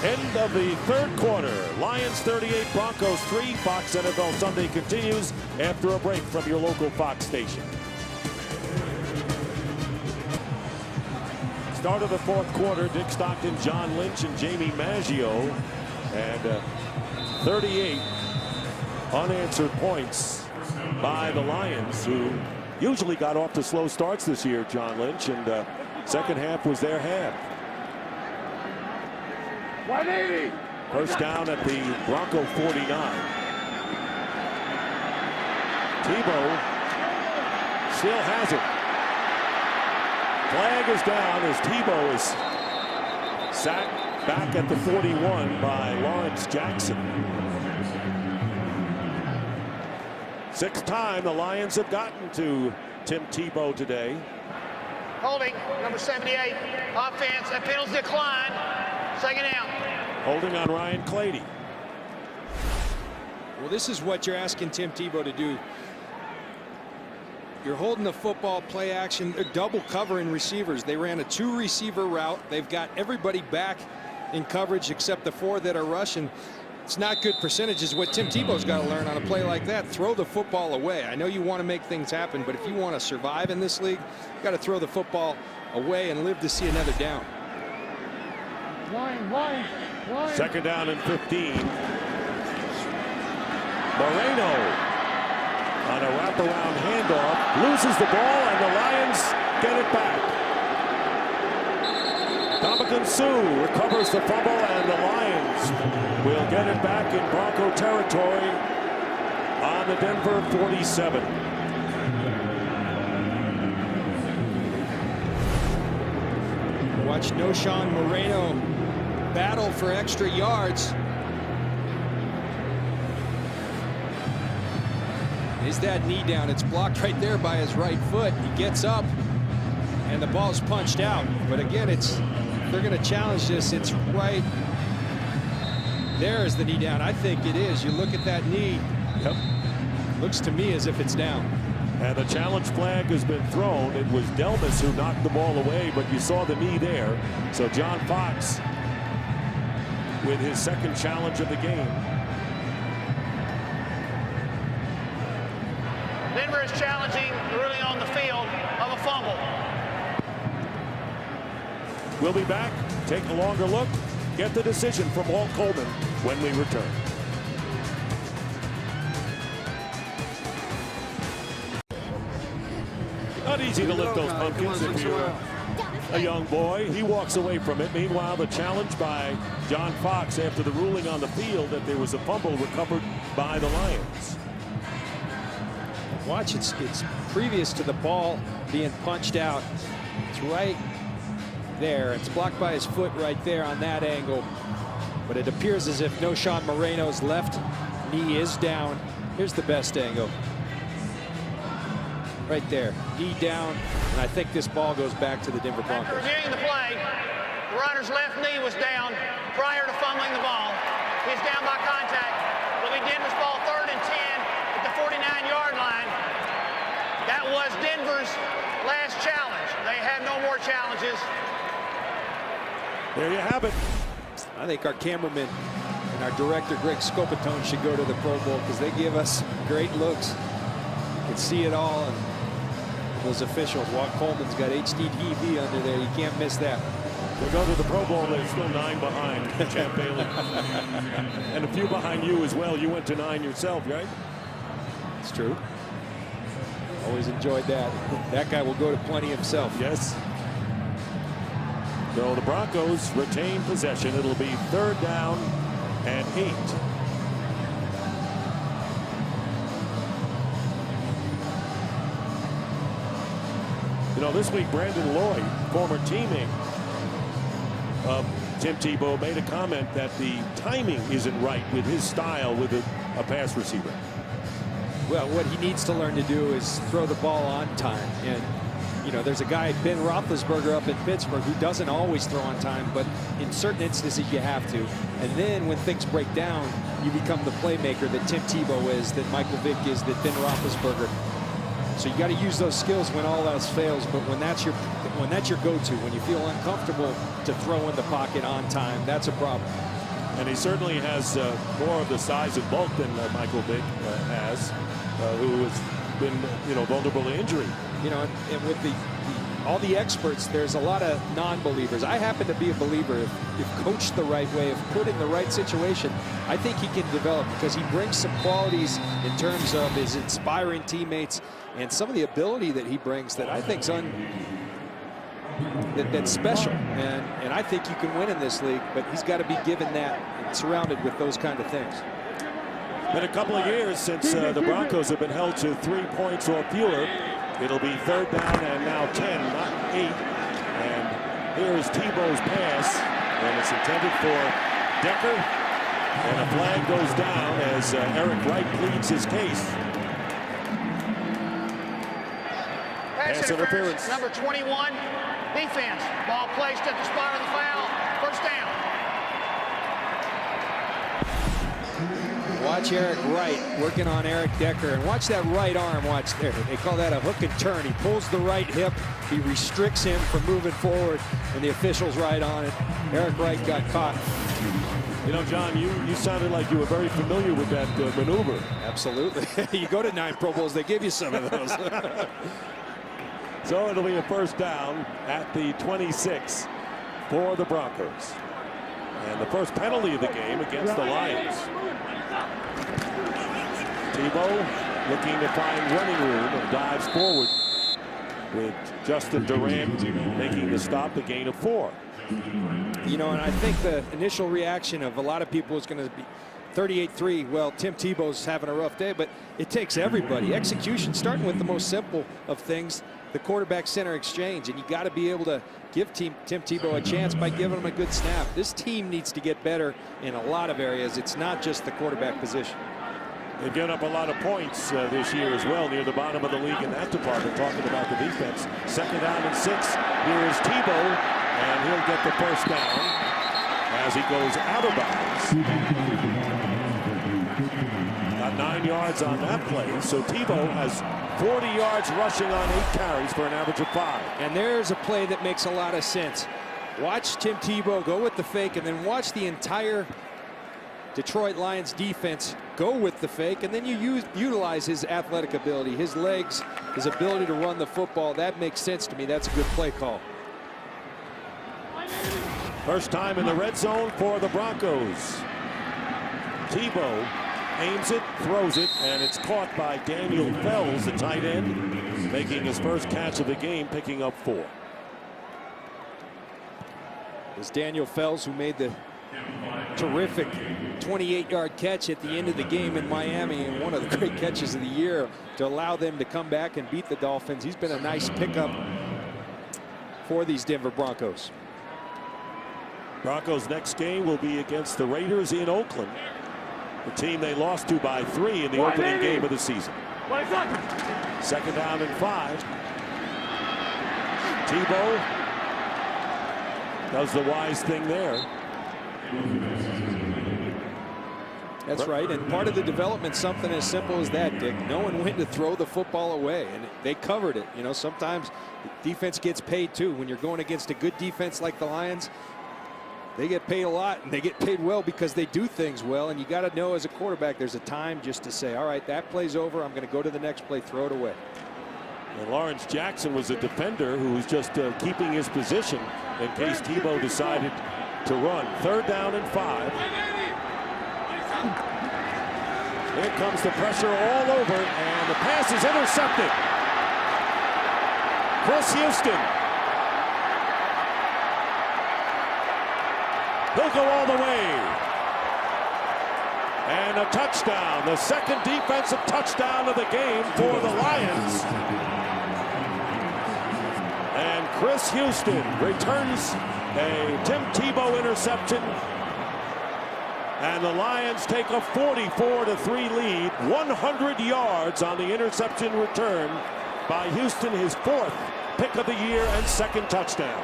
End of the third quarter. Lions 38, Broncos 3. Fox NFL Sunday continues after a break from your local Fox station. Start of the fourth quarter, Dick Stockton, John Lynch, and Jamie Maggio. And 38 unanswered points by the Lions, who usually got off to slow starts this year, John Lynch, and second half was their half. 180. First down at the Bronco 49. Tebow still has it. Flag is down as Tebow is sacked back at the 41 by Lawrence Jackson. 6th time the Lions have gotten to Tim Tebow today. Holding, number 78, offense, that penalty decline, 2nd down. Holding on Ryan Clady. Well, this is what you're asking Tim Tebow to do. You're holding the football, play action. They're double covering receivers. They ran a 2-receiver route. They've got everybody back in coverage except the 4 that are rushing. It's not good percentages. What Tim Tebow's got to learn on a play like that, throw the football away. I know you want to make things happen, but if you want to survive in this league, you got to throw the football away and live to see another down. Line. 2nd down and 15. Moreno on a wraparound handoff, loses the ball, and the Lions get it back. Dominican Sue recovers the fumble, and the Lions will get it back in Bronco territory on the Denver 47. Watch Noshawn Moreno battle for extra yards. Is that knee down? It's blocked right there by his right foot. He gets up, and the ball's punched out. But again, they're going to challenge this. It's right there is the knee down. I think it is. You look at that knee. Yep. Looks to me as if it's down. And the challenge flag has been thrown. It was Delmas who knocked the ball away, but you saw the knee there. So John Fox with his second challenge of the game. Denver is challenging the ruling on the field of a fumble. We'll be back, take a longer look, get the decision from Walt Coleman when we return. Not easy to lift those pumpkins if you're a young boy. He walks away from it. Meanwhile, the challenge by John Fox after the ruling on the field that there was a fumble recovered by the Lions. Watch, it's previous to the ball being punched out. It's right there. It's blocked by his foot right there on that angle. But it appears as if Noshawn Moreno's left knee is down. Here's the best angle. Right there, knee down, and I think this ball goes back to the Denver Broncos. After reviewing the play, the runner's left knee was down prior to fumbling the ball. He's down by contact. It'll be Denver's ball 3rd and 10 at the 49-yard line. That was Denver's last challenge. They have no more challenges. There you have it. I think our cameraman and our director, Greg Scopatone, should go to the Pro Bowl because they give us great looks. You can see it all. And those officials, Walt Coleman's got HD TV under there. You can't miss that. We'll go to the Pro Bowl. There's still 9 behind Champ Bailey. And a few behind you as well. You went to 9 yourself, right? It's true. Always enjoyed that. That guy will go to plenty himself. Yes. So the Broncos retain possession. It'll be 3rd down and 8. You know, this week, Brandon Lloyd, former teammate of Tim Tebow, made a comment that the timing isn't right with his style with a pass receiver. Well, what he needs to learn to do is throw the ball on time. And, you know, there's a guy, Ben Roethlisberger, up in Pittsburgh, who doesn't always throw on time, but in certain instances you have to. And then when things break down, you become the playmaker that Tim Tebow is, that Michael Vick is, that Ben Roethlisberger. So you got to use those skills when all else fails. But when that's your go-to, when you feel uncomfortable to throw in the pocket on time, that's a problem. And he certainly has more of the size and bulk than Michael Vick has, who has been, you know, vulnerable to injury. You know, and with all the experts, there's a lot of non-believers. I happen to be a believer. If coached the right way, if put in the right situation, I think he can develop because he brings some qualities in terms of his inspiring teammates and some of the ability that he brings that I think's that's special. And I think you can win in this league, but he's got to be given that and surrounded with those kind of things. Been a couple of years since the Broncos have been held to 3 points or fewer. It'll be 3rd down and now 10, not 8. And here is Tebow's pass, and it's intended for Decker. And a flag goes down as Eric Wright pleads his case. Pass interference. Number 21, defense. Ball placed at the spot of the foul. 1st down. Watch Eric Wright working on Eric Decker, and watch that right arm. Watch there. They call that a hook and turn. He pulls the right hip. He restricts him from moving forward, and the official's right on it. Eric Wright got caught. You know, John, you sounded like you were very familiar with that maneuver. Absolutely. You go to 9 Pro Bowls, they give you some of those. So it'll be a 1st down at the 26 for the Broncos. And the first penalty of the game against the Lions. Tebow looking to find running room and dives forward with Justin Durant making the stop, the gain of 4. You know, and I think the initial reaction of a lot of people is going to be 38-3. Well, Tim Tebow's having a rough day, but it takes everybody. Execution, starting with the most simple of things, the quarterback center exchange, and you got to be able to give Tim Tebow a chance by giving him a good snap. This team needs to get better in a lot of areas. It's not just the quarterback position. They've given up a lot of points this year as well, near the bottom of the league in that department. Talking about the defense. 2nd down and 6. Here is Tebow, and he'll get the first down as he goes out of bounds. Got 9 yards on that play, so Tebow has 40 yards rushing on 8 carries for an average of 5. And there's a play that makes a lot of sense. Watch Tim Tebow go with the fake, and then watch the entire Detroit Lions defense go with the fake, and then you utilize his athletic ability, his legs, his ability to run the football. That makes sense to me. That's a good play call. First time in the red zone for the Broncos. Tebow aims it, throws it, and it's caught by Daniel Fells, the tight end, making his first catch of the game, picking up 4. It was Daniel Fells who made the terrific 28-yard catch at the end of the game in Miami, and one of the great catches of the year to allow them to come back and beat the Dolphins. He's been a nice pickup for these Denver Broncos. Broncos' next game will be against the Raiders in Oakland, the team they lost to by 3 in the opening game of the season. 2nd down and 5. Tebow does the wise thing there. That's right, and part of the development, something as simple as that, Dick, knowing when to throw the football away, and they covered it. You know, sometimes defense gets paid too. When you're going against a good defense like the Lions, they get paid a lot, and they get paid well because they do things well, and you got to know as a quarterback there's a time just to say, all right, that play's over, I'm going to go to the next play, throw it away. And Lawrence Jackson was a defender who was just keeping his position in case Tebow decided to run. 3rd down and 5. Here comes the pressure all over, and the pass is intercepted. Chris Houston. He'll go all the way. And a touchdown, the 2nd defensive touchdown of the game for the Lions. And Chris Houston returns a Tim Tebow interception. And the Lions take a 44-3 lead, 100 yards on the interception return by Houston, his 4th pick of the year and 2nd touchdown.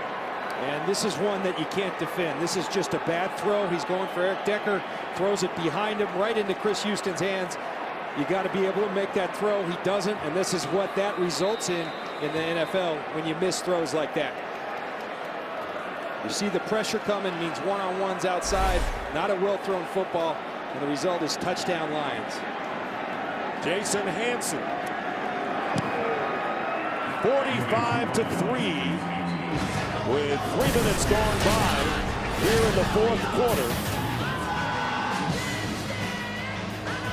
And this is one that you can't defend. This is just a bad throw. He's going for Eric Decker, throws it behind him right into Chris Houston's hands. You got to be able to make that throw. He doesn't, and this is what that results in the NFL when you miss throws like that. You see the pressure coming, means one-on-ones outside, not a well-thrown football, and the result is touchdown Lions. Jason Hanson, 45-3, with 3 minutes gone by here in the 4th quarter.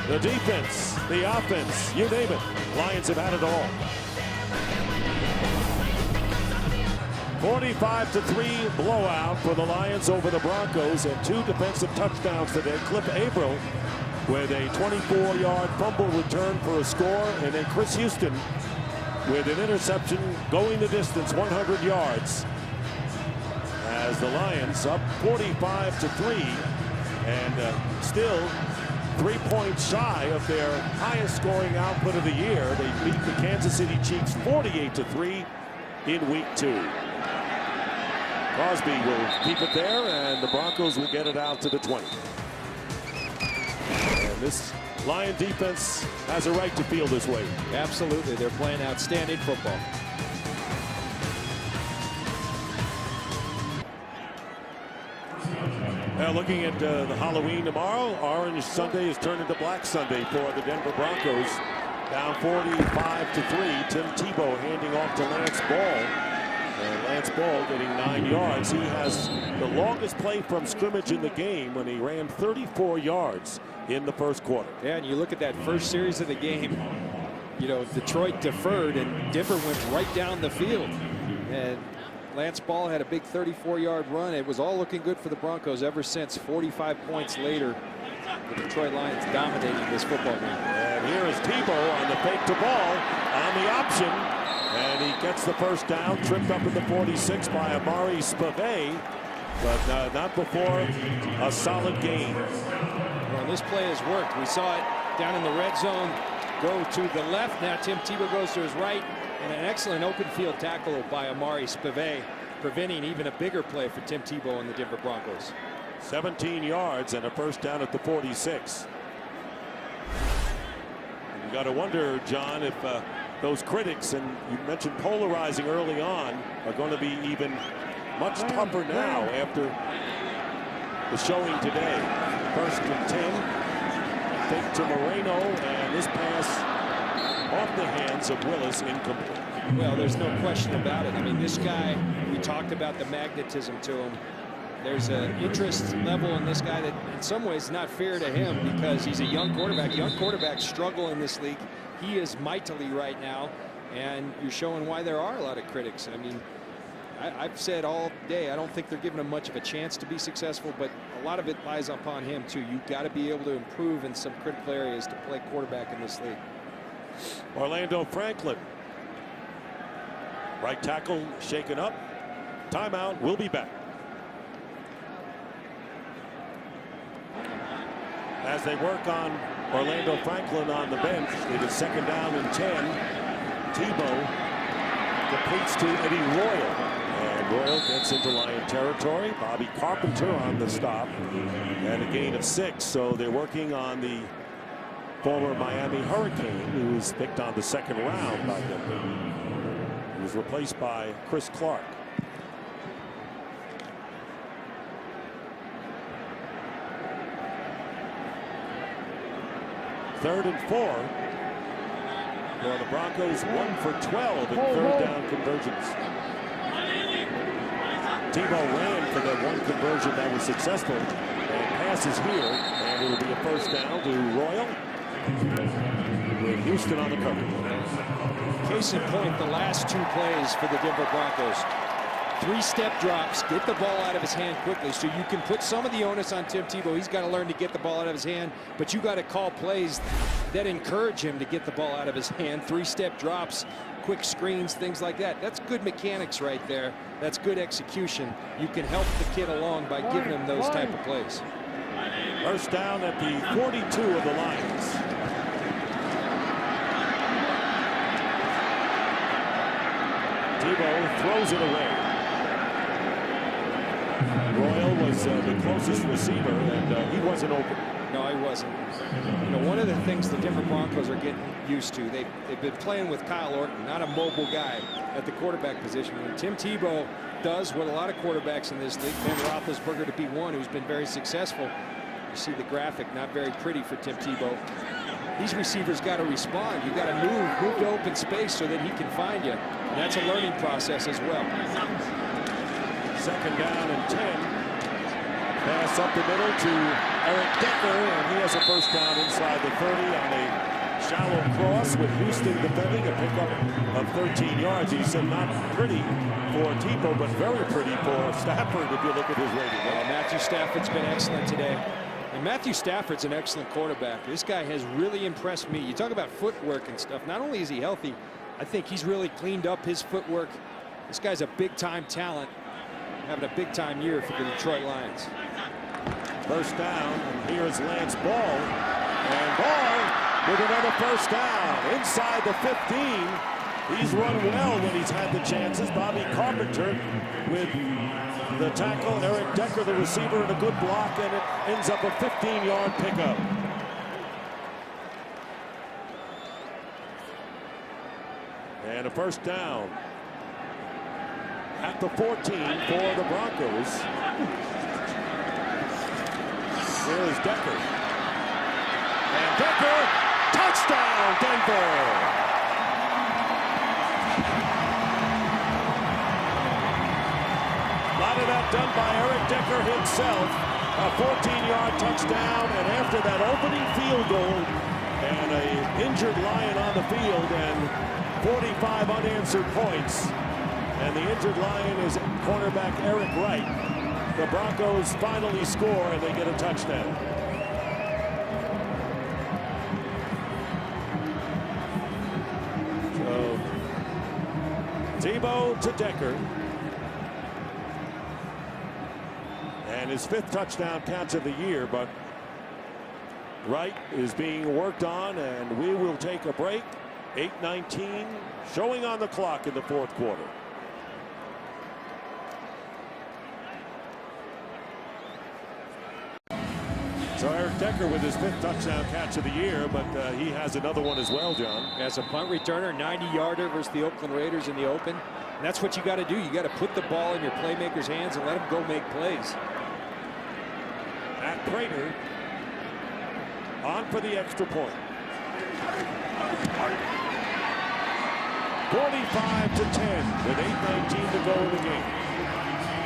The defense, the offense, you name it, Lions have had it all. 45-3 blowout for the Lions over the Broncos, and 2 defensive touchdowns today. Cliff Avril with a 24-yard fumble return for a score, and then Chris Houston with an interception going the distance, 100 yards. As the Lions up 45-3, and still 3 points shy of their highest scoring output of the year. They beat the Kansas City Chiefs 48-3 in week 2. Crosby will keep it there, and the Broncos will get it out to the 20. And this Lion defense has a right to feel this way. Absolutely, they're playing outstanding football. Looking at the Halloween tomorrow, Orange Sunday is turned into Black Sunday for the Denver Broncos. Down 45-3. Tim Tebow handing off to Lance Ball. And Lance Ball getting 9 yards. He has the longest play from scrimmage in the game when he ran 34 yards in the first quarter. Yeah, and you look at that first series of the game, you know, Detroit deferred and Denver went right down the field. And Lance Ball had a big 34-yard run. It was all looking good for the Broncos ever since. 45 points later, the Detroit Lions dominating this football game. And here is Tebow on the fake to ball on the option. And he gets the first down, tripped up at the 46 by Amari Spivey, but not before a solid gain. Well, this play has worked. We saw it down in the red zone go to the left. Now Tim Tebow goes to his right, and an excellent open field tackle by Amari Spivey, preventing even a bigger play for Tim Tebow and the Denver Broncos. 17 yards and a first down at the 46. You got to wonder, John, if those critics, and you mentioned polarizing early on, are going to be even much tougher now after the showing today. First and 10. Fake to Moreno, and this pass off the hands of Willis, incomplete. Well, there's no question about it. I mean, this guy, we talked about the magnetism to him. There's an interest level in this guy that in some ways is not fair to him because he's a young quarterback. Young quarterbacks struggle in this league. He is mightily right now, and you're showing why there are a lot of critics. I mean, I've said all day, I don't think they're giving him much of a chance to be successful, but a lot of it lies upon him too. You've got to be able to improve in some critical areas to play quarterback in this league. Orlando Franklin. Right tackle shaken up. Timeout. We'll be back. As they work on Orlando Franklin on the bench, it is second down and 10. Tebow completes to Eddie Royal. And Royal gets into Lion territory. Bobby Carpenter on the stop. And a gain of 6. So they're working on the former Miami Hurricane, who was picked on the second round by Denver. He was replaced by Chris Clark. Third and 4. For the Broncos, 1 for 12 in third down conversions. Tebow ran for that one conversion that was successful. And passes here, and it'll be a first down to Royal with Houston on the cover. Case in point, the last 2 plays for the Denver Broncos. 3-step drops, get the ball out of his hand quickly, so you can put some of the onus on Tim Tebow. He's got to learn to get the ball out of his hand, but you got to call plays that encourage him to get the ball out of his hand. 3-step drops, quick screens, things like that. That's good mechanics right there. That's good execution. You can help the kid along by giving him those type of plays. First down at the 42 of the Lions. Tebow throws it away. Royal was the closest receiver, and he wasn't open. No, he wasn't. You know, one of the things the Denver Broncos are getting used to, they've been playing with Kyle Orton, not a mobile guy at the quarterback position. When Tim Tebow does what a lot of quarterbacks in this league, Ben Roethlisberger to be one who's been very successful. You see the graphic, not very pretty for Tim Tebow. These receivers got to respond. You got to move to open space so that he can find you. And that's a learning process as well. Second down and 10. Pass up the middle to Eric Decker, and he has a first down inside the 30 on a shallow cross with Houston defending, a pickup of 13 yards. He said not pretty for Tebow, but very pretty for Stafford if you look at his rating. Well, Matthew Stafford's been excellent today. And Matthew Stafford's an excellent quarterback. This guy has really impressed me. You talk about footwork and stuff. Not only is he healthy, I think he's really cleaned up his footwork. This guy's a big-time talent, having a big-time year for the Detroit Lions. First down, and here's Lance Ball. And Ball with another first down inside the 15. He's run well when he's had the chances. Bobby Carpenter with the tackle. Eric Decker, the receiver, and a good block, and it ends up a 15-yard pickup. And a first down at the 14 for the Broncos. Here's Decker. And Decker, touchdown, Denver! A lot of that done by Eric Decker himself. A 14-yard touchdown, and after that opening field goal, and an injured Lion on the field, and 45 unanswered points. And the injured Lion is cornerback Eric Wright. The Broncos finally score, and they get a touchdown. So, Tebow to Decker. And his 5th touchdown catch of the year, but Wright is being worked on, and we will take a break. 8:19 showing on the clock in the 4th quarter. So Eric Decker with his 5th touchdown catch of the year, but he has another one as well, John. As a punt returner, 90-yarder versus the Oakland Raiders in the open. And that's what you got to do. You got to put the ball in your playmakers' hands and let them go make plays. Matt Prater on for the extra point. 45-10 with 8:19 to go in the game.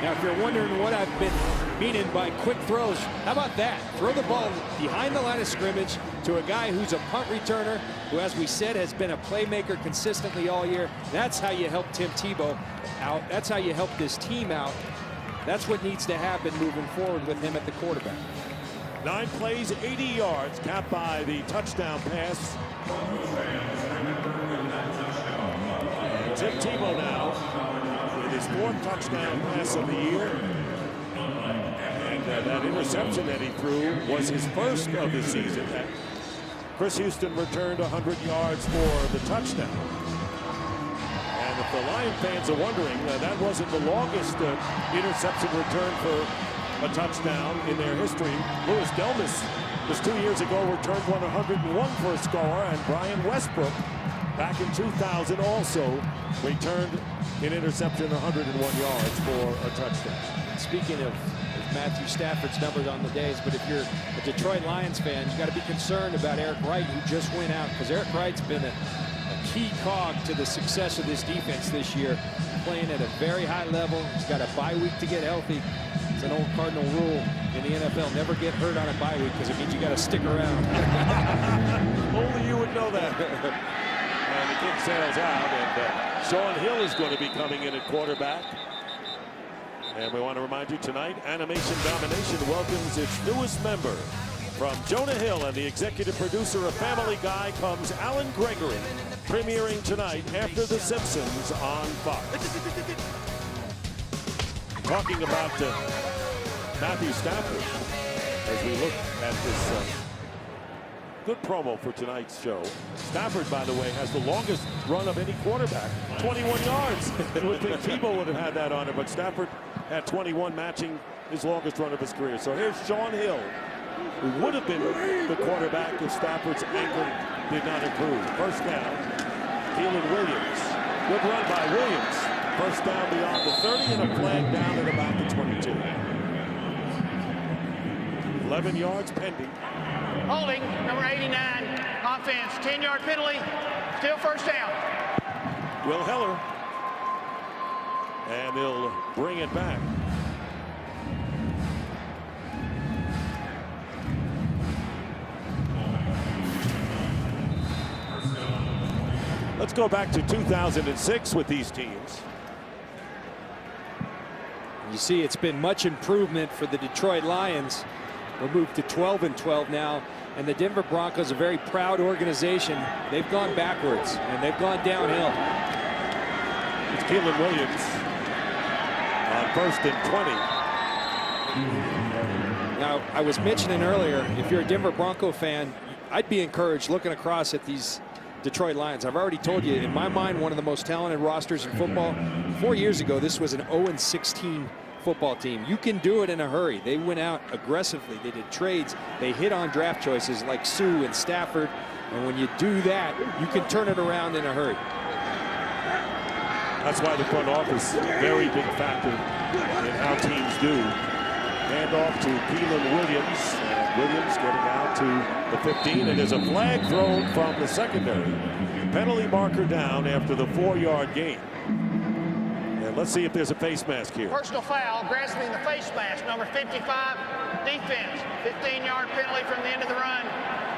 Now, if you're wondering what I've been meaning by quick throws, how about that? Throw the ball behind the line of scrimmage to a guy who's a punt returner, who, as we said, has been a playmaker consistently all year. That's how you help Tim Tebow out. That's how you help this team out. That's what needs to happen moving forward with him at the quarterback. 9 plays, 80 yards, capped by the touchdown pass. Tim Tebow now with his 4th touchdown pass of the year. And that interception that he threw was his 1st of the season. Chris Houston returned 100 yards for the touchdown. And if the Lion fans are wondering, that wasn't the longest interception return for a touchdown in their history. Louis Delmas just 2 years ago returned one 101 for a score, and Brian Westbrook back in 2000 also returned an interception 101 yards for a touchdown. Speaking of Matthew Stafford's numbers on the days, but if you're a Detroit Lions fan, you got to be concerned about Eric Wright, who just went out, because Eric Wright's been a key cog to the success of this defense this year, playing at a very high level. He's got a bye week to get healthy. It's an old Cardinal rule in the NFL. Never get hurt on a bye week, because it means you got to stick around. Only you would know that. And the kick sails out, and Sean Hill is going to be coming in at quarterback. And we want to remind you tonight, Animation Domination welcomes its newest member. From Jonah Hill and the executive producer of Family Guy comes Alan Gregory, premiering tonight after The Simpsons on Fox. Talking about Matthew Stafford as we look at this good promo for tonight's show. Stafford, by the way, has the longest run of any quarterback, 21 yards. You would think Tebow would have had that on it, but Stafford had 21, matching his longest run of his career. So here's Sean Hill, who would have been the quarterback if Stafford's ankle did not improve. First down, Keelan Williams. Good run by Williams. First down beyond the 30 and a flag down at about the 22. 11 yards pending. Holding, number 89, offense, 10-yard penalty, still first down. Will Heller. And they'll bring it back. Let's go back to 2006 with these teams. You see, it's been much improvement for the Detroit Lions. We'll move to 12-12 now, and the Denver Broncos, a very proud organization. They've gone backwards, and they've gone downhill. It's Keelan Williams on 1st and 20. Now, I was mentioning earlier, if you're a Denver Bronco fan, I'd be encouraged looking across at these Detroit Lions. I've already told you, in my mind, one of the most talented rosters in football. 4 years ago, this was an 0-16 football team. You can do it in a hurry. They went out aggressively. They did trades. They hit on draft choices like Sue and Stafford. And when you do that, you can turn it around in a hurry. That's why the front office, very big factor in how teams do. Hand off to Keelan Williams. Williams getting out to the 15, and there's a flag thrown from the secondary. Penalty marker down after the 4-yard gain. And let's see if there's a face mask here. Personal foul, grasping the face mask, number 55, defense, 15-yard penalty from the end of the run,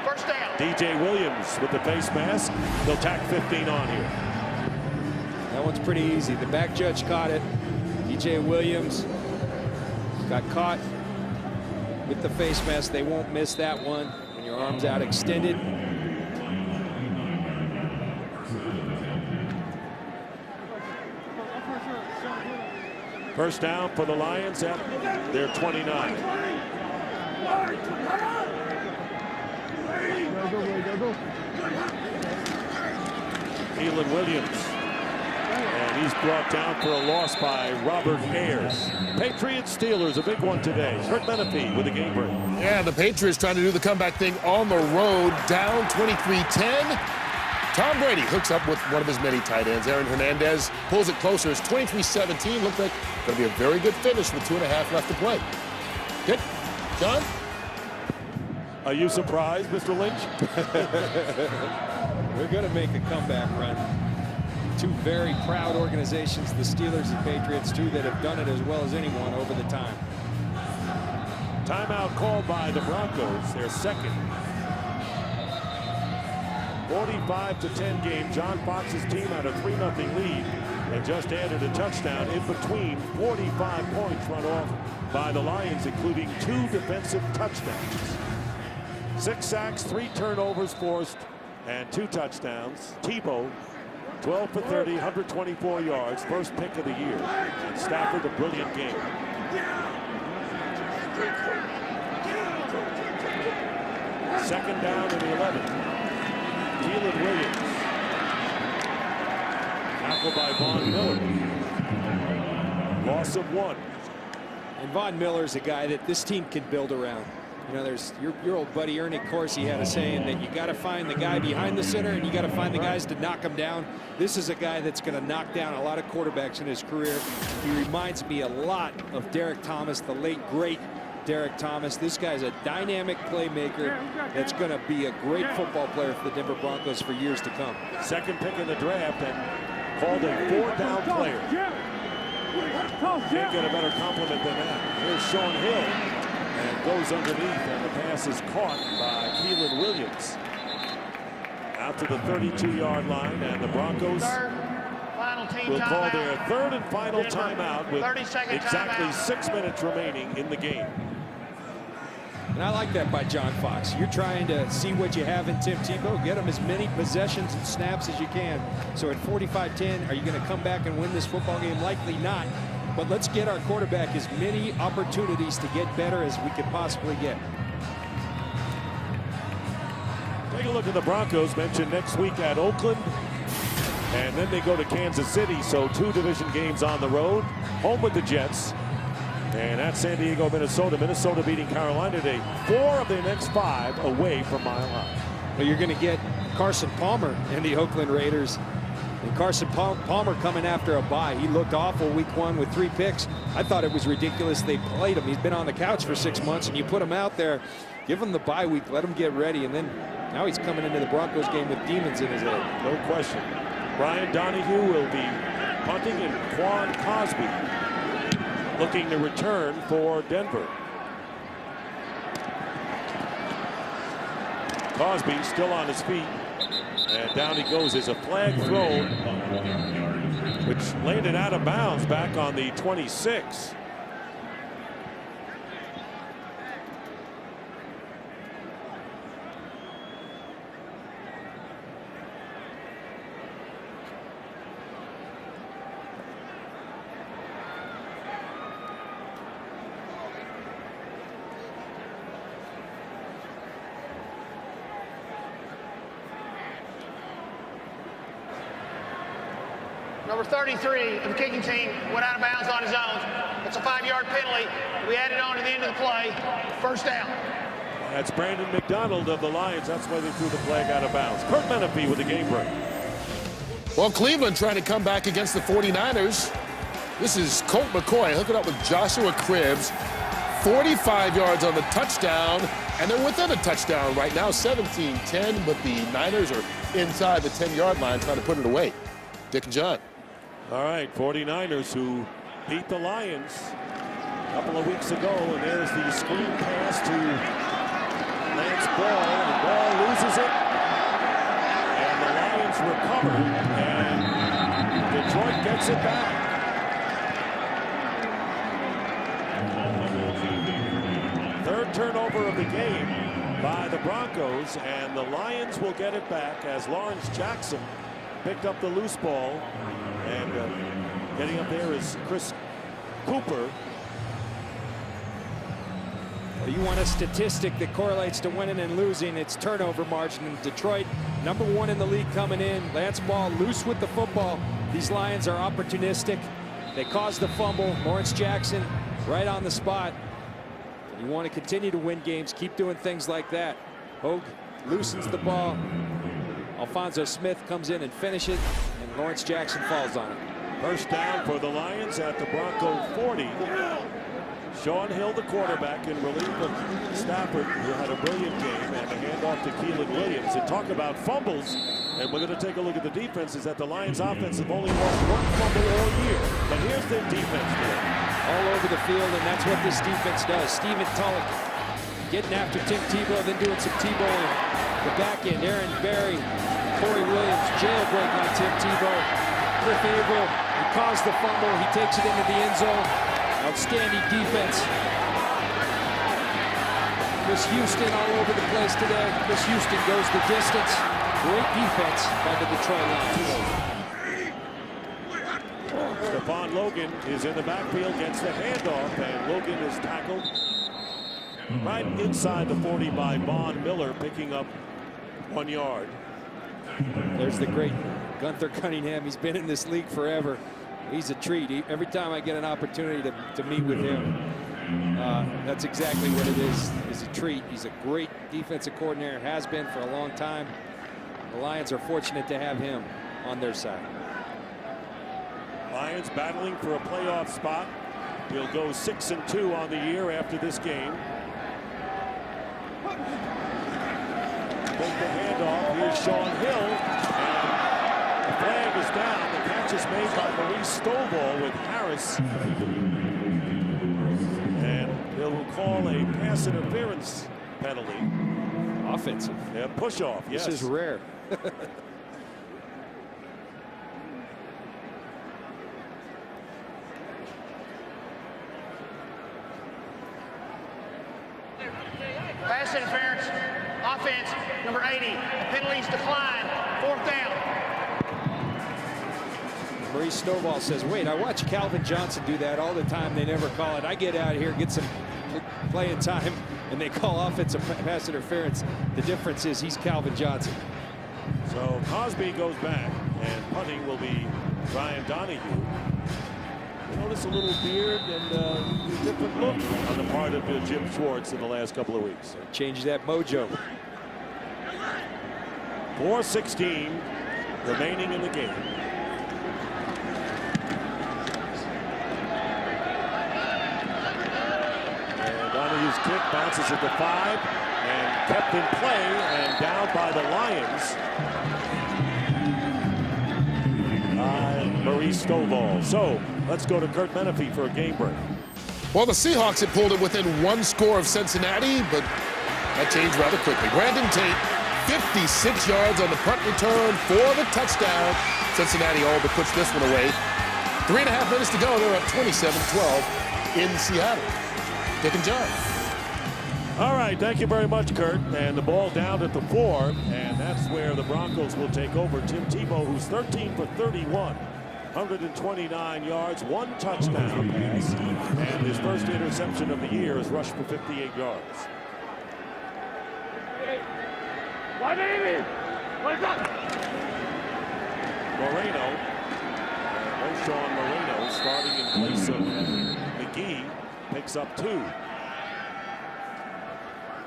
first down. DJ Williams with the face mask. They'll tack 15 on here. That one's pretty easy. The back judge caught it. DJ Williams got caught with the face mask. They won't miss that one when your arm's out extended. First down for the Lions at their 29. Keelan Williams. And he's brought down for a loss by Robert Ayers. Patriots Steelers, a big one today. Kurt Menefee with a game break. Yeah, the Patriots trying to do the comeback thing on the road, down 23-10. Tom Brady hooks up with one of his many tight ends. Aaron Hernandez pulls it closer. It's 23-17. Looked like going to be a very good finish with 2.5 left to play. Good. John? Are you surprised, Mr. Lynch? We're going to make a comeback run. Two very proud organizations, the Steelers and Patriots, two that have done it as well as anyone over the time. Timeout called by the Broncos, their second. 45-10 game. John Fox's team had a 3-0 lead and just added a touchdown in between. 45 points run off by the Lions, including 2 defensive touchdowns. 6 sacks, 3 turnovers forced, and 2 touchdowns. Tebow, 12 for 30, 124 yards, first pick of the year. And Stafford, a brilliant game. Second down and 11. Keelan Williams. Tackled by Von Miller. Loss of 1. And Von Miller's a guy that this team can build around. You know, there's your old buddy Ernie Corsi had a saying that you got to find the guy behind the center and you got to find the guys to knock him down. This is a guy that's going to knock down a lot of quarterbacks in his career. He reminds me a lot of Derek Thomas, the late great Derek Thomas. This guy's a dynamic playmaker that's going to be a great football player for the Denver Broncos for years to come. Second pick in the draft and called a 4-down player. Can't get a better compliment than that. Here's Sean Hill. And goes underneath, and the pass is caught by Keelan Williams. Out to the 32-yard line, and the Broncos will call their third and final timeout with exactly 6 minutes remaining in the game. And I like that by John Fox. You're trying to see what you have in Tim Tebow, get him as many possessions and snaps as you can. So at 45-10, are you going to come back and win this football game? Likely not. But let's get our quarterback as many opportunities to get better as we could possibly get. Take a look at the Broncos, mentioned next week at Oakland. And then they go to Kansas City, so 2 division games on the road. Home with the Jets. And at San Diego, Minnesota. Minnesota beating Carolina today. 4 of their next 5 away from Mile High. Well, you're going to get Carson Palmer and the Oakland Raiders. And Carson Palmer coming after a bye. He looked awful week 1 with 3 picks. I thought it was ridiculous they played him. He's been on the couch for 6 months, and you put him out there, give him the bye week, let him get ready, and then now he's coming into the Broncos game with demons in his head. No question. Brian Donahue will be punting, and Quan Cosby looking to return for Denver. Cosby still on his feet. And down he goes. There's a flag throw, which landed out of bounds back on the 26. Number 33 of the kicking team went out of bounds on his own. It's a 5-yard penalty. We added on to the end of the play. First down. That's Brandon McDonald of the Lions. That's why they threw the flag out of bounds. Kurt Menefee with the game break. Well, Cleveland trying to come back against the 49ers. This is Colt McCoy hooking up with Joshua Cribbs. 45 yards on the touchdown, and they're within a touchdown right now, 17-10, but the Niners are inside the 10-yard line trying to put it away. Dick and John. All right, 49ers who beat the Lions a couple of weeks ago, and there's the screen pass to Lance Ball, and Ball loses it, and the Lions recover, and Detroit gets it back. Third turnover of the game by the Broncos, and the Lions will get it back as Lawrence Jackson picked up the loose ball, and getting up there is Chris Cooper. You want a statistic that correlates to winning and losing, it's turnover margin. In Detroit, #1 in the league coming in. Lance Ball loose with the football. These Lions are opportunistic. They caused the fumble. Lawrence Jackson right on the spot. You want to continue to win games, keep doing things like that. Hogue loosens the ball. Alfonso Smith comes in and finishes it, and Lawrence Jackson falls on it. First down for the Lions at the Bronco 40. Sean Hill, the quarterback, in relief of Stafford, who had a brilliant game, and a handoff to Keelan Williams. And talk about fumbles, and we're going to take a look at the defense, is that the Lions offense have only lost 1 fumble all year. But here's their defense today. All over the field, and that's what this defense does. Steven Tulloch getting after Tim Tebow, then doing some Tebowing. The back end, Aaron Berry, Corey Williams, jailbreak on Tim Tebow. Cliff Averill, he caused the fumble, he takes it into the end zone. Outstanding defense. Chris Houston all over the place today. Chris Houston goes the distance. Great defense by the Detroit Lions. Stephon Logan is in the backfield, gets the handoff, and Logan is tackled right inside the 40 by Von Miller, picking up 1 yard. There's the great Gunther Cunningham. He's been in this league forever. He's a treat. Every time I get an opportunity to meet with him, that's exactly what it is a treat. He's a great defensive coordinator, has been for a long time. The Lions are fortunate to have him on their side. Lions battling for a playoff spot. He'll go 6-2 on the year after this game. Take the handoff. Here's Sean Hill. And the flag is down. The catch is made by Maurice Stovall with Harris. And they'll call a pass interference penalty. Offensive. Yeah, push off. Yes. This is rare. Pass interference, offense, number 80. Penalties decline, 4th down. Maurice Stovall says, wait, I watch Calvin Johnson do that all the time. They never call it. I get out here, get some playing time, and they call offensive pass interference. The difference is he's Calvin Johnson. So Cosby goes back, and punting will be Ryan Donahue. You notice a little beard and a different look on the part of Jim Schwartz in the last couple of weeks. Change that mojo. 4:16 remaining in the game. And Donahue's kick bounces at the 5 and kept in play and down by the Lions. Maurice Stovall. So let's go to Kurt Menefee for a game break. Well, the Seahawks had pulled it within 1 score of Cincinnati, but that changed rather quickly. Brandon Tate, 56 yards on the punt return for the touchdown. Cincinnati all but puts this one away. 3.5 minutes to go. They're up 27-12 in Seattle. Dick and John. All right, thank you very much, Kurt. And the ball down at the 4, and that's where the Broncos will take over. Tim Tebow, who's 13 for 31. 129 yards, 1 touchdown pass, and his first interception of the year is rushed for 58 yards. Moreno, O'Shawn Moreno, starting in place of McGee, picks up 2.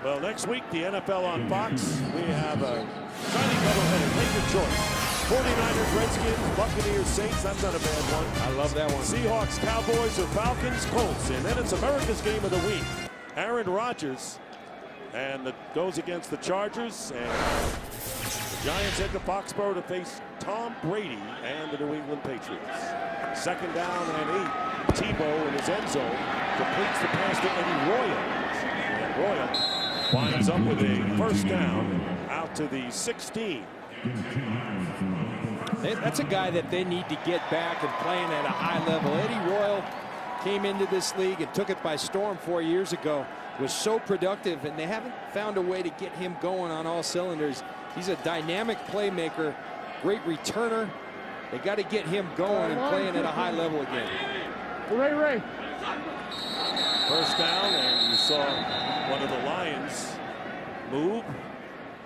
Well, next week, the NFL on Fox, we have a shiny doubleheader. Take your choice. 49ers, Redskins, Buccaneers, Saints. That's not a bad one. I love that one. Seahawks, Cowboys, or Falcons, Colts. And then it's America's game of the week. Aaron Rodgers and goes against the Chargers. And the Giants head to Foxborough to face Tom Brady and the New England Patriots. 2nd down and 8. Tebow in his end zone completes the pass to Eddie Royal. And Royal winds up with a 1st down out to the 16. That's a guy that they need to get back and playing at a high level. Eddie Royal came into this league and took it by storm 4 years ago. Was so productive, and they haven't found a way to get him going on all cylinders. He's a dynamic playmaker, great returner. They got to get him going and playing at a high level again. Ray. First down, and you saw one of the Lions move.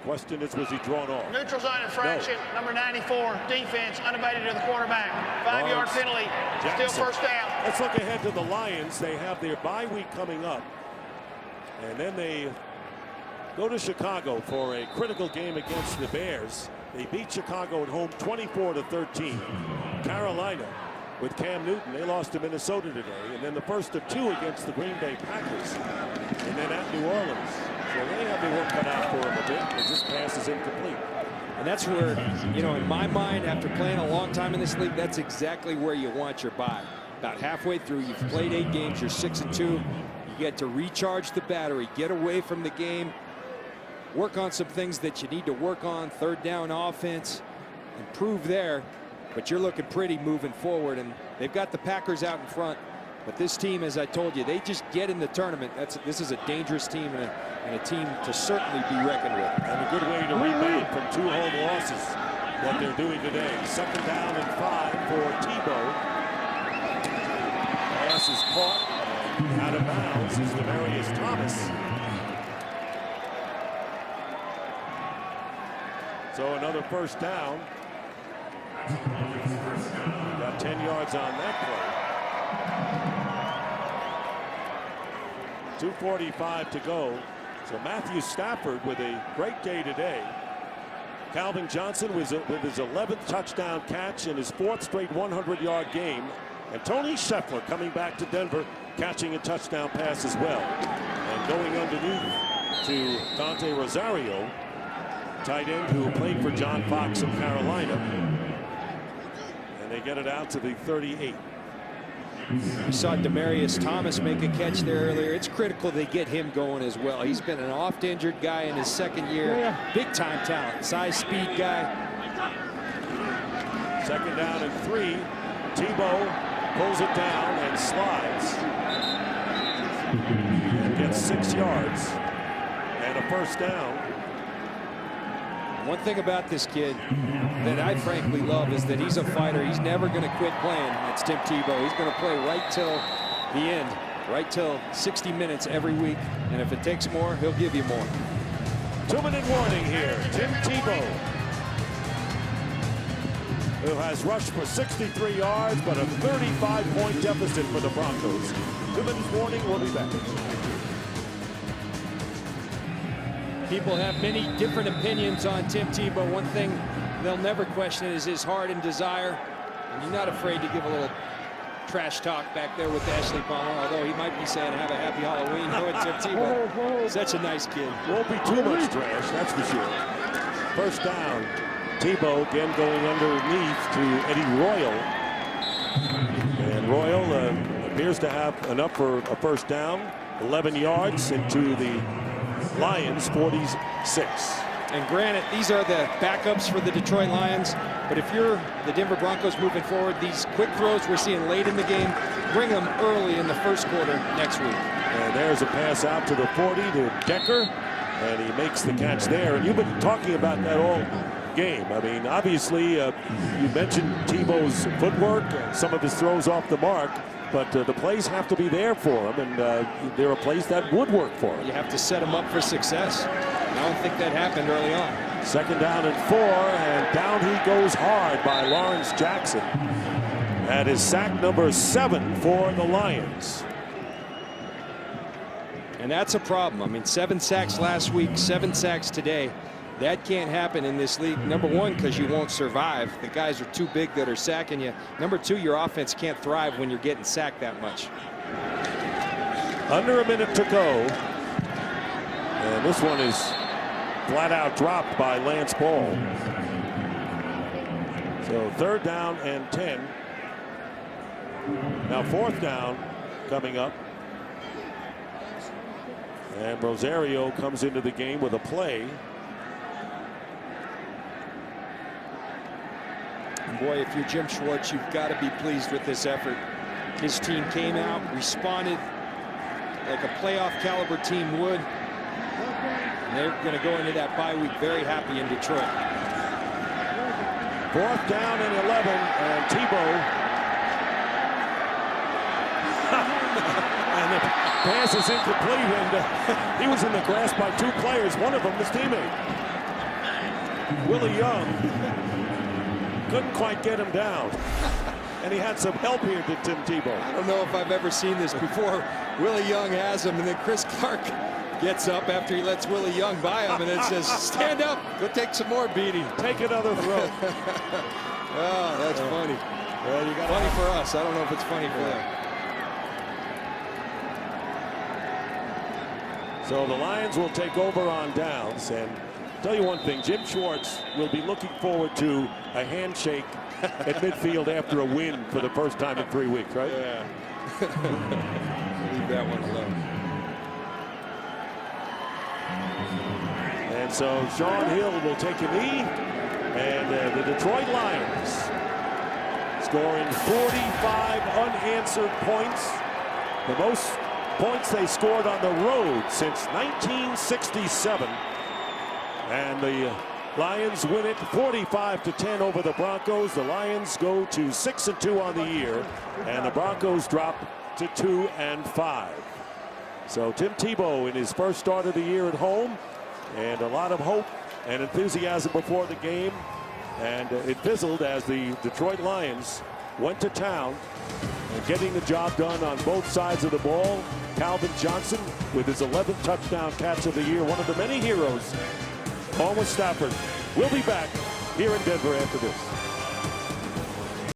Question is, was he drawn off? Neutral zone infraction, number 94, defense, unabated to the quarterback. 5-yard penalty, Jackson. still first down. Let's look ahead to the Lions. They have their bye week coming up, and then they go to Chicago for a critical game against the Bears. They beat Chicago at home 24-13. Carolina with Cam Newton, they lost to Minnesota today, and then the first of 2 against the Green Bay Packers, and then at New Orleans. So they have their work cut out for them a bit, because this pass is incomplete. And that's where, you know, in my mind, after playing a long time in this league, that's exactly where you want your bye. About halfway through, you've played 8 games, you're 6-2. You get to recharge the battery, get away from the game, work on some things that you need to work on, third down offense, improve there. But you're looking pretty moving forward, and they've got the Packers out in front. But this team, as I told you, they just get in the tournament. This is a dangerous team and a team to certainly be reckoned with. And a good way to rebound from 2 home losses, what they're doing today. Second down and 5 for Tebow. Pass is caught and out of bounds is Demaryius Thomas. So another first down. Got 10 yards on that play. 2:45 to go. So Matthew Stafford with a great day today. Calvin Johnson with his 11th touchdown catch in his 4th straight 100-yard game. And Tony Scheffler coming back to Denver, catching a touchdown pass as well. And going underneath to Dante Rosario, tight end who played for John Fox of Carolina. And they get it out to the 38. We saw Demaryius Thomas make a catch there earlier. It's critical they get him going as well. He's been an oft-injured guy in his 2nd year. Big-time talent, size, speed guy. Second down and 3. Tebow pulls it down and slides. And gets 6 yards and a first down. One thing about this kid that I frankly love is that he's a fighter. He's never going to quit playing. That's Tim Tebow. He's going to play right till the end, right till 60 minutes every week. And if it takes more, he'll give you more. 2-minute warning here. Tim Tebow, who has rushed for 63 yards, but a 35-point deficit for the Broncos. 2 minutes warning. We'll be back. People have many different opinions on Tim Tebow. One thing they'll never question is his heart and desire. And you're not afraid to give a little trash talk back there with Ashley Palmer, although he might be saying have a happy Halloween knowing Tim Tebow. Such a nice kid. Won't be too much trash, that's for sure. First down. Tebow again going underneath to Eddie Royal. And Royal appears to have enough for a first down. 11 yards into the Lions 46. And granted, these are the backups for the Detroit Lions, but if you're the Denver Broncos moving forward, these quick throws we're seeing late in the game, bring them early in the first quarter next week. And there's a pass out to the 40 to Decker, and he makes the catch there. And you've been talking about that all game. I mean, obviously, you mentioned Tebow's footwork and some of his throws off the mark. But the plays have to be there for him, and there are plays that would work for him. You have to set him up for success. I don't think that happened early on. Second down and 4, and down he goes hard by Lawrence Jackson. That is sack number 7 for the Lions. And that's a problem. I mean, 7 sacks last week, 7 sacks today. That can't happen in this league. Number 1, because you won't survive. The guys are too big that are sacking you. Number 2, your offense can't thrive when you're getting sacked that much. Under a minute to go. And this one is flat out dropped by Lance Ball. So third down and 10. Now fourth down coming up. And Rosario comes into the game with a play. And boy, if you're Jim Schwartz, you've got to be pleased with this effort. His team came out, responded like a playoff caliber team would. And they're going to go into that bye week very happy in Detroit. 4th down and 11, and Tebow. And the pass is incomplete, and he was in the grasp by 2 players, one of them his teammate. Willie Young couldn't quite get him down. And he had some help here to Tim Tebow. I don't know if I've ever seen this before. Willie Young has him, and then Chris Clark gets up after he lets Willie Young by him, and it says, stand up, go take some more beating. Take another throw. Oh, that's funny. Well, you got funny for us. I don't know if it's funny for them. So the Lions will take over on downs, and tell you one thing, Jim Schwartz will be looking forward to a handshake at midfield after a win for the first time in 3 weeks, right? Yeah. Leave that one alone. And so Sean Hill will take a knee, and the Detroit Lions scoring 45 unanswered points, the most points they scored on the road since 1967. And the Lions win it 45-10 over the Broncos. The Lions go to 6-2 on the year, and the Broncos drop to 2-5. So Tim Tebow in his first start of the year at home, and a lot of hope and enthusiasm before the game, and it fizzled as the Detroit Lions went to town, getting the job done on both sides of the ball. Calvin Johnson with his 11th touchdown catch of the year, one of the many heroes. On with Stafford. We'll be back here in Denver after this.